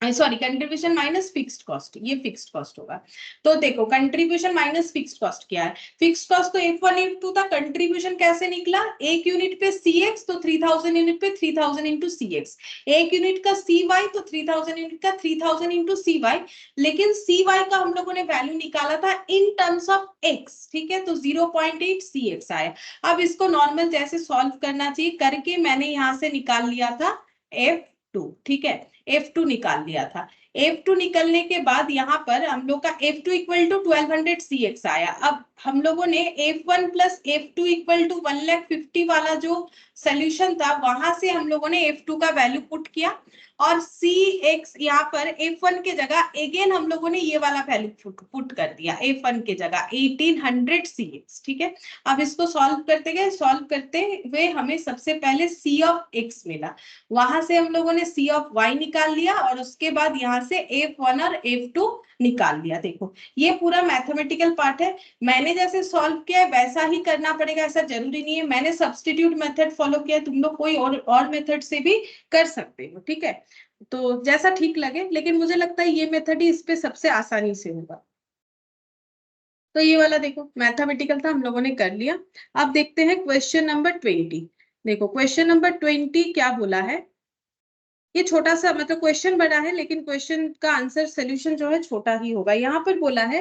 contribution minus fixed cost, ये फिक्स्ड कॉस्ट होगा। तो देखो कंट्रीब्यूशन माइनस फिक्स्ड कॉस्ट क्या है, फिक्स्ड कॉस्ट तो F1 F2 था। कंट्रीब्यूशन कैसे निकला, एक यूनिट पे CX तो 3000 यूनिट पे 3000 इंटू CX, एक यूनिट का CY तो 3000 यूनिट का 3000 इंटू CY। लेकिन CY का हम लोगों ने वैल्यू निकाला था इन टर्म्स ऑफ X, ठीक है। तो 0.8 CX आया। अब इसको नॉर्मल जैसे सॉल्व करना चाहिए करके मैंने यहां से निकाल लिया था F2, ठीक है। F2 निकाल लिया था। F2 निकलने के बाद यहाँ पर हम लोग का F2 इक्वल टू 1200 CX आया। अब हम लोगों ने F1 plus F2 equal to 1,50,000 वाला जो सोल्यूशन था, वहां से हम लोगों ने F2 का वैल्यू पुट किया, और CX यहाँ पर F1 के जगह अगेन हम लोगों ने ये वाला वैल्यू पुट कर दिया, F1 के जगह 1800 CX, ठीक है। अब इसको सॉल्व करते गए, सॉल्व करते हुए हमें सबसे पहले C ऑफ X मिला, वहां से हम लोगों ने C ऑफ Y निकाल लिया, और उसके बाद यहाँ से F1 और F2 निकाल लिया। देखो ये पूरा मैथमेटिकल पार्ट है, मैंने जैसे सॉल्व किया है वैसा ही करना पड़ेगा, ऐसा जरूरी नहीं है। मैंने सब्स्टिट्यूट मेथड फॉलो किया, तुम लोग कोई और मेथड से भी कर सकते हो, ठीक है। तो जैसा ठीक लगे, लेकिन मुझे लगता है ये मेथड ही इस पे सबसे आसानी से होगा। तो ये वाला देखो मैथमेटिकल था, हम लोगों ने कर लिया। अब देखते हैं क्वेश्चन नंबर 20। देखो क्वेश्चन नंबर 20 क्या बोला है, ये छोटा सा मतलब क्वेश्चन बड़ा है, लेकिन क्वेश्चन का आंसर सोल्यूशन जो है छोटा ही होगा। यहाँ पर बोला है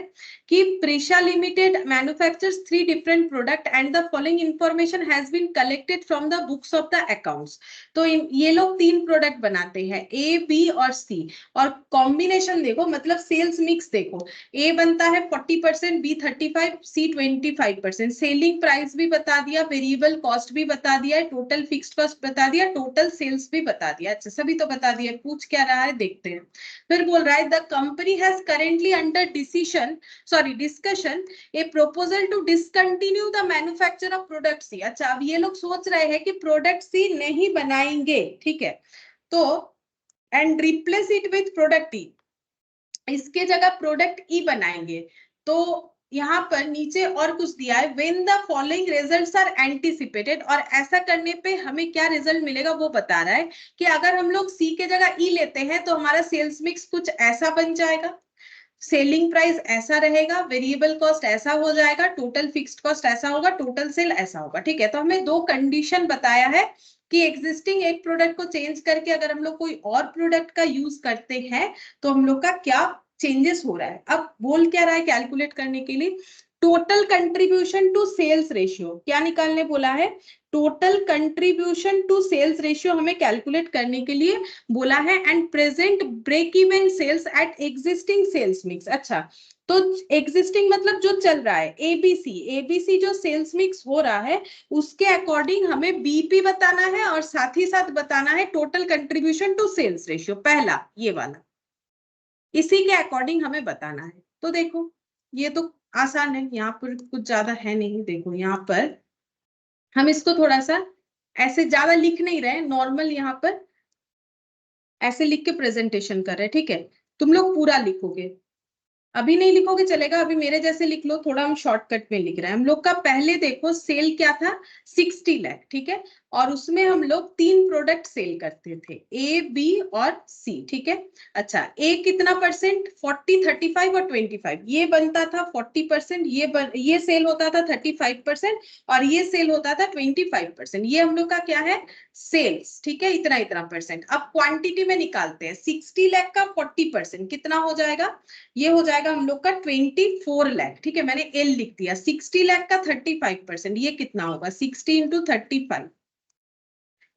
कि Prisha limited manufactures 3 different product and the following information has been collected from the books of the accounts. तो ये लोग 3 प्रोडक्ट बनाते हैं, A, B और C, और कॉम्बिनेशन देखो, मतलब सेल्स मिक्स देखो, A बनता है 40%, B 35%, C 25%। सेलिंग प्राइस भी बता दिया, वेरिएबल कॉस्ट भी बता दिया, टोटल फिक्स्ड कॉस्ट बता दिया, टोटल सेल्स भी बता दिया। अच्छा सभी तो तो बता दिया, पूछ क्या रहा है देखते हैं। फिर बोल रहा है the company has currently under discussion a proposal to discontinue the manufacture of product C. अच्छा, अब ये लोग सोच रहे हैं कि प्रोडक्ट सी नहीं बनाएंगे, ठीक है, तो and replace it with product E, इसके जगह प्रोडक्ट ई बनाएंगे। तो यहाँ पर नीचे और कुछ दिया है, when the following results are anticipated, और ऐसा करने पे हमें क्या रिजल्ट मिलेगा वो बता रहा है कि अगर हम लोग सी के जगह ई लेते हैं तो हमारा सेल्स मिक्स कुछ ऐसा बन जाएगा, सेलिंग प्राइस ऐसा रहेगा, वेरिएबल कॉस्ट ऐसा हो जाएगा, टोटल फिक्स्ड कॉस्ट ऐसा होगा, टोटल सेल ऐसा होगा, ठीक है। तो हमें दो कंडीशन बताया है कि एग्जिस्टिंग एक प्रोडक्ट को चेंज करके अगर हम लोग कोई और प्रोडक्ट का यूज करते हैं तो हम लोग का क्या चेंजेस हो रहा है। अब बोल क्या रहा है कैलकुलेट करने के लिए, total contribution to sales ratio, क्या निकालने बोला है, total contribution to sales ratio हमें कैलकुलेट करने के लिए बोला है, and present break even sales at existing sales mix. अच्छा, तो एग्जिस्टिंग मतलब जो चल रहा है, एबीसी जो सेल्स मिक्स हो रहा है उसके अकॉर्डिंग हमें बीपी बताना है और साथ ही साथ बताना है total contribution to sales ratio, पहला ये वाला, इसी के अकॉर्डिंग हमें बताना है। तो देखो ये तो आसान है, यहाँ पर कुछ ज्यादा है नहीं। देखो यहाँ पर हम इसको थोड़ा सा ऐसे ज्यादा लिख नहीं रहे, नॉर्मल यहाँ पर ऐसे लिख के प्रेजेंटेशन कर रहे हैं, ठीक है। तुम लोग पूरा लिखोगे, अभी नहीं लिखोगे चलेगा, अभी मेरे जैसे लिख लो, थोड़ा हम शॉर्टकट में लिख रहे हैं। हम लोग का पहले देखो सेल क्या था, 60 लाख, ठीक है, और उसमें हम लोग 3 प्रोडक्ट सेल करते थे, ए बी और सी, ठीक है। अच्छा, ए कितना परसेंट, 40, 35 और 25, ये बनता था 40%, ये सेल होता था 35% और ये सेल होता था 25%। ये हम लोग का क्या है, सेल्स, ठीक है, इतना इतना परसेंट। अब क्वांटिटी में निकालते हैं, 60 लाख का 40% कितना हो जाएगा, ये हो जाएगा हम लोग का 24 लाख, ठीक है, मैंने एल लिख दिया। 60 लाख का 35%, ये कितना होगा, 60 इंटू 35,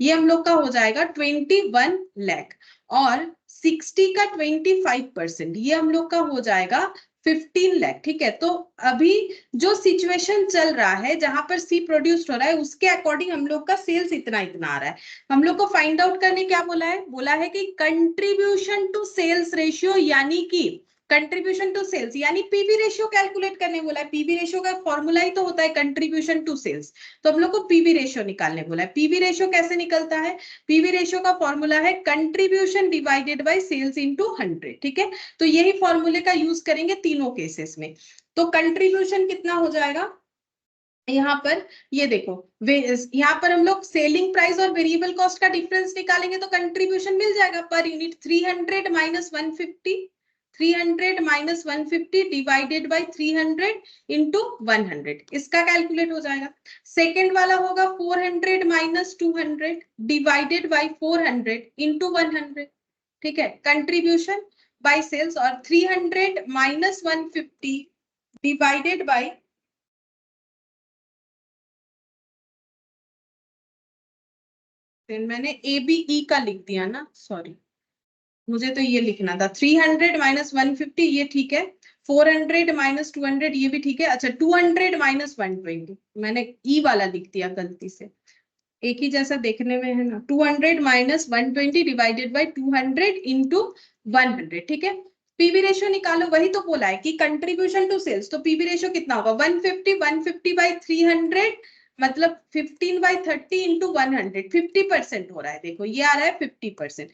ये हम लोग का हो जाएगा 21 लाख, और 60 का 25%, ये हम लोग का हो जाएगा 15 लाख, ठीक है। तो अभी जो सिचुएशन चल रहा है जहां पर सी प्रोड्यूस्ड हो रहा है उसके अकॉर्डिंग हम लोग का सेल्स इतना इतना आ रहा है। हम लोग को फाइंड आउट करने क्या बोला है कि कंट्रीब्यूशन टू सेल्स रेशियो, यानी कि कंट्रीब्यूशन टू सेल्स यानी पीवी रेशियो कैलकुलेट करने बोला है। पीवी रेशियो का फॉर्मूला ही तो होता है कंट्रीब्यूशन टू सेल्स, तो हम लोग को पीवी रेशियो निकालने बोला है। पीवी रेशियो कैसे निकलता है, पीवी रेशियो का फॉर्मूला है contribution divided by sales into 100, ठीक है। तो यही फॉर्मूले का यूज करेंगे तीनों केसेस में। तो कंट्रीब्यूशन कितना हो जाएगा, यहाँ पर ये देखो, यहाँ पर हम लोग सेलिंग प्राइस और वेरिएबल कॉस्ट का डिफरेंस निकालेंगे तो कंट्रीब्यूशन मिल जाएगा per unit, 300 minus 150, 300 minus 150 divided by 300 into 100, इसका कैलकुलेट हो जाएगा। सेकेंड वाला होगा 400 माइनस 200 डिवाइडेड बाय 400 इंटू 100, ठीक है, कंट्रीब्यूशन बाय सेल्स, और 300 माइनस 150 डिवाइडेड बाय, मैंने ए बी ई का लिख दिया ना, सॉरी, मुझे तो ये लिखना था 300 माइनस 150, ये ठीक है, 400 माइनस 200 ये भी ठीक है। अच्छा, 200 माइनस 120, मैंने ई वाला लिख दिया गलती से, एक ही जैसा देखने में है ना। 200 माइनस 120 डिवाइडेड बाय 200 इंटू 100, ठीक है। पीवी रेशियो निकालो, वही तो बोला है कि कंट्रीब्यूशन टू सेल्स, तो पीवी रेशियो कितना होगा, 150 बाय 300 मतलब 15 बाय 30 इंटू 100, 50% हो रहा है। देखो ये आ रहा है 50%।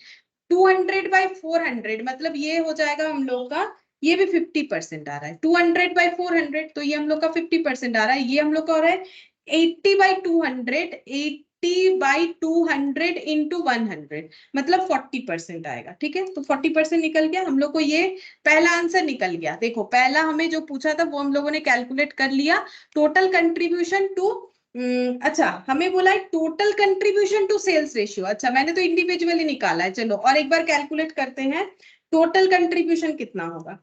200 बाय 400 मतलब ये हो जाएगा हम लोग का, ये भी 50% आ रहा है। 200 बाय 400 तो ये हम लोग का 50% आ रहा है। ये हम लोग का हो रहा है 80 बाय 200, 80 बाय 200 इंटू 100 मतलब 40% आएगा, ठीक है। तो 40% निकल गया हम लोग को, ये पहला आंसर निकल गया। देखो पहला हमें जो पूछा था वो हम लोगों ने कैलकुलेट कर लिया, टोटल कंट्रीब्यूशन टू, अच्छा हमें बोला है total contribution to sales ratio. अच्छा, मैंने तो इंडिविजुअली निकाला है, चलो और एक बार कैलकुलेट करते हैं, टोटल कंट्रीब्यूशन कितना होगा,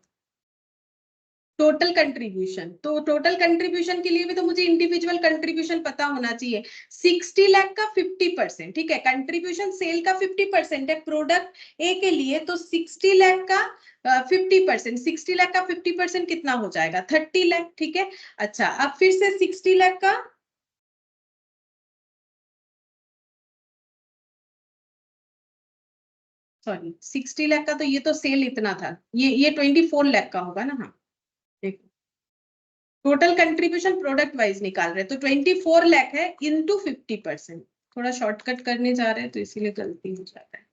टोटल कंट्रीब्यूशन, तो टोटल कंट्रीब्यूशन के लिए भी तो मुझे इंडिविजुअल कंट्रीब्यूशन पता होना चाहिए। 60 लाख का 50%, ठीक है, कंट्रीब्यूशन सेल का 50% है प्रोडक्ट ए के लिए, तो 60 लाख का 50%, 60 लाख का 50% कितना हो जाएगा, 30 लाख, ठीक है। अच्छा, अब फिर से 60 लाख का सॉरी 60 लाख का, तो ये तो सेल इतना था, ये 24 लाख का होगा ना। हाँ देखो टोटल कंट्रीब्यूशन प्रोडक्ट वाइज निकाल रहे हैं, तो 24 लाख है इंटू 50%। थोड़ा शॉर्टकट करने जा रहे हैं तो इसीलिए गलती हो जाता है।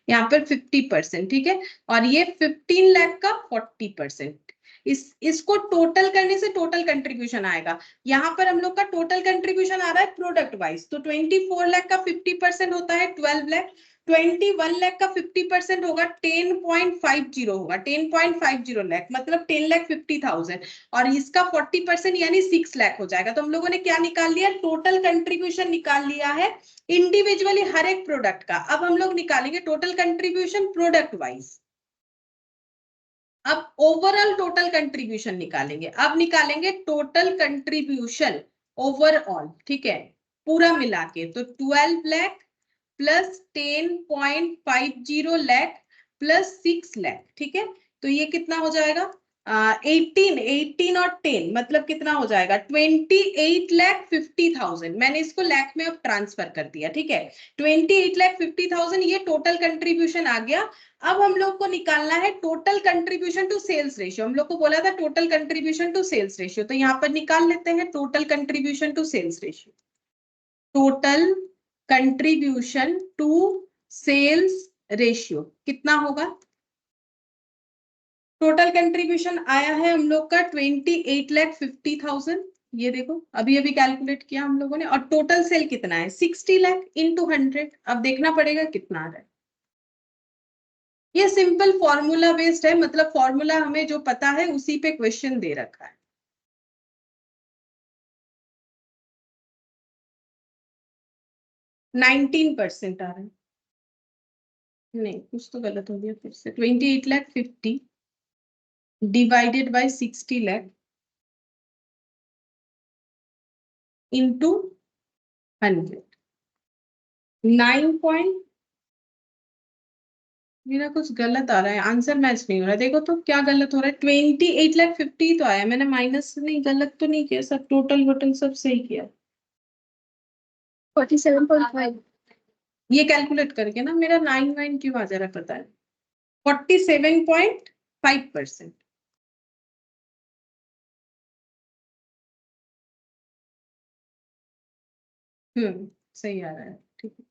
यहाँ पर 50%, ठीक है, और ये 15 लाख का 40%। इसको टोटल करने से टोटल कंट्रीब्यूशन आएगा। यहाँ पर हम लोग का टोटल कंट्रीब्यूशन आ रहा है प्रोडक्ट वाइज, तो 24 लाख का 50% होता है 12 लाख, 21 लाख का 50% होगा 10.50 होगा, 10.50 लाख मतलब 10,50,000, और इसका 40% यानी 6 लाख हो जाएगा। तो हम लोगों ने क्या निकाल लिया, टोटल कंट्रीब्यूशन निकाल लिया है इंडिविजुअली हर एक प्रोडक्ट का। अब हम लोग निकालेंगे टोटल कंट्रीब्यूशन प्रोडक्ट वाइज। अब ओवरऑल टोटल कंट्रीब्यूशन निकालेंगे। अब निकालेंगे टोटल कंट्रीब्यूशन ओवरऑल, ठीक है, पूरा मिला के। तो 12 लाख प्लस 10.50 लाख प्लस 6 लाख, ठीक है, तो ये कितना हो जाएगा 18 और 10 मतलब कितना हो जाएगा 28,50,000। मैंने इसको लाख में अब ट्रांसफर कर दिया, ठीक है, 28,50,000 ये टोटल कंट्रीब्यूशन आ गया। अब हम लोग को निकालना है total contribution to sales ratio. हम लोग को बोला था total contribution to sales ratio, तो यहाँ पर निकाल लेते हैं total contribution to sales ratio. Total contribution to sales ratio कितना होगा, टोटल कंट्रीब्यूशन आया है हम लोग का 28,50,000। ये देखो अभी अभी कैलकुलेट किया हम लोगों ने, और टोटल सेल कितना है 60 लाख इंटू 100। अब देखना पड़ेगा कितना आ रहा है। ये सिंपल फॉर्मूला बेस्ड है, मतलब फॉर्मूला हमें जो पता है उसी पे क्वेश्चन दे रखा है। %19 आ रहा है, नहीं कुछ तो गलत हो गया फिर से। 28,50,000 डिवाइडेड बाय 60 लाख इंटू 100, 9 मेरा कुछ गलत आ रहा है, आंसर मैच नहीं हो रहा है। देखो तो क्या गलत हो रहा है, 28,50,000 तो आया, मैंने माइनस नहीं गलत तो नहीं किया, सब टोटल वोटल सब सही किया। 47.5 ये कैलकुलेट करके ना मेरा 9 क्यों आ जा रहा है पता है, 47.5%। सही आ रहा है, ठीक है,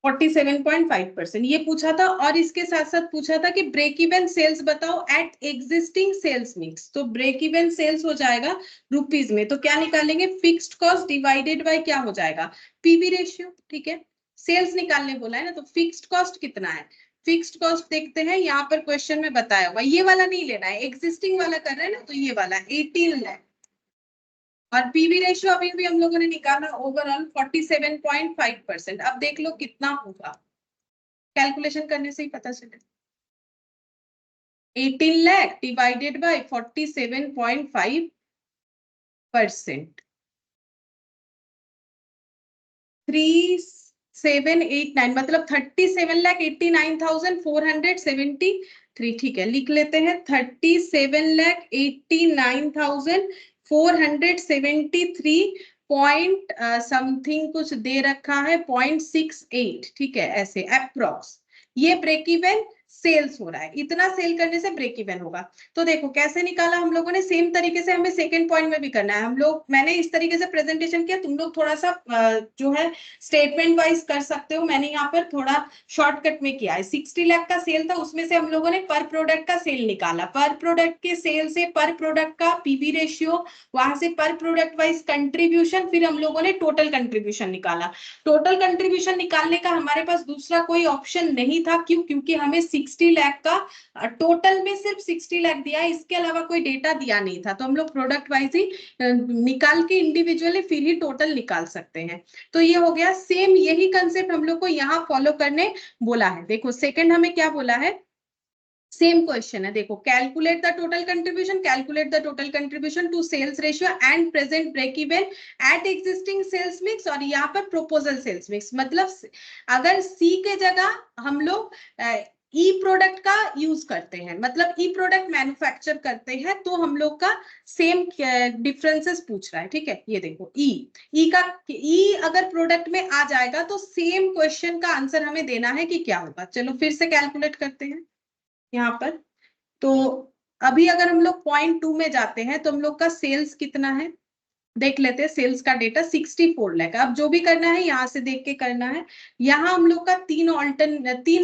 47.5% ये पूछा था। और इसके साथ साथ पूछा था कि ब्रेक इवन सेल्स बताओ एट एग्जिस्टिंग सेल्स मिक्स। तो ब्रेक इवन सेल्स हो जाएगा रुपीज में, तो क्या निकालेंगे, फिक्स्ड कॉस्ट डिवाइडेड बाय क्या हो जाएगा, पीवी रेशियो, ठीक है, सेल्स निकालने बोला है ना, तो फिक्स्ड कॉस्ट कितना है, फिक्स्ड कॉस्ट देखते हैं, यहाँ पर क्वेश्चन में बताया हुआ, ये वाला नहीं लेना है, एग्जिस्टिंग वाला कर रहे हैं ना, तो ये वाला 18 लाख, और पीवी रेशियो अभी भी हम लोगों ने निकाला ओवरऑल 47.5%। अब देख लो कितना होगा, कैलकुलेशन करने से ही पता चले। 18 लाख डिवाइडेड बाय 47.5%, 3789 मतलब 37,89,473, ठीक है, लिख लेते हैं 37,89,473 पॉइंट समथिंग कुछ दे रखा है 0.68, ठीक है, ऐसे अप्रोक्स। ये ब्रेक इवन सेल्स हो रहा है, इतना सेल करने से ब्रेक इवन होगा। तो देखो कैसे निकाला हम लोगों ने, सेम तरीके से हमें सेकंड पॉइंट में भी करना है। हम लोग, मैंने इस तरीके से प्रेजेंटेशन किया, तुम लोग थोड़ा सा जो है स्टेटमेंट वाइज कर सकते हो, मैंने यहाँ पर थोड़ा शॉर्टकट में किया है। 60 लाख का सेल था, उसमें से हम लोगों ने पर प्रोडक्ट का सेल निकाला, पर प्रोडक्ट के सेल से पर प्रोडक्ट का पीवी रेशियो, वहां से पर प्रोडक्ट वाइज कंट्रीब्यूशन, फिर हम लोगों ने टोटल कंट्रीब्यूशन निकाला। टोटल कंट्रीब्यूशन निकालने का हमारे पास दूसरा कोई ऑप्शन नहीं था, क्यों, क्योंकि हमें 60 लाख का टोटल में सिर्फ 60 लाख दिया है, इसके अलावा कोई डेटा दिया नहीं था, तो हम लोग प्रोडक्ट वाइज ही निकाल के इंडिविजुअली फिर ही टोटल निकाल सकते हैं। तो ये हो गया, सेम यही कंसेप्ट हम लोग को यहाँ फॉलो करने बोला है। देखो सेकंड हमें क्या बोला है, सेम क्वेश्चन है, देखो calculate the total contribution to sales ratio and present break even at existing sales mix, और यहाँ पर प्रोपोजल सेल्स मिक्स, मतलब अगर सी के जगह हम लोग ई प्रोडक्ट का यूज करते हैं, मतलब ई प्रोडक्ट मैन्युफैक्चर करते हैं, तो हम लोग का सेम डिफरेंसेस पूछ रहा है, ठीक है। ये देखो ई अगर प्रोडक्ट में आ जाएगा तो सेम क्वेश्चन का आंसर हमें देना है कि क्या होगा। चलो फिर से कैलकुलेट करते हैं यहाँ पर। तो अभी अगर हम लोग .2 में जाते हैं तो हम लोग का सेल्स कितना है देख लेते हैं। सेल्स का डेटा 64 लाख। अब जो भी करना है यहाँ से देख के करना है। यहाँ हम लोग का तीन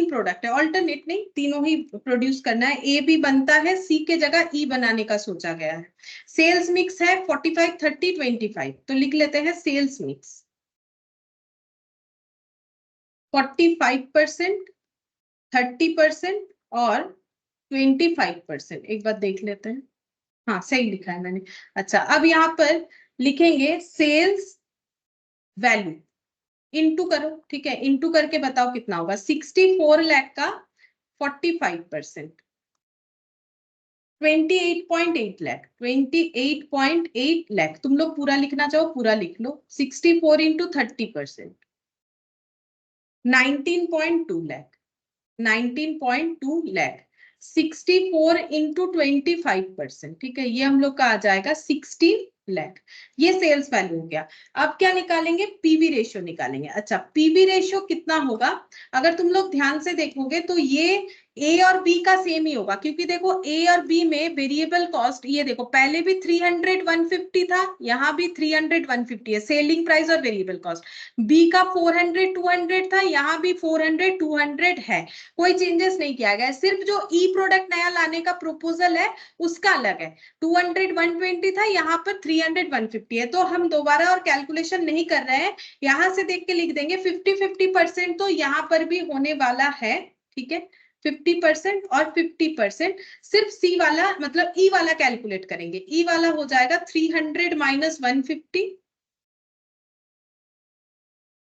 प्रोडक्ट है, ऑल्टरनेट नहीं, तीनों ही प्रोड्यूस करना है। ए बी बनता है, सी के जगह ई बनाने का सोचा गया है। सेल्स मिक्स है 45 30 25, तो लिख लेते हैं सेल्स मिक्स 45%, 30% और 25%। एक बार देख लेते हैं, हाँ सही लिखा है मैंने। अच्छा, अब यहाँ पर लिखेंगे सेल्स वैल्यू इनटू करो, ठीक है। इनटू करके बताओ कितना होगा। 64 लाख का 45%, 28.8 लाख, 28.8 लाख। तुम लोग पूरा लिखना चाहो पूरा लिख लो। 64 इंटू 30%, 19.2 लाख, 19.2 लाख। 64 इंटू 25%, ठीक है, ये हम लोग का आ जाएगा 16 लाख। ये सेल्स वैल्यू हो गया। अब क्या निकालेंगे, पीवी रेशियो निकालेंगे। अच्छा, पीवी रेशियो कितना होगा, अगर तुम लोग ध्यान से देखोगे तो ये ए और बी का सेम ही होगा, क्योंकि देखो ए और बी में वेरिएबल कॉस्ट, ये देखो पहले भी 300 150 था, यहाँ भी 300 150 है, सेलिंग प्राइस और वेरिएबल कॉस्ट। बी का 400 200 था, यहाँ भी 400 200 है, कोई चेंजेस नहीं किया गया। सिर्फ जो ई प्रोडक्ट नया लाने का प्रपोजल है उसका अलग है, 200 120 था, यहाँ पर 300 150 है। तो हम दोबारा और कैलकुलेशन नहीं कर रहे हैं, यहाँ से देख के लिख देंगे 50-50% तो यहाँ पर भी होने वाला है, ठीक है। 50% और 50%। सिर्फ सी वाला मतलब ई वाला कैलकुलेट करेंगे। ई वाला हो जाएगा 300 माइनस 150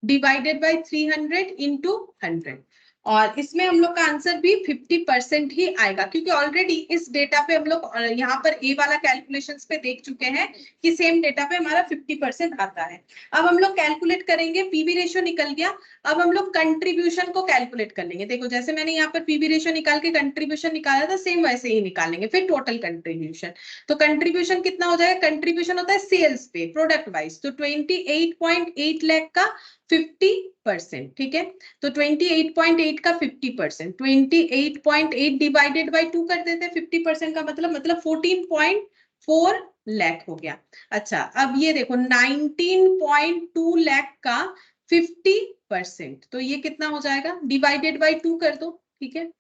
डिवाइडेड बाय 300 इंटू 100, और इसमें हम लोग का आंसर भी 50% ही आएगा, क्योंकि ऑलरेडी इस डेटा पे हम लोग यहाँ पर ए वाला कैलकुलेशंस पे देख चुके हैं कि सेम डेटा पे हमारा 50% आता है। अब हम लोग कैलकुलेट करेंगे, पीवी रेशियो निकल गया। अब हम लोग कंट्रीब्यूशन को कैलकुलेट कर लेंगे। देखो जैसे मैंने यहाँ पर पीवी रेशियो निकाल के कंट्रीब्यूशन निकाला था, सेम वैसे ही निकालेंगे फिर टोटल कंट्रीब्यूशन। तो कंट्रीब्यूशन कितना हो जाएगा, कंट्रीब्यूशन होता है सेल्स पे प्रोडक्ट वाइज, तो 28.8 लाख का 50%, ठीक है। तो 28.8 का 50%, 28.8 डिवाइडेड बाय 2 कर देते हैं। 50% का मतलब 14.4 लाख हो गया। अच्छा, अब ये देखो 19.2 लाख का 50%, तो ये कितना हो जाएगा, डिवाइडेड बाय 2 कर दो, ठीक है।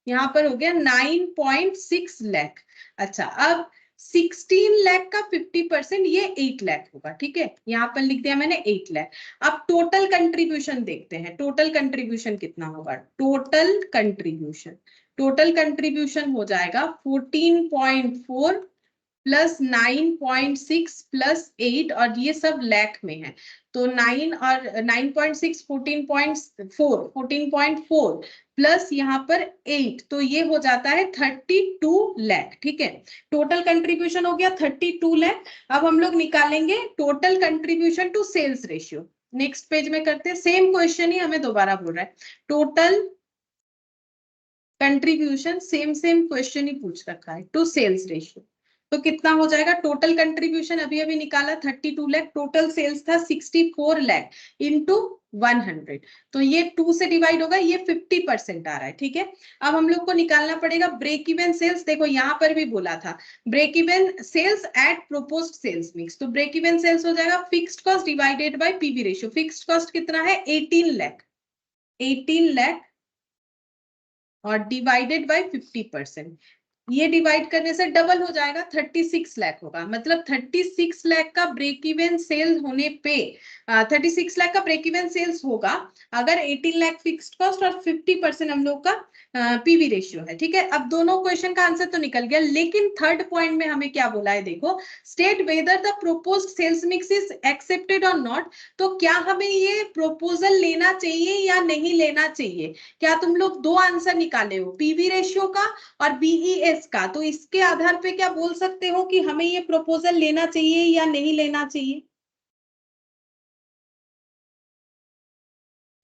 यहाँ पर हो गया 9.6 लाख। अच्छा, अब 16 लाख का 50% ये 8 लाख होगा, ठीक है। यहाँ पर लिख दिया मैंने 8 लाख। अब टोटल कंट्रीब्यूशन देखते हैं, टोटल कंट्रीब्यूशन कितना होगा। टोटल कंट्रीब्यूशन हो जाएगा 14.4 प्लस 9.6 प्लस 8, और ये सब लाख में है, तो 9 और 9.6 14.4 प्लस यहाँ पर 8, तो ये हो जाता है 32 लाख, ठीक है। टोटल कंट्रीब्यूशन हो गया 32 लाख। अब हम लोग निकालेंगे total contribution to sales ratio. Next page में करते हैं, सेम क्वेश्चन ही हमें दोबारा बोल रहा है। टोटल कंट्रीब्यूशन सेम क्वेश्चन ही पूछ रखा है, टू सेल्स रेशियो। तो कितना हो जाएगा, टोटल कंट्रीब्यूशन अभी अभी निकाला 32 लाख, टोटल सेल्स था 64 लाख इंटू 100, तो ये 2 से डिवाइड होगा, ये 50% आ रहा है, ठीक है। अब हम लोग को निकालना पड़ेगा ब्रेक इवन सेल्स। देखो यहाँ पर भी बोला था break even sales at proposed sales mix, तो ब्रेक इवन सेल्स हो जाएगा fixed cost divided by PV ratio. Fixed cost कितना है, 18 लाख और डिवाइडेड बाय 50%, ये डिवाइड करने से डबल हो जाएगा, 36 लाख होगा। मतलब 36 लाख का ब्रेक इवन सेल होने पे 36 लाख का ब्रेक इवन सेल्स होगा अगर 18 लाख फिक्स्ड कॉस्ट और 50% हम लोग का पीवी रेशियो है, ठीक है। अब दोनों क्वेश्चन का आंसर तो निकल गया, लेकिन थर्ड पॉइंट में हमें क्या बोला है, देखो state whether the proposed sales mix is accepted और नॉट। तो क्या हमें ये प्रोपोजल लेना चाहिए या नहीं लेना चाहिए। क्या तुम लोग दो आंसर निकाले हो, पीवी रेशियो का और बीईएस का, तो इसके आधार पे क्या बोल सकते हो कि हमें ये प्रपोजल लेना चाहिए या नहीं लेना चाहिए,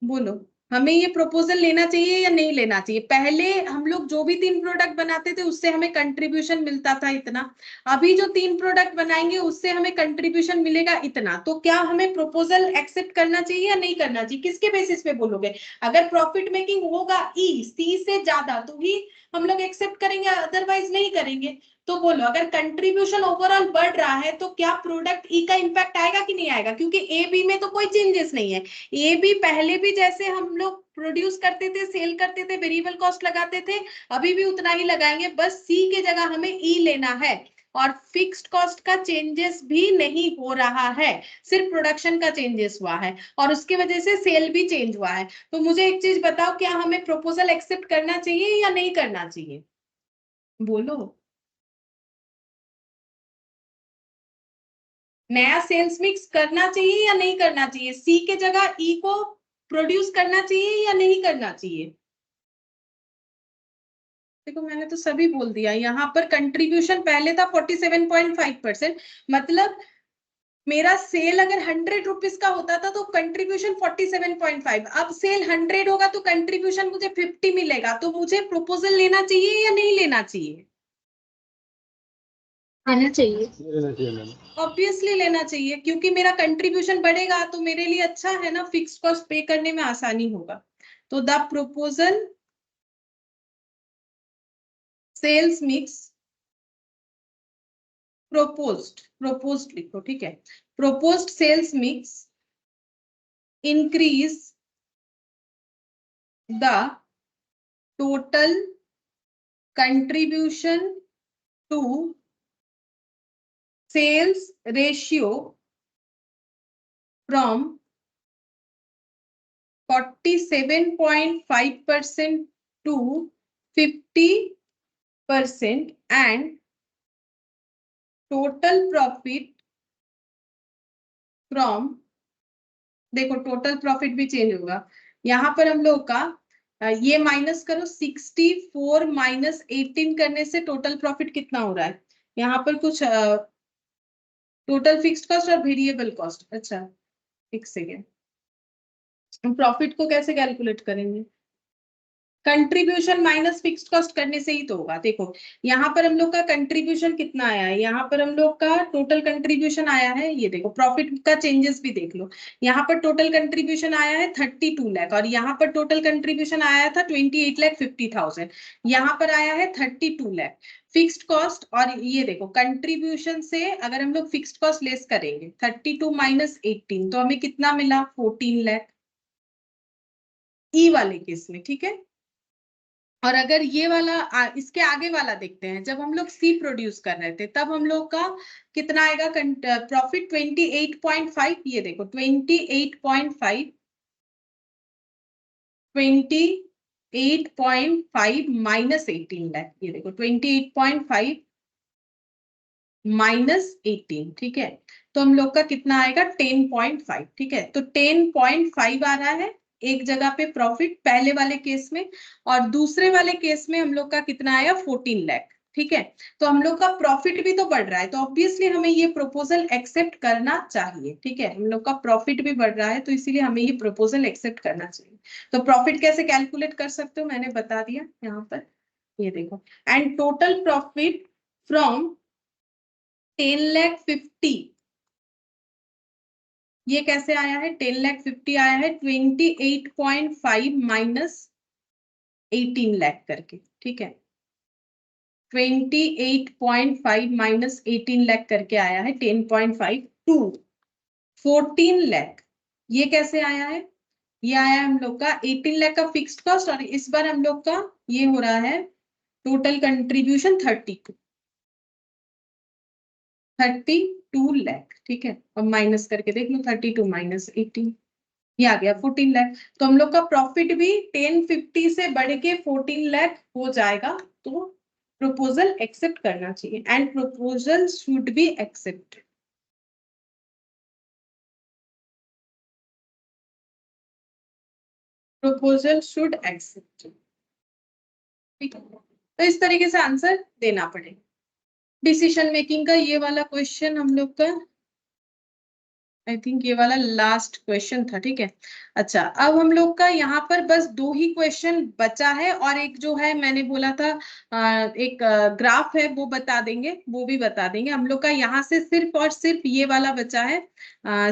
बोलो। हमें ये प्रपोजल लेना चाहिए या नहीं लेना चाहिए? पहले हम लोग जो भी 3 प्रोडक्ट बनाते थे उससे हमें कंट्रीब्यूशन मिलता था इतना, अभी जो 3 प्रोडक्ट बनाएंगे उससे हमें कंट्रीब्यूशन मिलेगा इतना, तो क्या हमें प्रपोजल एक्सेप्ट करना चाहिए या नहीं करना चाहिए? किसके बेसिस पे बोलोगे? अगर प्रॉफिट मेकिंग होगा ई सी से ज्यादा तो ही हम लोग एक्सेप्ट करेंगे, अदरवाइज नहीं करेंगे। तो बोलो अगर कंट्रीब्यूशन ओवरऑल बढ़ रहा है तो क्या प्रोडक्ट ई का इम्पैक्ट आएगा कि नहीं आएगा? क्योंकि ए बी में तो कोई चेंजेस नहीं है, ये भी पहले भी जैसे हम लोग प्रोड्यूस करते थे, सेल करते थे, वेरिएबल कॉस्ट लगाते थे, अभी भी उतना ही लगाएंगे, बस सी की जगह हमें ई लेना है। और फिक्स्ड कॉस्ट का चेंजेस भी नहीं हो रहा है, सिर्फ प्रोडक्शन का चेंजेस हुआ है और उसकी वजह से सेल भी चेंज हुआ है। तो मुझे एक चीज बताओ, क्या हमें प्रपोजल एक्सेप्ट करना चाहिए या नहीं करना चाहिए? बोलो। नया सेल्स मिक्स करना चाहिए या नहीं करना चाहिए? सी के जगह ई को प्रोड्यूस करना चाहिए या नहीं करना चाहिए? देखो मैंने तो सभी बोल दिया, यहाँ पर कंट्रीब्यूशन पहले था 47.5%, मतलब मेरा सेल अगर 100 रुपीज का होता था तो कंट्रीब्यूशन 47.5, अब सेल 100 होगा तो कंट्रीब्यूशन मुझे 50 मिलेगा, तो मुझे प्रपोजल लेना चाहिए या नहीं लेना चाहिए? लेना चाहिए। ऑब्वियसली लेना चाहिए, क्योंकि मेरा कंट्रीब्यूशन बढ़ेगा तो मेरे लिए अच्छा है ना, फिक्स्ड कॉस्ट पे करने में आसानी होगा। तो the proposal sales mix proposed लिखो, ठीक है, proposed sales mix increase the total contribution to sales ratio from 47.5% to 50% and total profit from, देखो टोटल प्रॉफिट भी चेंज होगा, यहाँ पर हम लोग का ये माइनस करो, 64 माइनस 18 करने से टोटल प्रॉफिट कितना हो रहा है? यहाँ पर कुछ टोटल फिक्स्ड कॉस्ट और वेरिएबल कॉस्ट, अच्छा एक सेकेंड, प्रॉफिट को कैसे कैलकुलेट करेंगे? कंट्रीब्यूशन माइनस फिक्स्ड कॉस्ट करने से ही तो होगा। देखो यहाँ पर हम लोग का कंट्रीब्यूशन कितना आया है, यहाँ पर हम लोग का टोटल कंट्रीब्यूशन आया है, ये देखो प्रॉफिट का चेंजेस भी देख लो, यहाँ पर टोटल कंट्रीब्यूशन आया है 32 लाख और यहाँ पर टोटल कंट्रीब्यूशन आया था 28,50,000, यहाँ पर आया है 32 लाख फिक्स्ड कॉस्ट। और ये देखो कंट्रीब्यूशन से अगर हम लोग फिक्स्ड कॉस्ट लेस करेंगे 32 माइनस 18 तो हमें कितना मिला? 14 लाख ई वाले केस में, ठीक है। और अगर ये वाला इसके आगे वाला देखते हैं, जब हम लोग सी प्रोड्यूस कर रहे थे तब हम लोग का कितना आएगा प्रॉफिट? 28.5, ये देखो 28.5 माइनस 18 लाख, ये देखो 28.5 माइनस 18, ठीक है, तो हम लोग का कितना आएगा? 10.5, ठीक है, तो 10.5 आ रहा है एक जगह पे प्रॉफिट पहले वाले केस में, और दूसरे वाले केस में हम लोग का कितना आया? 14 लाख, ठीक है। तो हम लोग का प्रॉफिट भी तो बढ़ रहा है, तो ऑब्वियसली हमें ये प्रपोजल एक्सेप्ट करना चाहिए, ठीक है, हम लोग का प्रॉफिट भी बढ़ रहा है तो इसीलिए हमें ये प्रपोजल एक्सेप्ट करना चाहिए। तो प्रॉफिट कैसे कैलकुलेट कर सकते हो मैंने बता दिया यहाँ पर, ये देखो, एंड टोटल प्रॉफिट फ्रॉम 10,50,000, ये कैसे आया है? 10,50,000 आया है 28.5 माइनस 18 लाख करके, ठीक है, 28.5 माइनस 18 लाख करके आया है 10.5 टू 14 लाख। ये कैसे आया है? ये आया हम लोग का 18 लाख का फिक्स्ड कॉस्ट और इस बार हम लोग का ये हो रहा है टोटल कंट्रीब्यूशन 32 लाख, ठीक है, और माइनस करके देख लो 32 माइनस 18, ये आ गया 14 लाख। तो हम लोग का प्रॉफिट भी 1050 से बढ़ के 14 लाख हो जाएगा, तो प्रपोजल एक्सेप्ट करना चाहिए and proposal should be accepted. Proposal should accept, ठीक है, तो इस तरीके से आंसर देना पड़ेगा। डिसीजन मेकिंग का ये वाला क्वेश्चन हम लोग का आई थिंक ये वाला लास्ट क्वेश्चन था, ठीक है। अच्छा, अब हम लोग का यहाँ पर बस 2 ही क्वेश्चन बचा है, और एक जो है मैंने बोला था एक ग्राफ है वो बता देंगे, वो भी बता देंगे हम लोग का। यहाँ से सिर्फ और सिर्फ ये वाला बचा है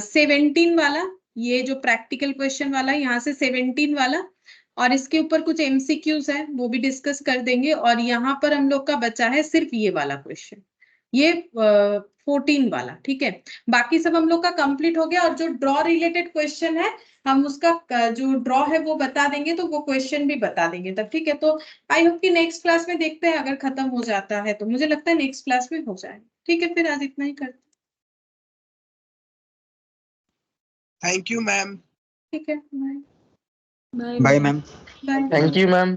17 वाला, ये जो प्रैक्टिकल क्वेश्चन वाला है, यहाँ से 17 वाला, और इसके ऊपर कुछ एमसीक्यूज है वो भी डिस्कस कर देंगे। और यहाँ पर हम लोग का बचा है सिर्फ ये वाला क्वेश्चन, ये 14 वाला, ठीक है। बाकी सब हम लोग का कंप्लीट हो गया, और जो ड्रॉ रिलेटेड क्वेश्चन है हम उसका जो ड्रॉ है वो बता देंगे, तो वो क्वेश्चन भी बता देंगे तब, ठीक है। तो आई होप कि नेक्स्ट क्लास में देखते हैं, अगर खत्म हो जाता है तो मुझे लगता है नेक्स्ट क्लास में हो जाएगा, ठीक है। फिर आज इतना ही करते हैं, थैंक यू मैम। ठीक है। Bye bye ma'am. Bye. Thank you ma'am.